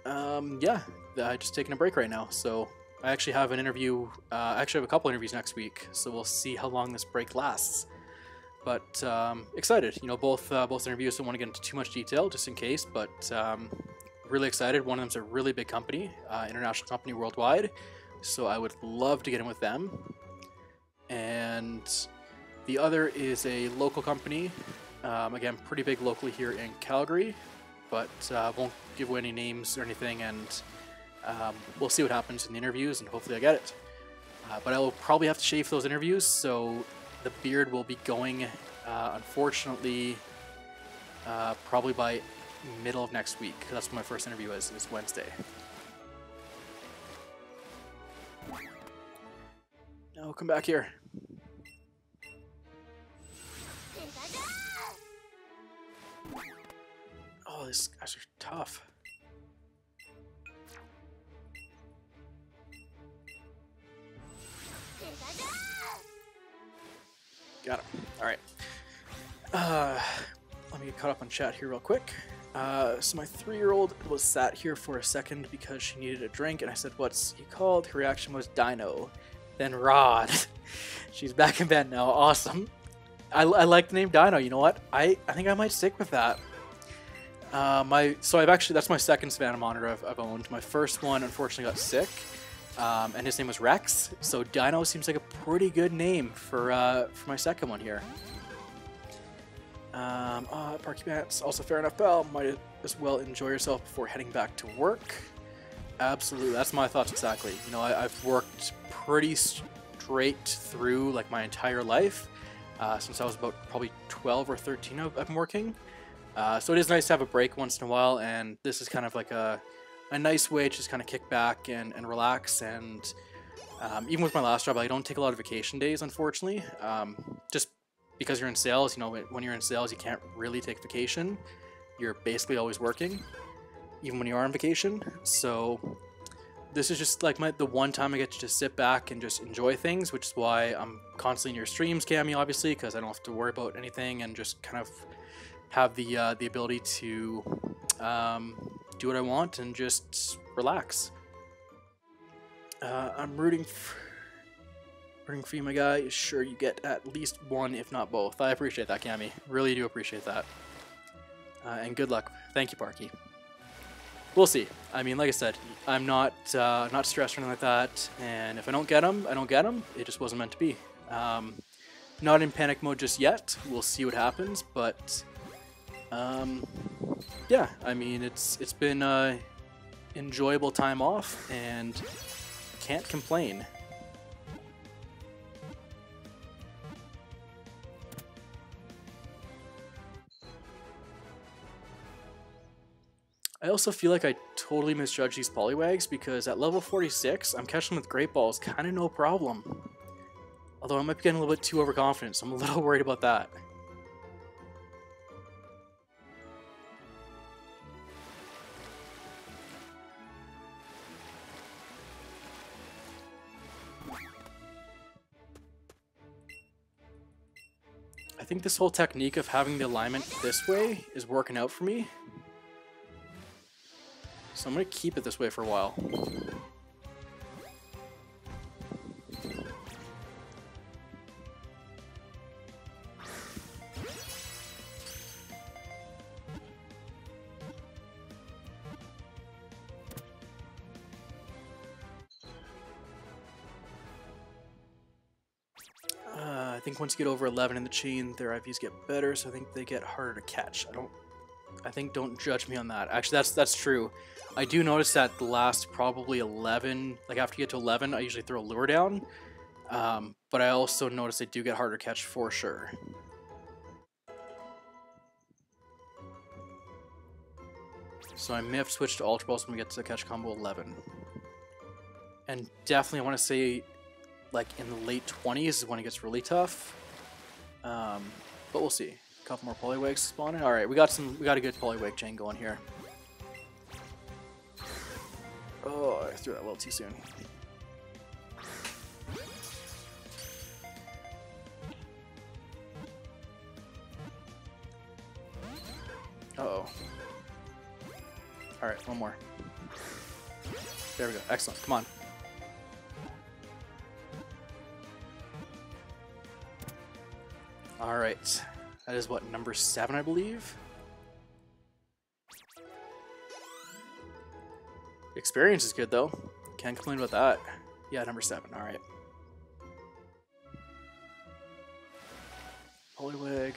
yeah. I just taking a break right now, so I actually have an interview. I actually have a couple interviews next week, so we'll see how long this break lasts. But excited, you know, both interviews. Don't want to get into too much detail, just in case. But really excited. One of them's a really big company, international company worldwide. So I would love to get in with them. And the other is a local company. Again, pretty big locally here in Calgary, but won't give away any names or anything. And we'll see what happens in the interviews, and hopefully I get it. But I will probably have to shave those interviews, so the beard will be going, unfortunately, probably by middle of next week. That's when my first interview is Wednesday. No, come back here. Oh, these guys are tough. Got him. Alright. Let me get caught up on chat here real quick. So my 3-year-old was sat here for a second because she needed a drink, and I said, "What's he called?" Her reaction was Dino. Then Rod. She's back in bed now. Awesome. I like the name Dino. You know what? I think I might stick with that. So I've actually, that's my second Savannah monitor I've owned. My first one unfortunately got sick. and his name was Rex. So Dino seems like a pretty good name for my second one here. Parky Pants, also fair enough, pal. Might as well enjoy yourself before heading back to work. Absolutely, that's my thoughts exactly. You know, I've worked pretty straight through like my entire life since I was about probably 12 or 13. I've been working, so it is nice to have a break once in a while, and this is kind of like a nice way to just kind of kick back and relax. And even with my last job, I don't take a lot of vacation days, unfortunately, just because you're in sales. You know, when you're in sales, you can't really take vacation. You're basically always working, even when you are on vacation. So this is just like the one time I get to just sit back and just enjoy things, which is why I'm constantly in your streams, Cammy, obviously, because I don't have to worry about anything and just kind of have the ability to do what I want and just relax. I'm rooting for you, my guy. Sure, you get at least one, if not both. I appreciate that, Cammy. Really do appreciate that. And good luck. Thank you, Parky. We'll see. I mean, like I said, I'm not stressed or anything like that. And if I don't get them, I don't get them. It just wasn't meant to be. Not in panic mode just yet. We'll see what happens. But yeah, I mean, it's been an enjoyable time off, and can't complain. I also feel like I totally misjudged these Poliwags, because at level 46, I'm catching them with Great Balls kind of no problem. Although I might be getting a little bit too overconfident, so I'm a little worried about that. I think this whole technique of having the alignment this way is working out for me. So I'm going to keep it this way for a while. I think once you get over 11 in the chain, their IVs get better, so I think they get harder to catch. Don't judge me on that. Actually, that's true. I do notice that the last probably 11, like after you get to 11, I usually throw a lure down. But I also notice they do get harder to catch for sure. So I may have switched to Ultra Balls when we get to catch combo 11. And definitely I want to say like in the late 20s is when it gets really tough. But we'll see. A couple more Poliwags spawning. Alright, we got a good Poliwag chain going here. Oh, I threw that a little too soon. Uh-oh. Alright, one more. There we go. Excellent. Come on. Alright. That is what, number 7, I believe? Experience is good, though. Can't complain about that. Yeah, number 7. Alright. Poliwag.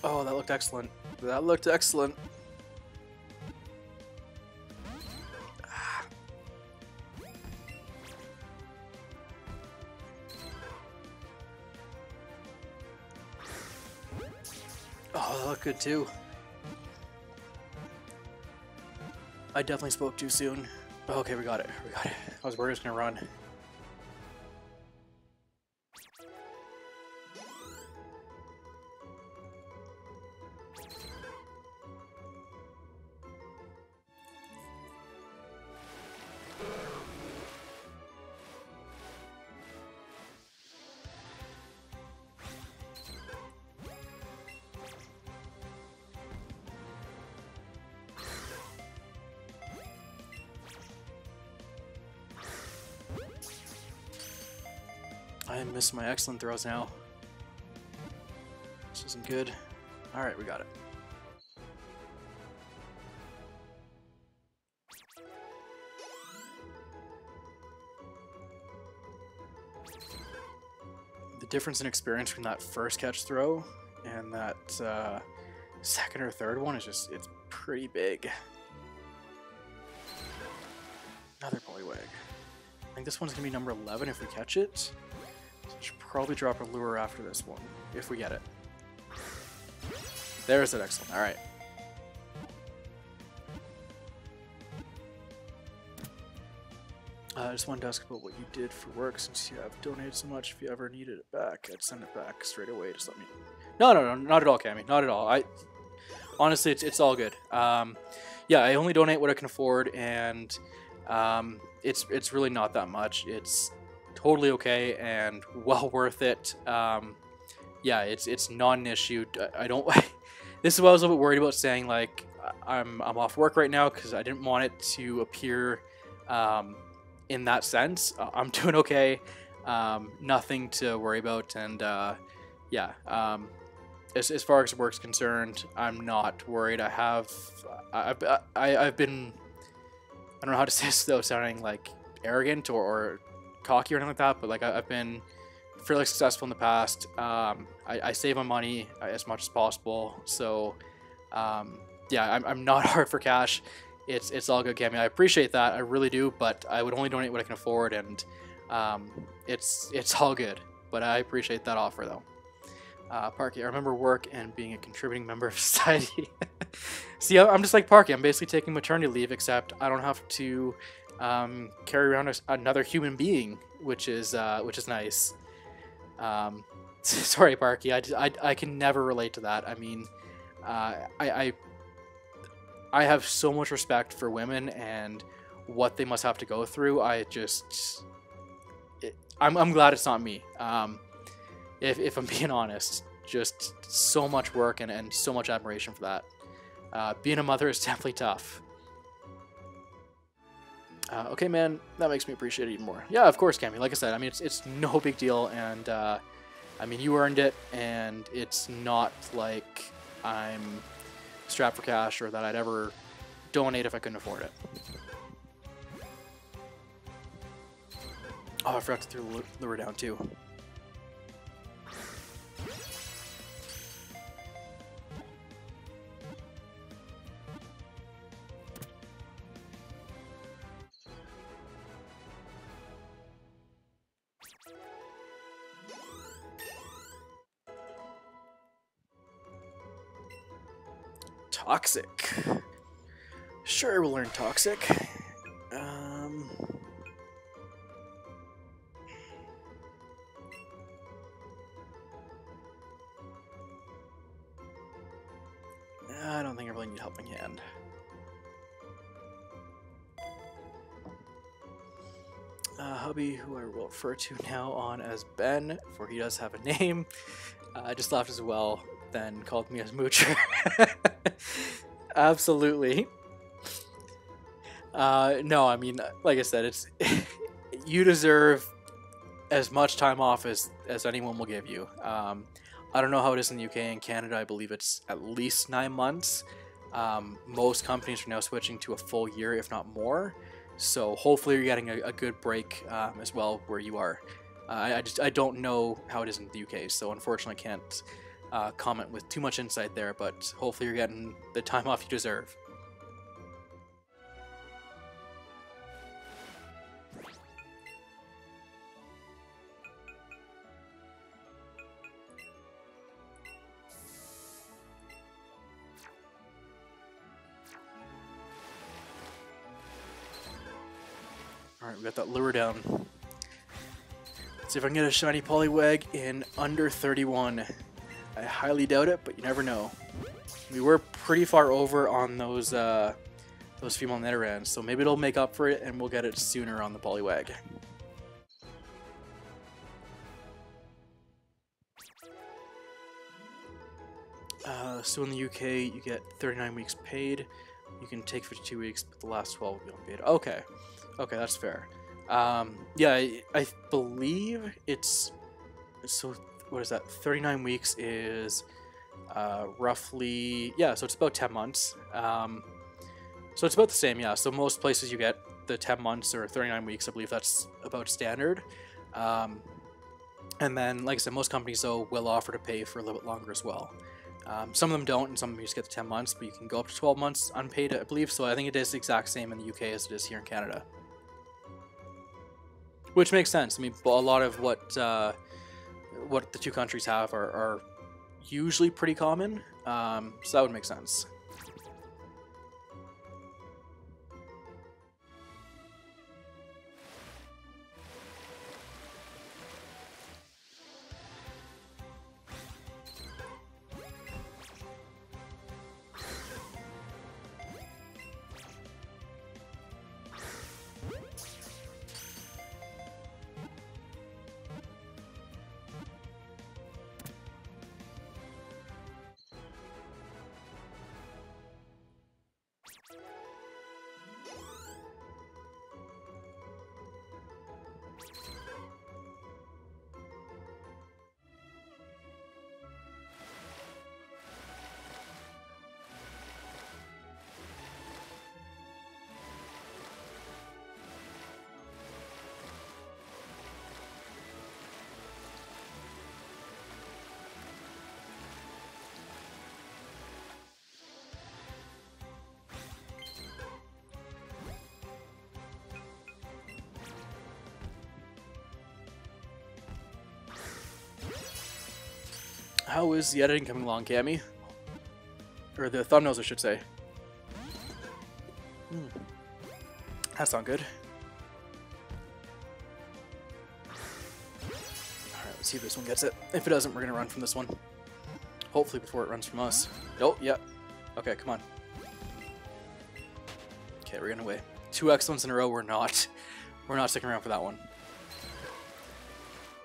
Oh, that looked excellent. That looked excellent. Oh, that looked good too. I definitely spoke too soon. Okay, we got it. We got it. I was worried it was gonna run. I miss my excellent throws now. This isn't good. Alright, we got it. The difference in experience from that first catch throw and that second or third one is just, it's pretty big. Another Poliwag. I think this one's going to be number 11 if we catch it. So we should probably drop a lure after this one, if we get it. There's it, excellent. Alright. I just wanted to ask about what you did for work since you have donated so much. If you ever needed it back, I'd send it back straight away. Just let me... No, not at all, Cammy. Not at all. Honestly, it's all good. Yeah, I only donate what I can afford, and it's really not that much. It's totally okay and well worth it. Yeah, it's not an issue. I don't... This is what I was a little bit worried about saying, like, I'm off work right now, because I didn't want it to appear in that sense. I'm doing okay. Nothing to worry about, and yeah, as far as work's concerned, I'm not worried. I've been, I don't know how to say this without sounding like arrogant or cocky or anything like that, but like I've been fairly successful in the past. I save my money as much as possible, so yeah, I'm not hard for cash. It's all good, Cammy. I appreciate that, I really do, but I would only donate what I can afford, and it's all good. But I appreciate that offer, though. Parky, I remember work and being a contributing member of society. See, I'm just like Parky. I'm basically taking maternity leave, except I don't have to carry around another human being, which is nice. Sorry, Parky. I can never relate to that. I mean, I have so much respect for women and what they must have to go through. I'm glad it's not me. If I'm being honest, just so much work and so much admiration for that. Being a mother is definitely tough. Okay, man, that makes me appreciate it even more. Yeah, of course, Cammy. Like I said, I mean, it's no big deal, and I mean, you earned it, and it's not like I'm strapped for cash or that I'd ever donate if I couldn't afford it. Oh, I forgot to throw the lure down too. Toxic. Sure, we'll learn Toxic. I don't think I really need Helping Hand. Hubby, who I will refer to now on as Ben, for he does have a name, just laughed as well, then called me a moocher. Absolutely. No, I mean, like I said, it's you deserve as much time off as anyone will give you. I don't know how it is in the UK and Canada. I believe it's at least 9 months. Most companies are now switching to a full year, if not more. So hopefully you're getting a good break as well where you are. I don't know how it is in the UK, so unfortunately I can't comment with too much insight there, but hopefully you're getting the time off you deserve. Alright, we got that lure down. Let's see if I can get a shiny Poliwag in under 31. I highly doubt it, but you never know. We were pretty far over on those female Nidorans, so maybe it'll make up for it and we'll get it sooner on the Poliwag. So in the UK, you get 39 weeks paid. You can take 52 weeks, but the last 12 will be unpaid. Okay. Okay, that's fair. Yeah, I believe it's So what is that? 39 weeks is roughly, yeah, so it's about 10 months. So it's about the same, yeah. So most places you get the 10 months or 39 weeks. I believe that's about standard. And then, like I said, most companies, though, will offer to pay for a little bit longer as well. Some of them don't, and some of them just get the 10 months, but you can go up to 12 months unpaid, I believe. So I think it is the exact same in the UK as it is here in Canada. Which makes sense. I mean, a lot of what the two countries have are usually pretty common, so that would make sense. How is the editing coming along, Cammy? Or the thumbnails, I should say. That's not good. Alright, let's see if this one gets it. If it doesn't, we're going to run from this one. Hopefully before it runs from us. Oh, yeah. Okay, come on. Okay, we're getting away. 2 excellents in a row, we're not sticking around for that one.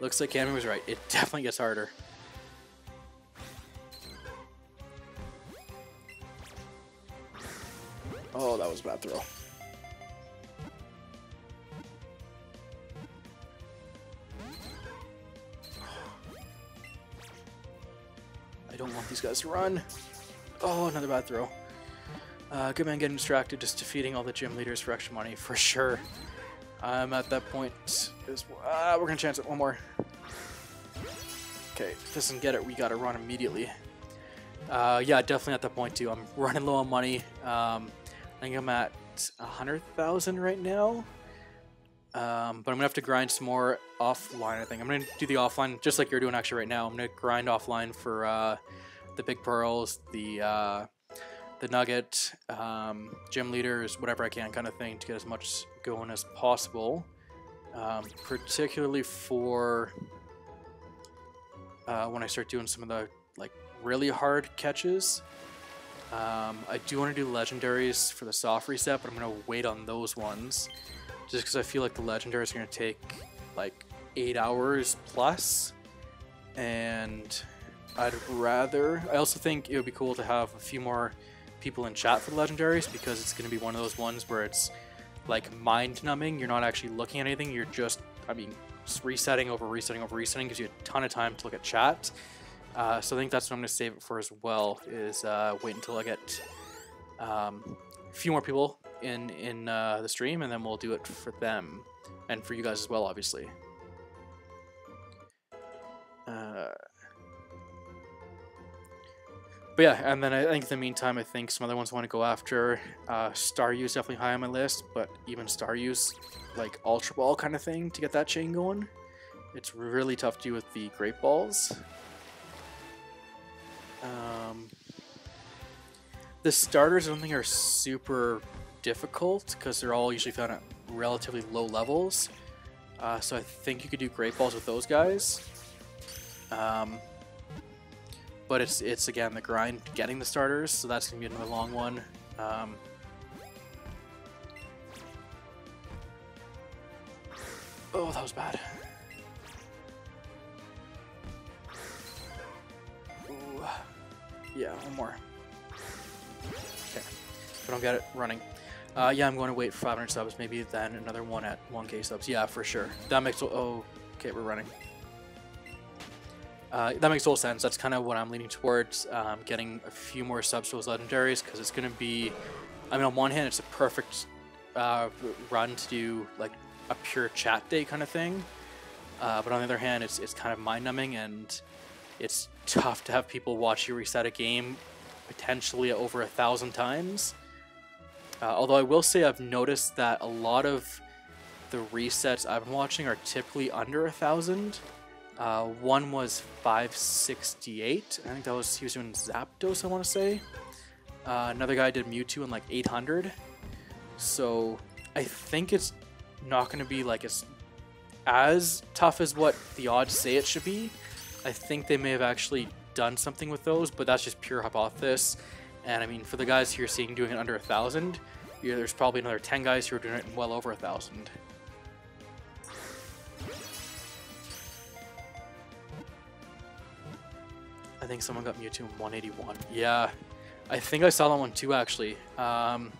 Looks like Cammy was right. It definitely gets harder. Oh, that was a bad throw. I don't want these guys to run. Oh, another bad throw. Good man getting distracted, just defeating all the gym leaders for extra money, for sure. I'm at that point. We're going to chance it one more. Okay, if this doesn't get it, we got to run immediately. Yeah, definitely at that point, too. I'm running low on money. I think I'm at 100,000 right now, but I'm gonna have to grind some more offline. I think I'm gonna do the offline just like you're doing actually right now. I'm gonna grind offline for the big pearls, the nugget, gym leaders, whatever I can, kind of thing, to get as much going as possible. Particularly for when I start doing some of the like really hard catches. I do want to do legendaries for the soft reset, but I'm going to wait on those ones just because I feel like the legendaries are going to take like 8 hours plus, and I also think it would be cool to have a few more people in chat for the legendaries, because it's going to be one of those ones where it's like mind numbing. You're not actually looking at anything, you're just, I mean, resetting over resetting over resetting gives you a ton of time to look at chat. So I think that's what I'm going to save it for as well, is wait until I get a few more people in the stream, and then we'll do it for them, and for you guys as well, obviously. But yeah, and then I think in the meantime, I think some other ones I want to go after. Staryu is definitely high on my list, but even Staryu's like Ultra Ball kind of thing to get that chain going. It's really tough to do with the Great Balls. The starters I don't think are super difficult because they're all usually found at relatively low levels. So I think you could do Great Balls with those guys. But it's again the grind getting the starters, so that's gonna be another long one. Oh, that was bad. Ooh. Yeah, one more. Okay, if I don't get it, running. Yeah, I'm going to wait for 500 subs, maybe then another one at 1k subs. Yeah, for sure. That makes... Oh, okay, we're running. That makes total sense. That's kind of what I'm leaning towards, getting a few more subs to those legendaries, because it's going to be, I mean, on one hand, it's a perfect run to do like a pure chat day kind of thing, but on the other hand, it's kind of mind-numbing, and it's tough to have people watch you reset a game potentially over 1,000 times. Although I will say I've noticed that a lot of the resets I've been watching are typically under 1,000. One was 568. I think that was, he was doing Zapdos, I want to say. Another guy did Mewtwo in like 800. So I think it's not going to be like as tough as what the odds say it should be. I think they may have actually done something with those, but that's just pure hypothesis. And I mean, for the guys you're seeing doing it under 1,000, there's probably another 10 guys who are doing it well over 1,000. I think someone got Mewtwo in 181. Yeah, I think I saw that one too, actually. Can't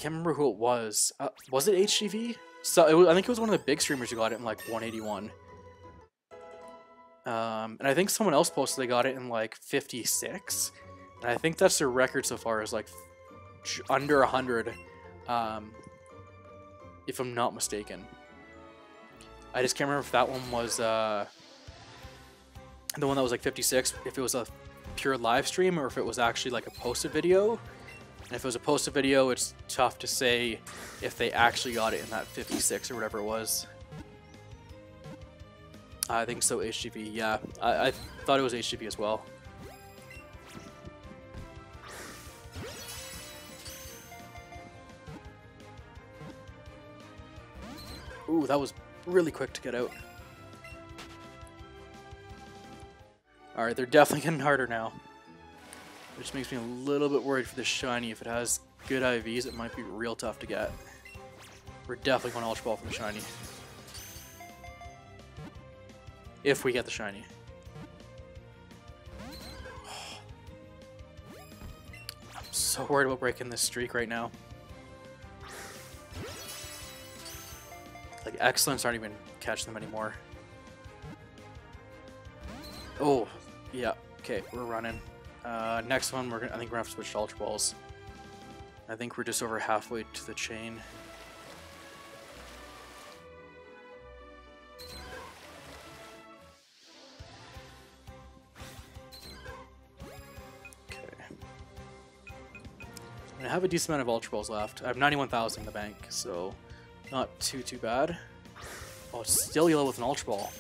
remember who it was. Was it HGV? So I think it was one of the big streamers who got it in like 181. And I think someone else posted they got it in like 56. And I think that's their record so far, is like under 100, if I'm not mistaken. I just can't remember if that one was the one that was like 56, if it was a pure live stream or if it was actually like a posted video. And if it was a posted video, it's tough to say if they actually got it in that 56 or whatever it was. I think so, HGV, yeah. I thought it was HGV as well. Ooh, that was really quick to get out. Alright, they're definitely getting harder now. Which makes me a little bit worried for this shiny. If it has good IVs, it might be real tough to get. We're definitely going Ultra Ball for the shiny. If we get the shiny. I'm so worried about breaking this streak right now. Like, excellence aren't even catching them anymore. Oh, yeah. Okay, we're running. Next one, I think we're gonna have to switch to Ultra Balls. I think we're just over halfway to the chain. I have a decent amount of Ultra Balls left. I have 91,000 in the bank, so not too bad. Oh, it's still yellow with an Ultra Ball.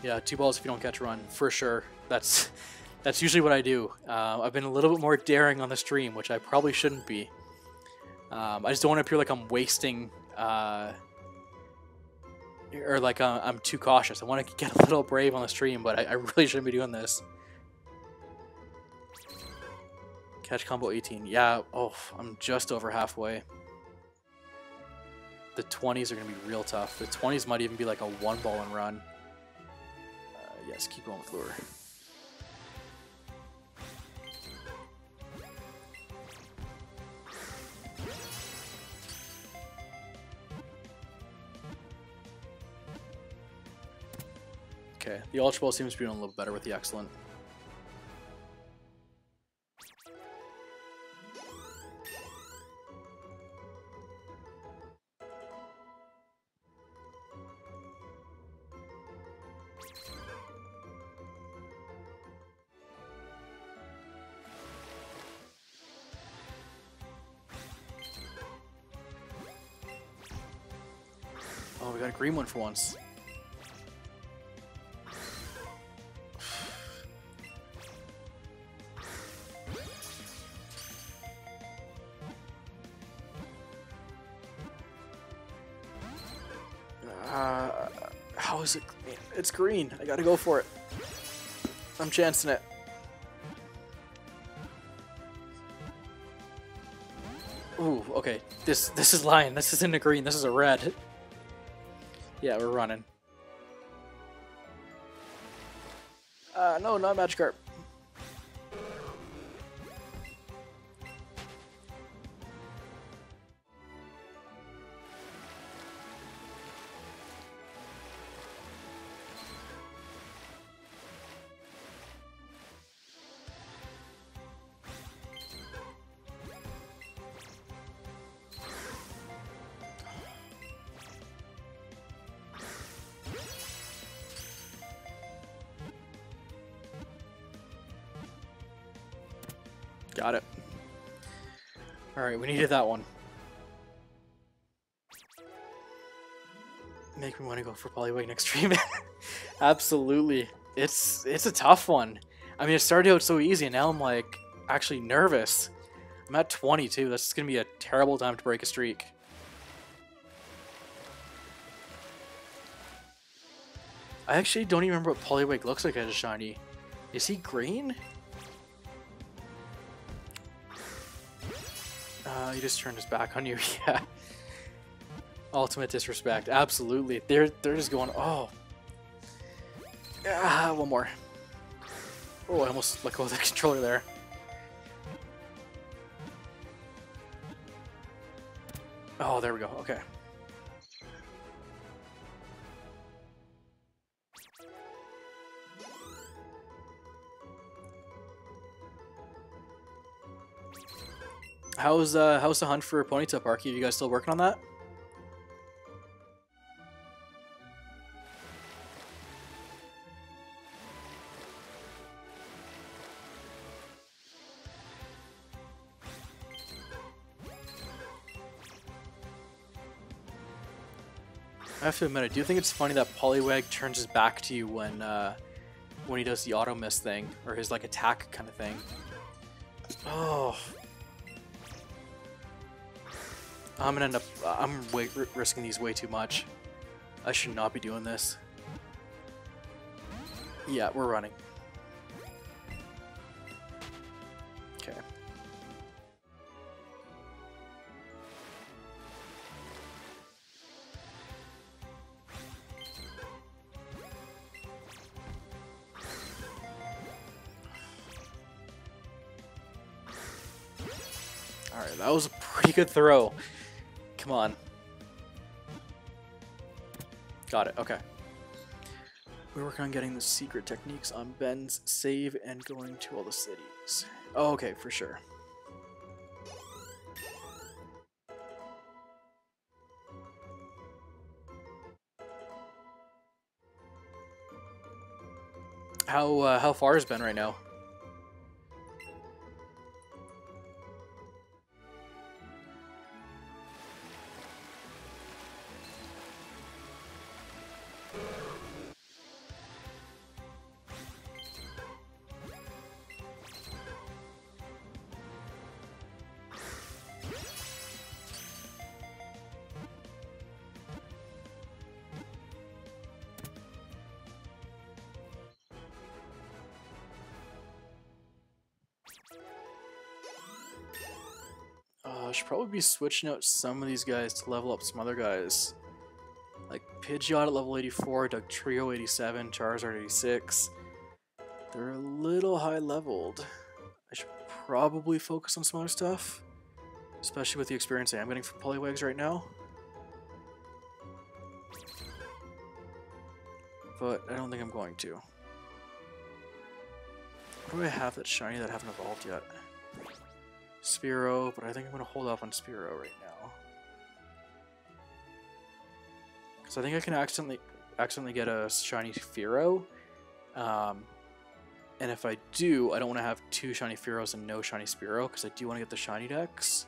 Yeah, 2 balls if you don't catch a run, for sure. That's usually what I do. I've been a little bit more daring on the stream, which I probably shouldn't be. I just don't want to appear like I'm wasting, or like I'm too cautious. I want to get a little brave on the stream, but I really shouldn't be doing this. Catch combo 18. Yeah, oh, I'm just over halfway. The 20s are going to be real tough. The 20s might even be like a 1 ball and run. Yes, keep going with lure. Okay, the Ultra Ball seems to be doing a little better with the excellent. Oh, we got a green one for once. How is it? It's green. I gotta go for it. I'm chancing it. Ooh, okay. This is lying. This isn't a green. This is a red. Yeah, we're running. No, not Magikarp. Got it. Alright, we needed that one. Make me want to go for Poliwag next stream. Absolutely. It's a tough one. I mean, it started out so easy, and now I'm like actually nervous. I'm at 22. That's just gonna be a terrible time to break a streak. I actually don't even remember what Poliwag looks like as a shiny. Is he green? He just turned his back on you. Yeah. Ultimate disrespect. Absolutely. They're just going. Oh. Ah, one more. Oh, I almost let go of the controller there. Oh, there we go. Okay. How's the hunt for Ponyta, Parky? Are you guys still working on that? I have to admit, I do think it's funny that Poliwag turns his back to you when he does the auto miss thing, or his like attack kind of thing. Oh. I'm gonna end up. I'm risking these way too much. I should not be doing this. Yeah, we're running. Okay. Alright, that was a pretty good throw. Come on. Got it, okay. We're working on getting the secret techniques on Ben's save and going to all the cities. Oh, okay, for sure. How far is Ben right now? I should probably be switching out some of these guys to level up some other guys. Like Pidgeot at level 84, Dugtrio 87, Charizard 86. They're a little high leveled. I should probably focus on some other stuff. Especially with the experience I am getting from Poliwags right now. But I don't think I'm going to. What do I have that's shiny that I haven't evolved yet? Spearow, but I think I'm going to hold off on Spearow right now. Because I think I can accidentally get a shiny Fearow. And if I do, I don't want to have 2 shiny Fearows and no shiny Spearow, because I do want to get the shiny dex.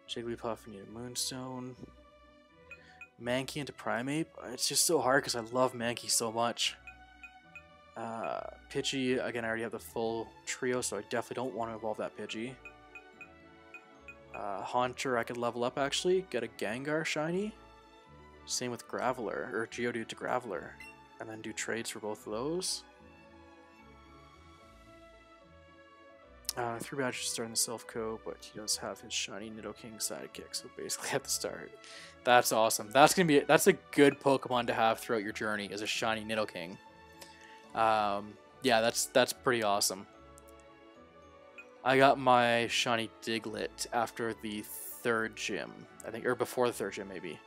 Jigglypuff, I need a Moonstone. Mankey into Primeape. It's just so hard because I love Mankey so much. Pidgey, again, I already have the full trio, so I definitely don't want to evolve that Pidgey. Haunter, I could level up actually, get a Gengar shiny. Same with Graveler, or Geodude to Graveler, and then do trades for both of those. 3 badges starting the Self-Co, but he does have his shiny Nidoking sidekick, so basically at the start. That's awesome. That's a good Pokemon to have throughout your journey, is a shiny Nidoking. Yeah, that's pretty awesome. I got my shiny Diglett after the 3rd gym, I think, or before the 3rd gym maybe.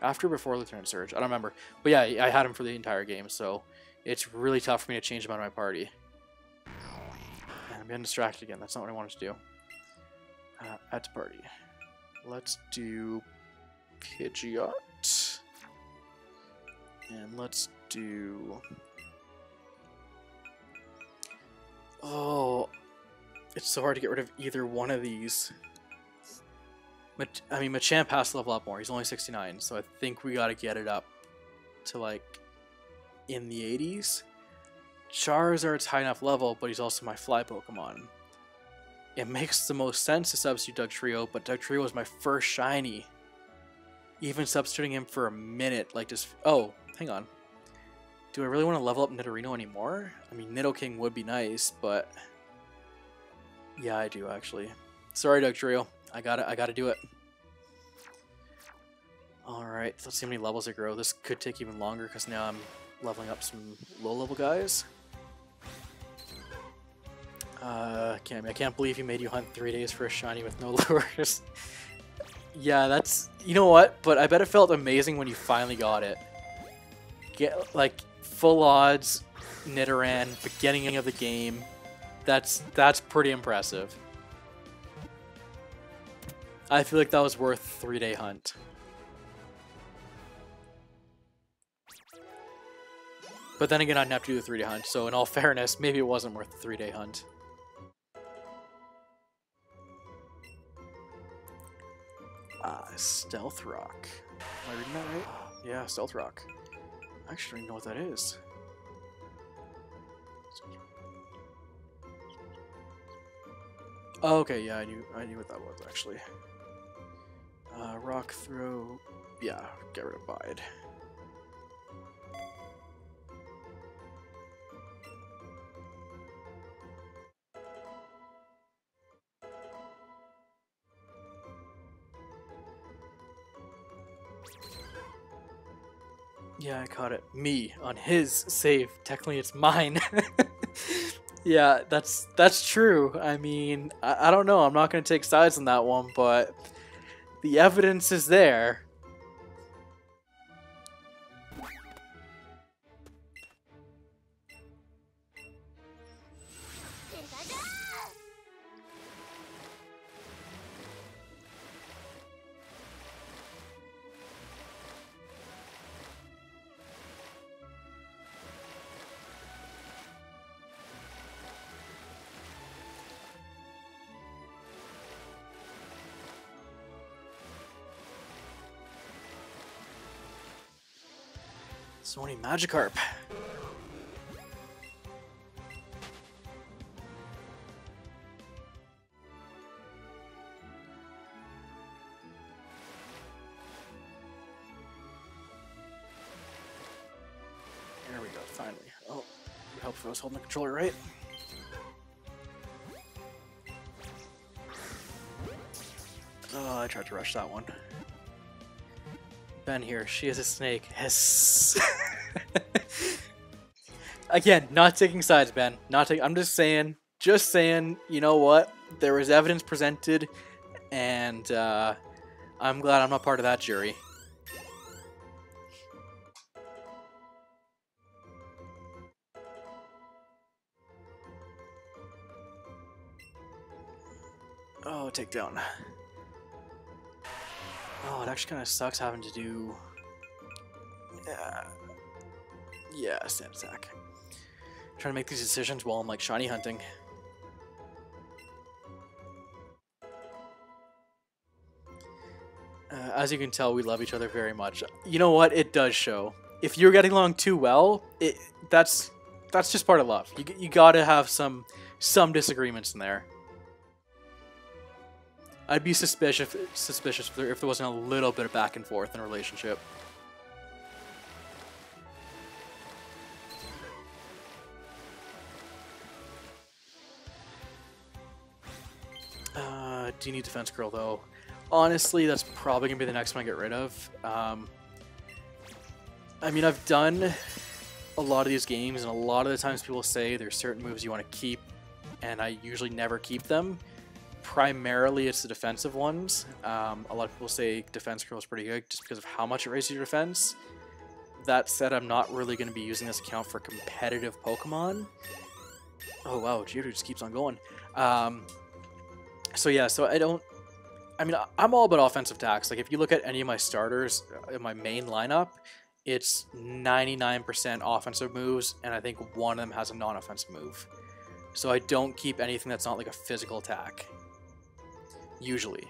After or before Lieutenant Surge, I don't remember. But yeah, I had him for the entire game, so it's really tough for me to change him out of my party. And I'm getting distracted again. That's not what I wanted to do. Add to party. Let's do Pidgeot. And let's do... Oh, it's so hard to get rid of either one of these. I mean, Machamp has to level up more. He's only 69, so I think we gotta get it up to, like, in the 80s. Charizard's high enough level, but he's also my fly Pokemon. It makes the most sense to substitute Dugtrio, but Dugtrio was my first shiny. Even substituting him for a minute, like, just... Oh, hang on. Do I really want to level up Nidorino anymore? I mean, Nidoking would be nice, but... Yeah, I do, actually. Sorry, Dugtrio. I gotta do it. Alright, let's see how many levels I grow. This could take even longer because now I'm leveling up some low-level guys. I can't believe he made you hunt 3 days for a shiny with no lures. Yeah, that's... You know what? But I bet it felt amazing when you finally got it. Get, like, full odds, Nidoran, beginning of the game. That's pretty impressive. I feel like that was worth a 3-day hunt. But then again, I'd have to do the 3-day hunt, so in all fairness, maybe it wasn't worth the 3-day hunt. Stealth Rock. Am I reading that right? Yeah, Stealth Rock. I actually don't even know what that is. Oh, okay, yeah, I knew what that was, actually. Rock Throw, yeah, get rid of Bide. Yeah, I caught it. Me, on his save. Technically, it's mine. Yeah, that's true. I mean, I don't know. I'm not going to take sides on that one, but the evidence is there. Sony Magikarp. There we go, finally. Oh, it would help if I was holding the controller right. Oh, I tried to rush that one. Ben here, she is a snake. Yes. Again, not taking sides, Ben. I'm just saying, you know what? There was evidence presented, and I'm glad I'm not part of that jury. Oh, takedown. Oh, it actually kind of sucks having to do... Yeah, stand attack. Trying to make these decisions while I'm like shiny hunting. As you can tell, we love each other very much. You know what? It does show. If you're getting along too well, that's just part of love. You gotta have some disagreements in there. I'd be suspicious if there wasn't a little bit of back and forth in a relationship. do need Defense Curl though. Honestly, that's probably going to be the next one I get rid of. I mean, I've done a lot of these games, and a lot of the times people say there's certain moves you want to keep, and I usually never keep them. Primarily, it's the defensive ones. A lot of people say Defense Curl is pretty good just because of how much it raises your defense. That said, I'm not really going to be using this account for competitive Pokemon. Oh wow, Geodude just keeps on going. So yeah, so I mean, I'm all about offensive attacks. Like, if you look at any of my starters in my main lineup, it's 99% offensive moves, and I think one of them has a non-offensive move. So I don't keep anything that's not like a physical attack. Usually.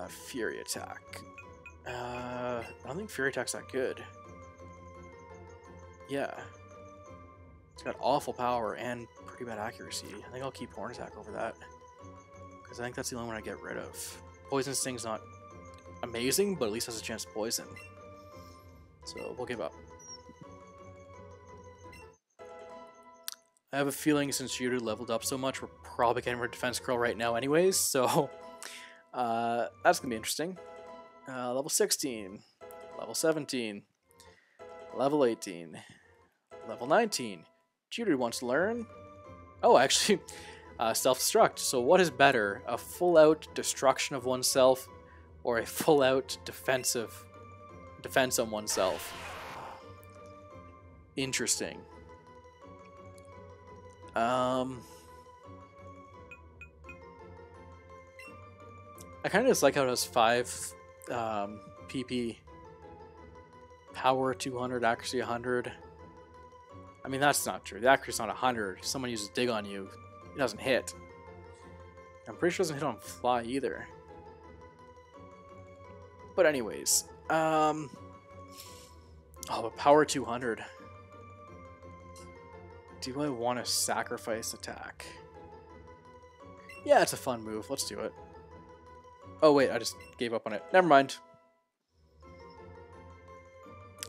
Fury attack. I don't think Fury attack's that good. Yeah. It's got awful power and pretty bad accuracy. I think I'll keep Horn attack over that, because I think that's the only one I get rid of. Poison Sting's not amazing, but at least has a chance to poison. So we'll give up. I have a feeling since Geodude leveled up so much, we're probably getting rid of Defense Curl right now anyways, so that's going to be interesting. Level 16, level 17, level 18, level 19. Geodude wants to learn. Oh, actually, self-destruct. So what is better, a full-out destruction of oneself or a full-out defense on oneself? Interesting. I kind of just like how it has 5 PP, power 200, accuracy 100. I mean, that's not true. The accuracy's not 100. If someone uses Dig on you, it doesn't hit. I'm pretty sure it doesn't hit on Fly either. But anyways, oh, but power 200. Do I want to sacrifice attack? Yeah, it's a fun move. Let's do it. Oh wait, I just gave up on it. Never mind.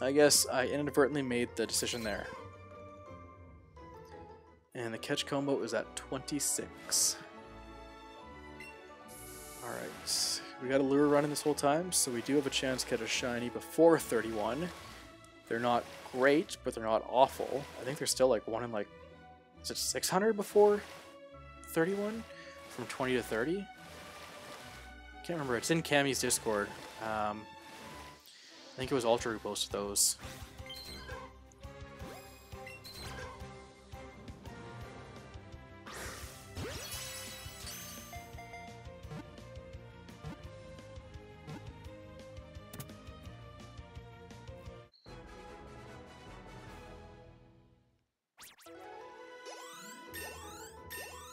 I guess I inadvertently made the decision there. And the catch combo is at 26. Alright. We got a lure running this whole time, so we do have a chance to catch a shiny before 31. They're not great, but they're not awful. I think they're still like 1 in like, is it 600 before 31? From 20 to 30? Can't remember. It's in Cammy's Discord. I think it was Ultra who posted those.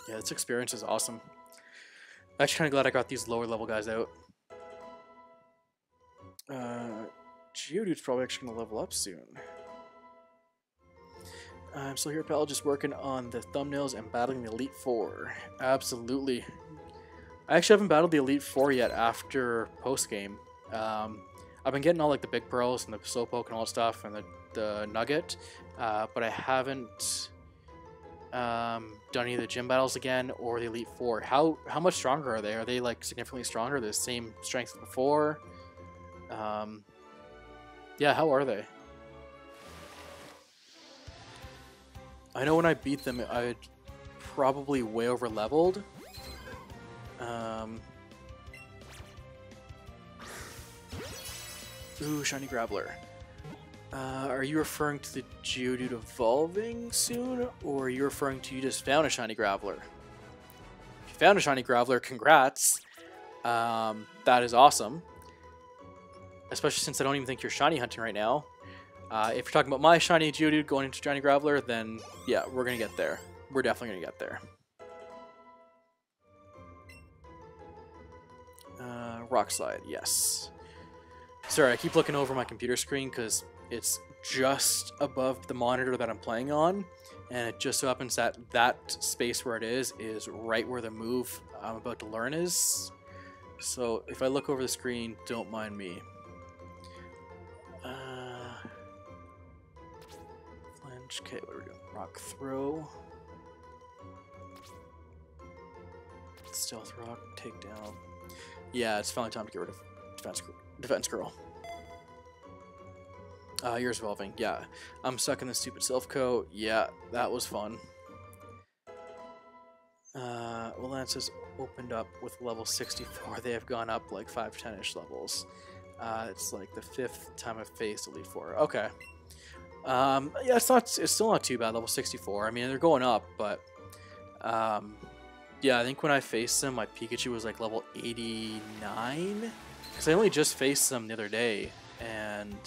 Yeah, this experience is awesome. I'm actually kind of glad I got these lower level guys out. Geodude's probably actually going to level up soon. I'm still here, pal, just working on the thumbnails and battling the Elite Four. Absolutely. I actually haven't battled the Elite Four yet after post-game. I've been getting all like the Big Pearls and the Slowpoke and all that stuff and the Nugget, but I haven't done any of the gym battles again or the Elite Four. How much stronger are they? Are they like significantly stronger? They're the same strength as before? Yeah, how are they? I know when I beat them, I'd probably way over leveled. Ooh, Shiny Graveler. Are you referring to the Geodude evolving soon, or are you referring to you just found a Shiny Graveler? If you found a Shiny Graveler, congrats. That is awesome. Especially since I don't even think you're shiny hunting right now. If you're talking about my shiny Geodude going into Shiny Graveler, then yeah, we're gonna get there. We're definitely gonna get there. Rock Slide, yes. Sorry, I keep looking over my computer screen because it's just above the monitor that I'm playing on, and it just so happens that that space where it is right where the move I'm about to learn is. So if I look over the screen, don't mind me. Flinch, okay, what are we doing? Rock Throw. Stealth Rock, Takedown. Yeah, it's finally time to get rid of Defense Girl. Yours evolving. Yeah, I'm stuck in the stupid Silph Coat. Yeah, that was fun. Well, Lance's opened up with level 64. They have gone up like 5-10-ish levels. It's like the 5th time I've faced Elite Four. Okay. Yeah, it's still not too bad. Level 64. I mean, they're going up, but yeah, I think when I faced them, my Pikachu was like level 89, because I only just faced them the other day, and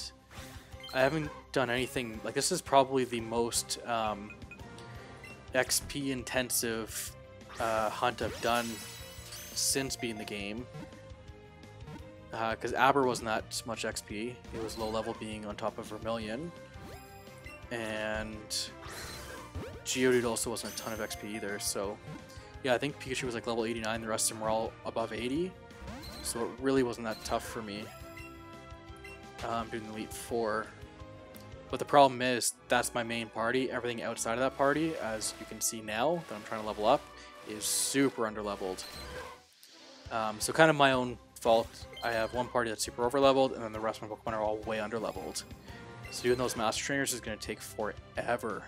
I haven't done anything. Like, this is probably the most XP intensive hunt I've done since being the game. Because Aber wasn't that much XP. It was low level, being on top of Vermilion. And Geodude also wasn't a ton of XP either, so yeah, I think Pikachu was like level 89, the rest of them were all above 80, so it really wasn't that tough for me doing the Elite Four. But the problem is, that's my main party. Everything outside of that party, as you can see now that I'm trying to level up, is super underleveled. So kind of my own fault. I have one party that's super overleveled, and then the rest of my Pokemon are all way underleveled. So doing those Master Trainers is going to take forever.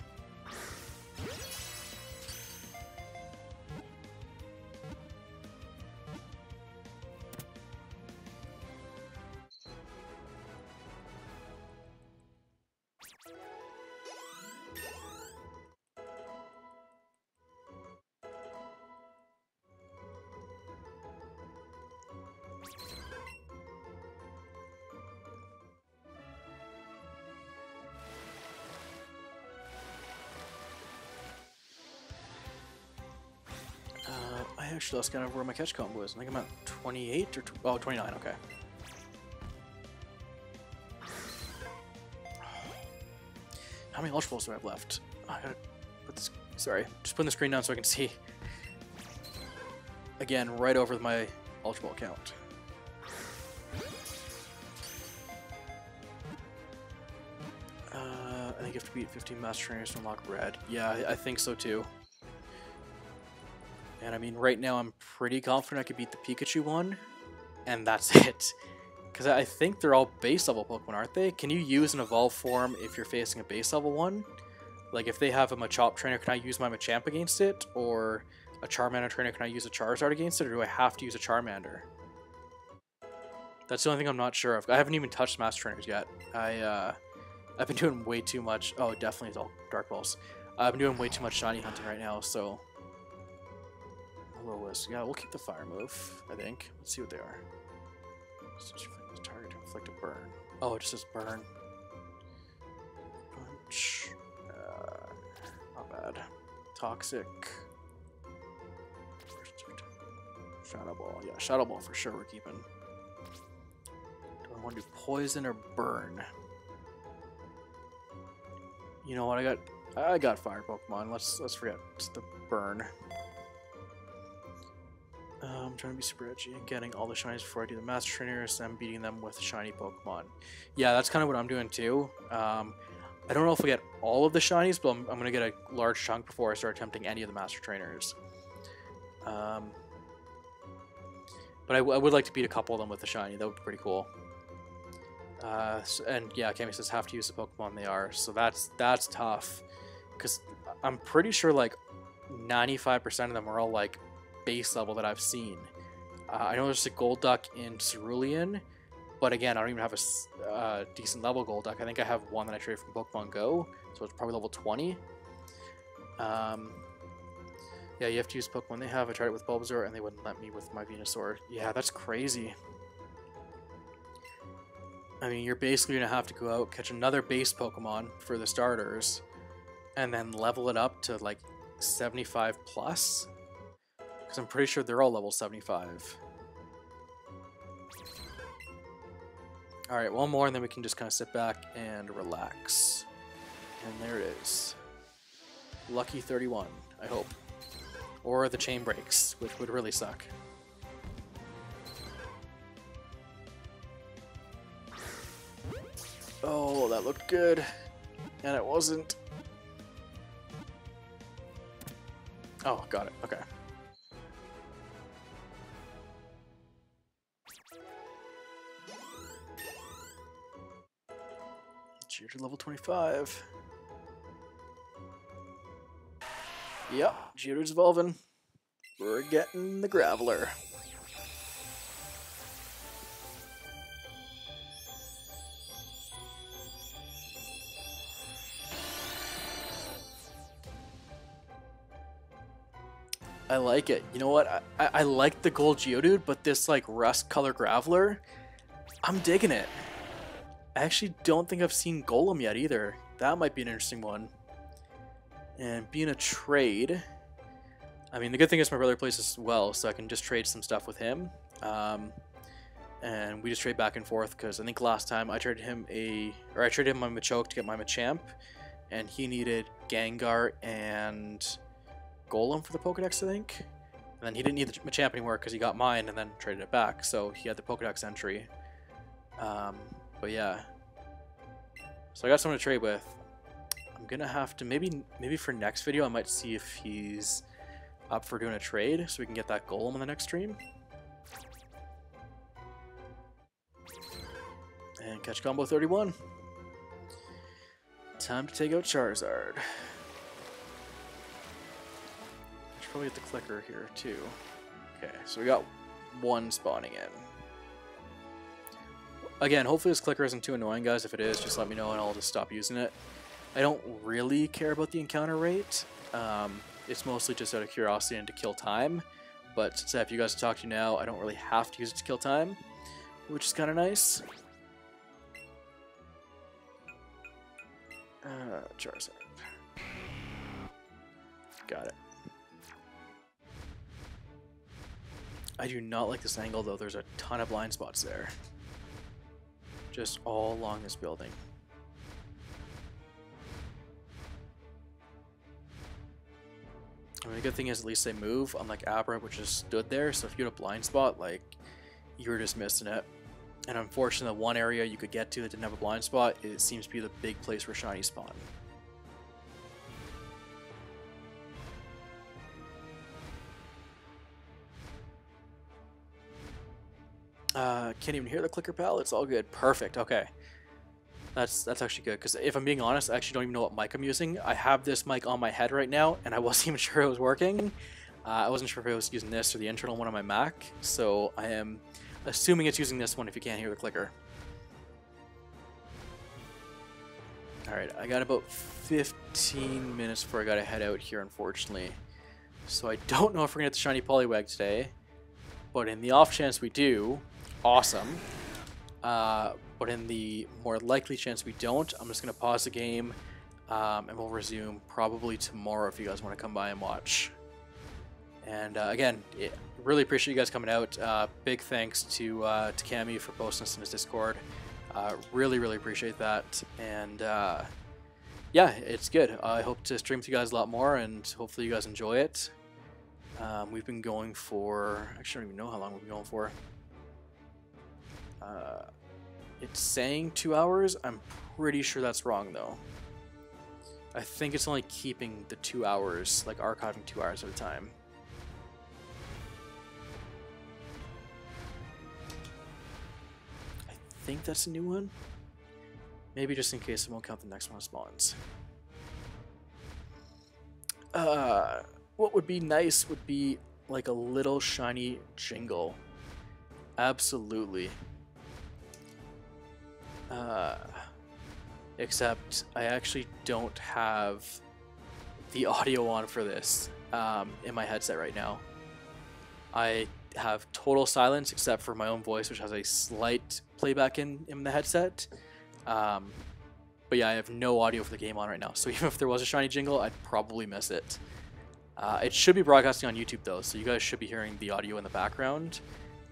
I actually lost kind of where my catch combo is. I think I'm at 28 or 29, okay. How many Ultra Balls do I have left? Oh, I gotta put this, sorry, just putting the screen down so I can see. Again, right over my Ultra Ball count. I think you have to beat 15 Master Trainers to unlock Red. Yeah, I think so too. And I mean, right now I'm pretty confident I could beat the Pikachu one, and that's it. Because I think they're all base level Pokemon, aren't they? Can you use an evolved form if you're facing a base level one? Like, if they have a Machamp trainer, can I use my Machamp against it? Or a Charmander trainer, can I use a Charizard against it? Or do I have to use a Charmander? That's the only thing I'm not sure of. I haven't even touched Master Trainers yet. I've been doing way too much. Oh, definitely it's all Dark Balls. I've been doing way too much shiny hunting right now, so... Yeah, we'll keep the fire move, I think. Let's see what they are. Target to inflict a burn. Oh, it just says burn. Punch. Not bad. Toxic. Shadow Ball. Yeah, Shadow Ball for sure we're keeping. Do I want to do poison or burn? You know what, I got fire Pokemon. Let's forget the burn. I'm trying to be super edgy and getting all the shinies before I do the Master Trainers, and beating them with shiny Pokemon. Yeah, that's kind of what I'm doing too. I don't know if I get all of the shinies, but I'm going to get a large chunk before I start attempting any of the Master Trainers. But I would like to beat a couple of them with the shiny. That would be pretty cool. And yeah, Kami says have to use the Pokemon they are, so that's tough. Because I'm pretty sure like 95% of them are all like base level that I've seen. I know there's a Golduck in Cerulean, but again, I don't even have a decent level Golduck. I think I have one that I traded from Pokemon Go, so it's probably level 20. Yeah, you have to use Pokemon they have. I tried it with Bulbasaur, and they wouldn't let me with my Venusaur. Yeah, that's crazy. I mean, you're basically going to have to go out, catch another base Pokemon for the starters, and then level it up to like 75 plus. Because I'm pretty sure they're all level 75. Alright, one more and then we can just kind of sit back and relax. And there it is. Lucky 31, I hope. Or the chain breaks, which would really suck. Oh, that looked good. And it wasn't. Oh, got it. Okay. Geodude level 25. Yep, Geodude's evolving. We're getting the Graveler. I like it. You know what? I like the gold Geodude, but this like rust color Graveler, I'm digging it. I actually don't think I've seen Golem yet either. That might be an interesting one. And being a trade, I mean, the good thing is my brother plays as well, so I can just trade some stuff with him. And we just trade back and forth, because I think last time I traded him I traded him my Machoke to get my Machamp, and he needed Gengar and Golem for the Pokedex, I think. And then he didn't need the Machamp anymore because he got mine and then traded it back, so he had the Pokedex entry. But yeah. So I got someone to trade with. I'm gonna have to maybe for next video I might see if he's up for doing a trade so we can get that Golem on the next stream. And catch combo 31. Time to take out Charizard. I should probably get the clicker here too. Okay, so we got one spawning in. Again, hopefully this clicker isn't too annoying, guys. If it is, just let me know and I'll just stop using it. I don't really care about the encounter rate. It's mostly just out of curiosity and to kill time. But since I have you guys to talk to now, I don't really have to use it to kill time, which is kind of nice. Charizard. Got it. I do not like this angle, though. There's a ton of blind spots there. Just all along this building. I mean, the good thing is at least they move, unlike Abra, which just stood there. So if you had a blind spot, like, you were just missing it. And unfortunately, the one area you could get to that didn't have a blind spot, it seems to be the big place where shiny spawn. Can't even hear the clicker, pal. It's all good. Perfect. Okay. That's actually good, because if I'm being honest, I actually don't even know what mic I'm using. I have this mic on my head right now, and I wasn't even sure it was working. I wasn't sure if I was using this or the internal one on my Mac, so I am assuming it's using this one if you can't hear the clicker. Alright, I got about 15 minutes before I gotta head out here, unfortunately. So I don't know if we're gonna get the shiny Poliwag today, but in the off chance we do, awesome. But in the more likely chance we don't, I'm just gonna pause the game, and we'll resume probably tomorrow if you guys want to come by and watch. And again, really appreciate you guys coming out. Big thanks to Cammy for posting us in his Discord. Really appreciate that. And yeah, it's good. I hope to stream to you guys a lot more, and hopefully you guys enjoy it. We've been going for, actually I don't even know how long we've been going for. It's saying 2 hours. I'm pretty sure that's wrong though. I think it's only keeping the 2 hours, like archiving 2 hours at a time. I think that's a new one. Maybe just in case it won't count the next one spawns. What would be nice would be like a little shiny jingle. Absolutely. Except I actually don't have the audio on for this in my headset right now. I have total silence except for my own voice, which has a slight playback in the headset. But yeah, I have no audio for the game on right now, so even if there was a shiny jingle, I'd probably miss it. It should be broadcasting on YouTube though, so you guys should be hearing the audio in the background.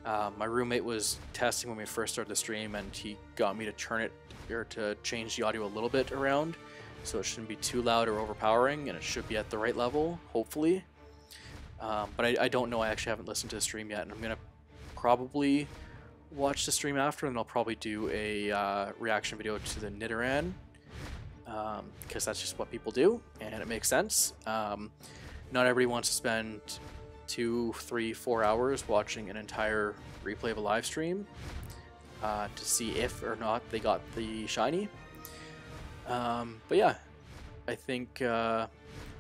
My roommate was testing when we first started the stream, and he got me to turn it or to change the audio a little bit around, so it shouldn't be too loud or overpowering, and it should be at the right level, hopefully. But I don't know. I actually haven't listened to the stream yet, and I'm gonna probably watch the stream after, and I'll probably do a reaction video to the Nidoran, because that's just what people do, and it makes sense. Not everybody wants to spend 2, 3, 4 hours watching an entire replay of a live stream to see if or not they got the shiny. But yeah, I think I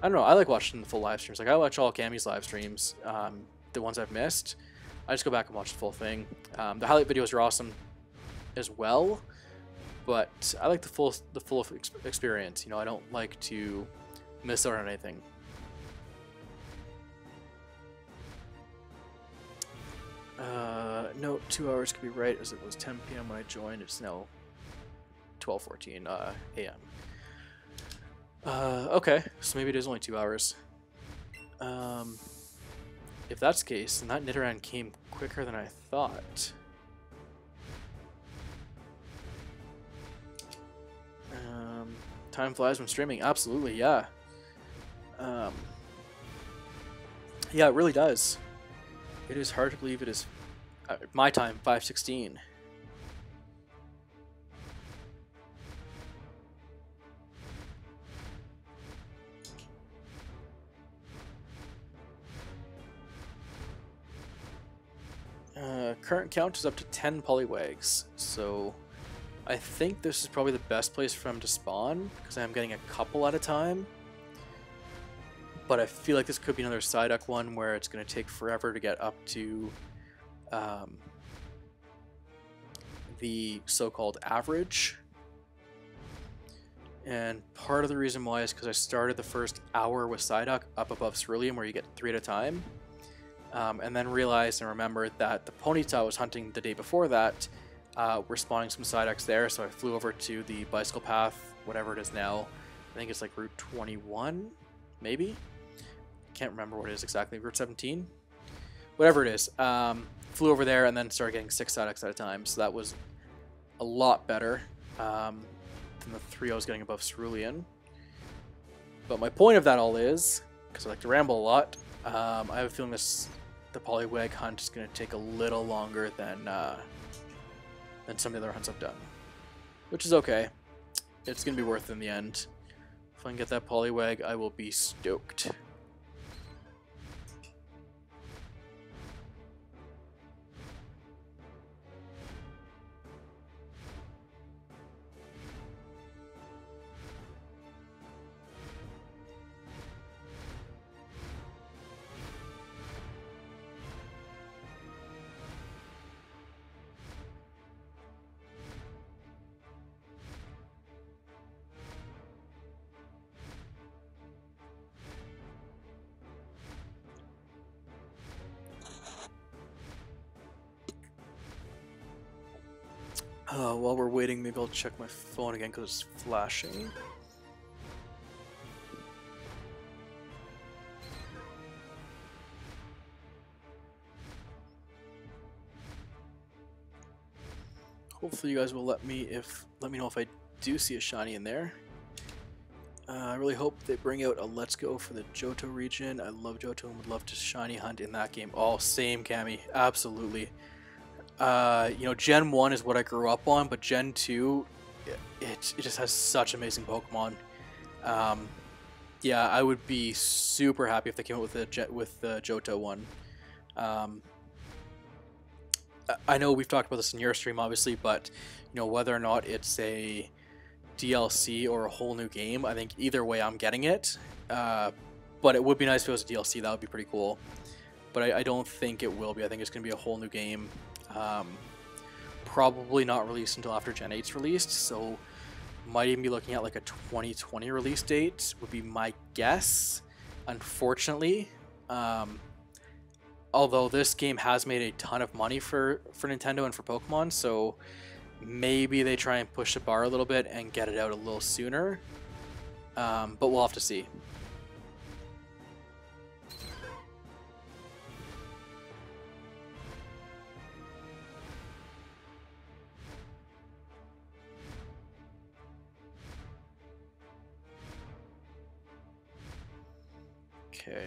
don't know. I like watching the full live streams. Like I watch all Cammy's live streams, the ones I've missed. I just go back and watch the full thing. The highlight videos are awesome as well, but I like the full experience. You know, I don't like to miss out on anything. No, 2 hours could be right, as it was 10 p.m. when I joined. It's now 12:14 a.m. Okay, so maybe it is only 2 hours. If that's the case, then that Nidoran came quicker than I thought. Time flies when streaming. Absolutely, yeah. Yeah, it really does. It is hard to believe it is my time, 5:16. Current count is up to 10 Poliwags, so I think this is probably the best place for them to spawn, because I'm getting a couple at a time. But I feel like this could be another Psyduck one where it's going to take forever to get up to the so-called average. And part of the reason why is because I started the first hour with Psyduck up above Cerulean, where you get 3 at a time. And then realized and remembered that the Ponyta I was hunting the day before that were spawning some Psyducks there, so I flew over to the bicycle path, whatever it is now. I think it's like Route 21, maybe? Can't remember what it is exactly. Route 17? Whatever it is. Flew over there and then started getting 6 Psyducks at a time, so that was a lot better than the 3 I was getting above Cerulean. But my point of that all is, because I like to ramble a lot, I have a feeling the Poliwag hunt is going to take a little longer than some of the other hunts I've done. Which is okay. It's going to be worth it in the end. If I can get that Poliwag, I will be stoked. While we're waiting, maybe I'll check my phone again because it's flashing. Hopefully you guys will let me know if I do see a shiny in there. I really hope they bring out a Let's Go for the Johto region. I love Johto and would love to shiny hunt in that game. Oh, same, Cammy. Absolutely. You know, Gen 1 is what I grew up on, but Gen 2, it just has such amazing Pokemon. Yeah, I would be super happy if they came out with the Johto one. I know we've talked about this in your stream, obviously, but you know, whether or not it's a DLC or a whole new game, I think either way I'm getting it. But it would be nice if it was a DLC. That would be pretty cool. But I don't think it will be. I think it's going to be a whole new game. Probably not released until after Gen 8's released, so might even be looking at like a 2020 release date would be my guess, unfortunately. Although this game has made a ton of money for Nintendo and for Pokemon, so maybe they try and push the bar a little bit and get it out a little sooner, but we'll have to see. Okay,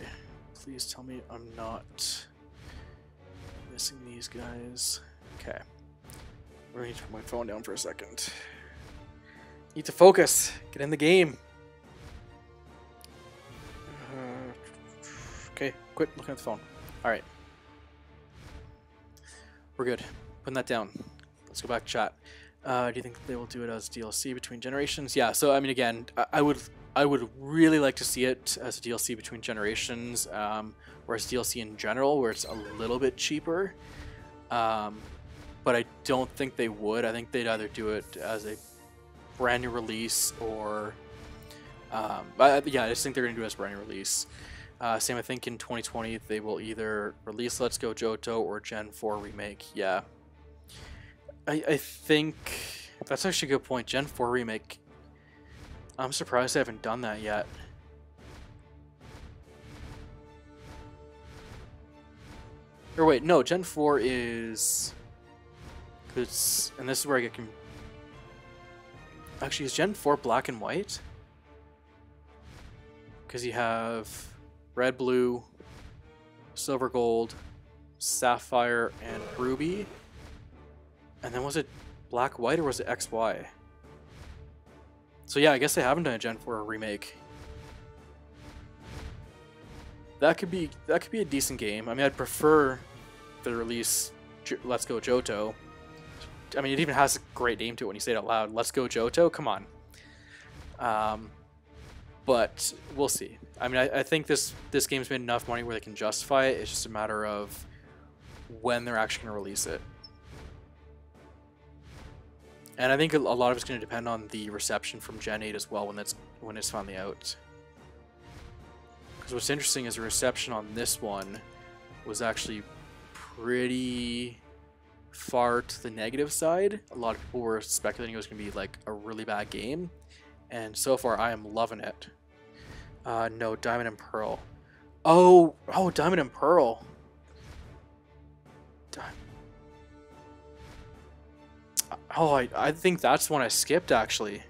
please tell me I'm not missing these guys. Okay, we're going to put my phone down for a second. Need to focus. Get in the game. Okay, quit looking at the phone. Alright. We're good. Putting that down. Let's go back to chat. Do you think they will do it as DLC between generations? Yeah. So I mean, again, I would really like to see it as a DLC between generations, or as DLC in general, where it's a little bit cheaper. But I don't think they would. I think they'd either do it as a brand new release or, yeah, I just think they're gonna do it as a brand new release. Same, I think in 2020 they will either release Let's Go Johto or Gen 4 remake. Yeah. I think that's actually a good point. Gen 4 remake. I'm surprised they haven't done that yet. Or wait, no, Gen 4 is... and this is where I get... Actually, is Gen 4 black and white? Because you have red, blue, silver, gold, sapphire, and ruby. And then was it black, white, or was it XY? So yeah, I guess they haven't done a Gen 4 remake. That could be a decent game. I mean, I'd prefer the release Let's Go Johto. I mean, it even has a great name to it when you say it out loud. Let's Go Johto? Come on. But we'll see. I mean, I think this game's made enough money where they can justify it. It's just a matter of when they're actually going to release it. And I think a lot of it's going to depend on the reception from Gen 8 as well when it's finally out. Because what's interesting is the reception on this one was actually pretty far to the negative side. A lot of people were speculating it was going to be like a really bad game. And so far, I am loving it. No, Diamond and Pearl. Oh, Diamond and Pearl. Oh, I think that's one I skipped, actually.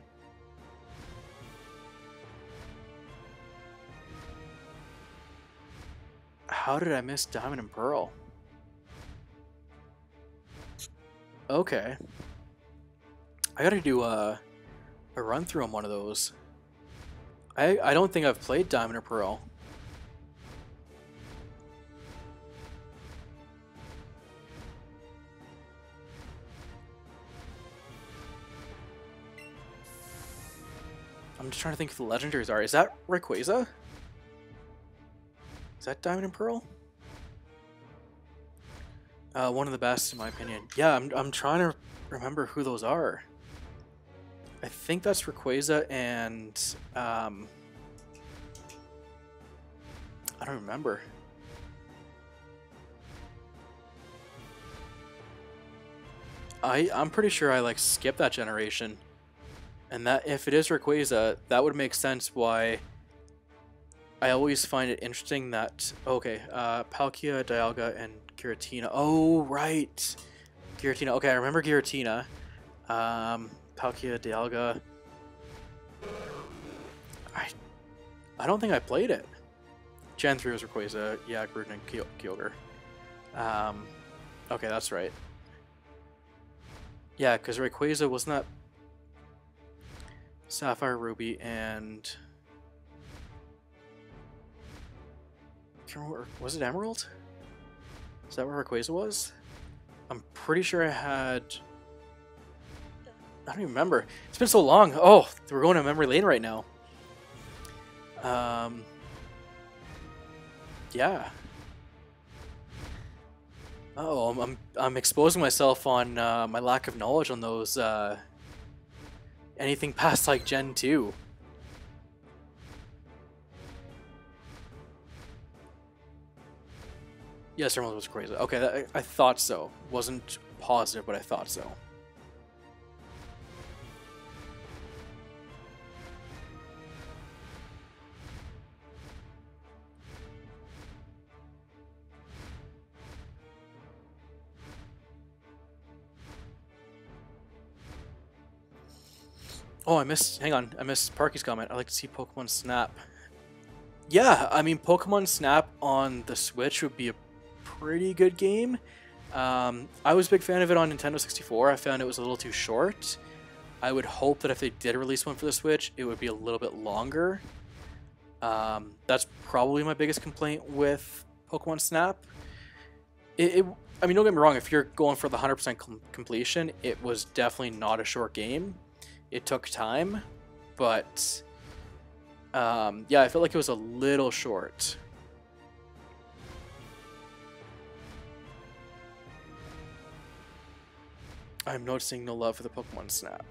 How did I miss Diamond and Pearl? Okay. I gotta do a run through on one of those. I don't think I've played Diamond or Pearl. I'm just trying to think if the legendaries are. Is that Rayquaza? Is that Diamond and Pearl? One of the best in my opinion. Yeah, I'm trying to remember who those are. I think that's Rayquaza and I don't remember. I'm pretty sure I like skipped that generation. And that if it is Rayquaza, that would make sense why I always find it interesting that okay, Palkia, Dialga, and Giratina. Oh right. Giratina. Okay, I remember Giratina. Palkia, Dialga. I don't think I played it. Gen 3 was Rayquaza, yeah, Gruden and Kyogre. Okay, that's right. Yeah, because Rayquaza wasn't that Sapphire, Ruby, and was it Emerald? Is that where Rayquaza was? I'm pretty sure I had. I don't even remember. It's been so long. Oh, we're going to memory lane right now. Yeah. Oh, I'm exposing myself on my lack of knowledge on those. Anything past like Gen 2. Yes, Emerald was crazy. Okay, I thought so. Wasn't positive, but I thought so. Oh, I missed. Hang on, I missed Parky's comment. I like to see Pokemon Snap. Yeah, I mean, Pokemon Snap on the Switch would be a pretty good game. I was a big fan of it on Nintendo 64. I found it was a little too short. I would hope that if they did release one for the Switch, it would be a little bit longer. That's probably my biggest complaint with Pokemon Snap. I mean, don't get me wrong, if you're going for the 100% completion, it was definitely not a short game. It took time, but yeah, I felt like it was a little short. I'm noticing no love for the Pokemon Snap.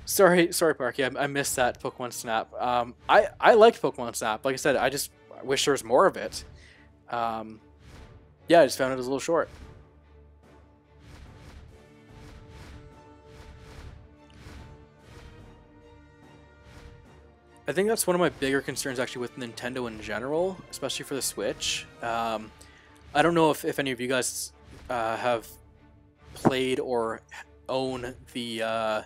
Sorry, Parky, I missed that Pokemon Snap. I liked Pokemon Snap. Like I said, I just wish there was more of it. Yeah, I just found it was a little short. I think that's one of my bigger concerns actually with Nintendo in general, especially for the Switch. I don't know if any of you guys have played or own the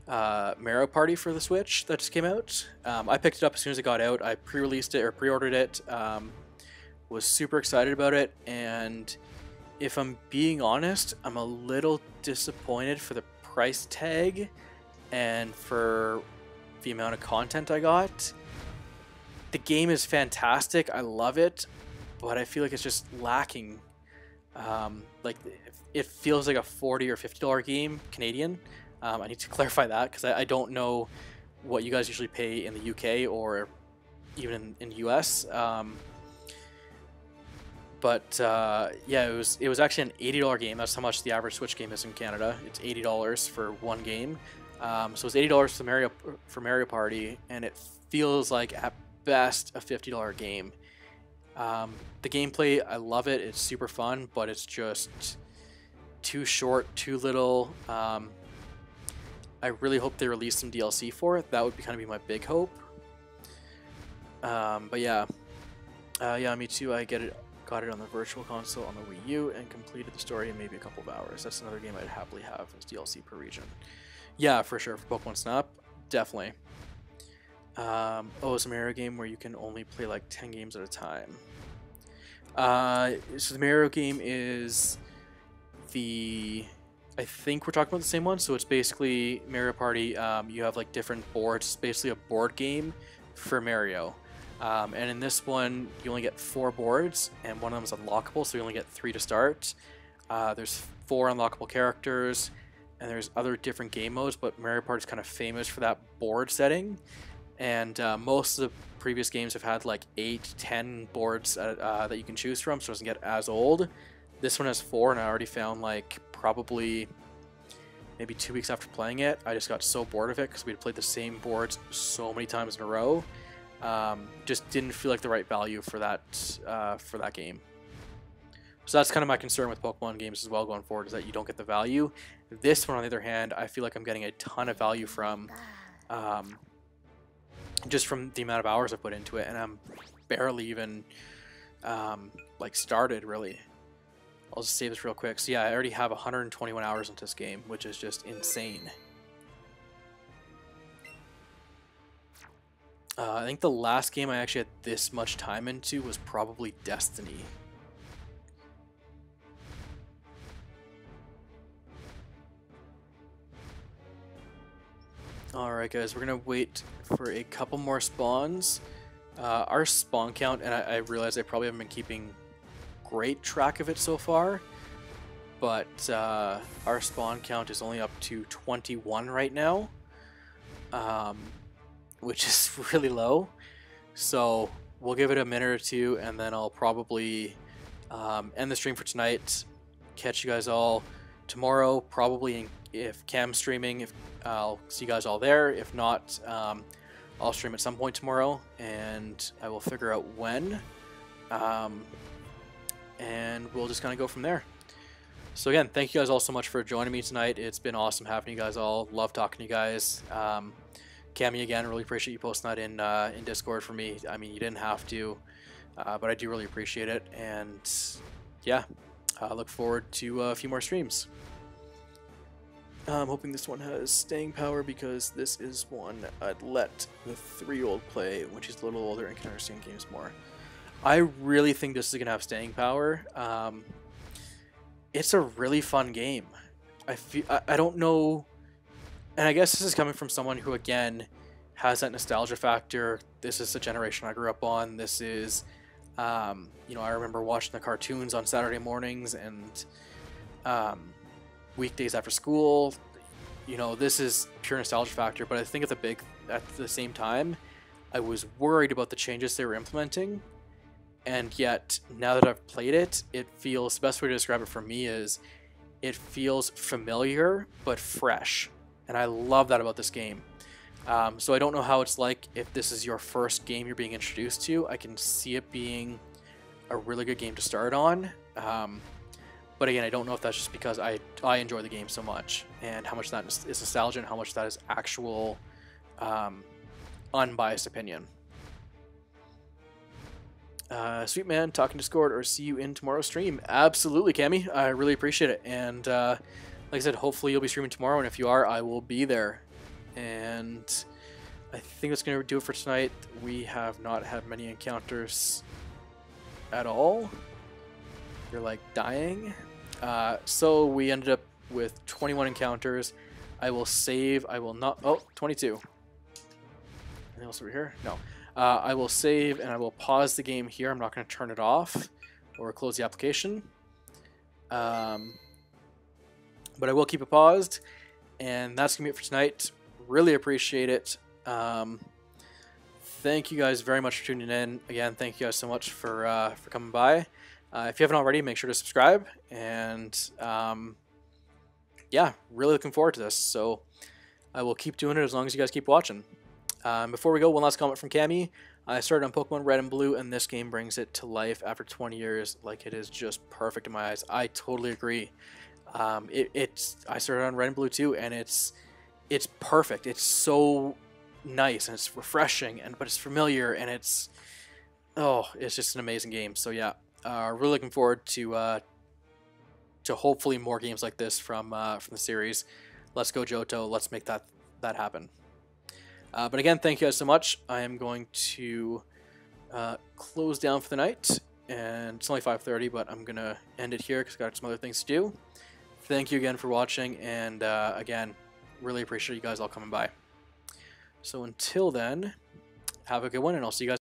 Mario Party for the Switch that just came out. I picked it up as soon as it got out. I pre-released it or pre-ordered it. Was super excited about it, and if I'm being honest, I'm a little disappointed for the price tag and for the amount of content I got. The game is fantastic. I love it, but I feel like it's just lacking. Like it feels like a $40 or $50 game Canadian. I need to clarify that because I don't know what you guys usually pay in the UK or even in the US. But yeah, it was actually an $80 game. That's how much the average Switch game is in Canada. It's $80 for one game. So it's $80 for Mario Party, and it feels like at best a $50 game. The gameplay, I love it. It's super fun, but it's just too short, too little. I really hope they release some DLC for it. That would kind of be my big hope. But yeah, yeah, me too. Got it on the Virtual Console on the Wii U and completed the story in maybe a couple of hours. That's another game I'd happily have as DLC per region. Yeah, for sure. For Pokemon Snap, definitely. Oh, it's a Mario game where you can only play like 10 games at a time. So the Mario game is I think we're talking about the same one. So it's basically Mario Party. You have like different boards. It's basically a board game for Mario. And in this one, you only get 4 boards, and one of them is unlockable, so you only get 3 to start. There's 4 unlockable characters, and there's other different game modes, but Mario Party is kind of famous for that board setting. And most of the previous games have had like 8, 10 boards that you can choose from, so it doesn't get as old. This one has 4, and I already found like probably maybe 2 weeks after playing it, I just got so bored of it because we had played the same boards so many times in a row. Just didn't feel like the right value for that game. So that's kind of my concern with Pokemon games as well going forward, is that you don't get the value. This one, on the other hand, I feel like I'm getting a ton of value from, just from the amount of hours I put into it, and I'm barely even like started really. I'll just save this real quick. So yeah, I already have 121 hours into this game, which is just insane. I think the last game I actually had this much time into was probably Destiny. Alright guys, we're going to wait for a couple more spawns. Our spawn count, and I realize I probably haven't been keeping great track of it so far, but our spawn count is only up to 21 right now. Which is really low, so we'll give it a minute or two, and then I'll probably end the stream for tonight. Catch you guys all tomorrow, probably if Cam's streaming. If I'll see you guys all there. If not, I'll stream at some point tomorrow, and I will figure out when, and we'll just kind of go from there. So again, thank you guys all so much for joining me tonight. It's been awesome having you guys all. Love talking to you guys. Cammy, again, really appreciate you posting that in Discord for me. I mean, you didn't have to, but I do really appreciate it. And yeah, I look forward to a few more streams. I'm hoping this one has staying power, because this is one I'd let the 3-year-old play when she's a little older and can understand games more. I really think this is going to have staying power. It's a really fun game. I don't know. And I guess this is coming from someone who, again, has that nostalgia factor. This is the generation I grew up on. This is You know, I remember watching the cartoons on Saturday mornings and weekdays after school. You know, this is pure nostalgia factor, but I think at the same time, I was worried about the changes they were implementing, and yet now that I've played it, it feels, the best way to describe it for me is it feels familiar but fresh, and I love that about this game. So I don't know how it's like if this is your first game you're being introduced to. I can see it being a really good game to start on. But again, I don't know if that's just because I enjoy the game so much, and how much that is nostalgia and how much that is actual unbiased opinion. Sweet man, talking Discord, or see you in tomorrow's stream. Absolutely, Cammy. I really appreciate it. And like I said, hopefully you'll be streaming tomorrow, and if you are, I will be there. And I think that's going to do it for tonight. We have not had many encounters at all. You're like dying. So we ended up with 21 encounters. I will save. I will not. Oh, 22. Anything else over here? No. I will save and I will pause the game here. I'm not going to turn it off or close the application. But I will keep it paused. And that's going to be it for tonight. Really appreciate it. Thank you guys very much for tuning in. Again, thank you guys so much for coming by. If you haven't already, make sure to subscribe. And yeah, really looking forward to this. So I will keep doing it as long as you guys keep watching. Before we go, one last comment from Cammy. I started on Pokemon Red and Blue, and this game brings it to life after 20 years. Like, it is just perfect in my eyes. I totally agree. I started on Red and Blue too, and it's perfect. It's so nice and it's refreshing, but it's familiar, and it's just an amazing game. So yeah, really looking forward to hopefully more games like this from the series. Let's go Johto. Let's make that happen. But again, thank you guys so much. I am going to close down for the night, and it's only 5:30, but I'm gonna end it here because I've got some other things to do. Thank you again for watching, and again, really appreciate you guys all coming by. So until then, have a good one, and I'll see you guys.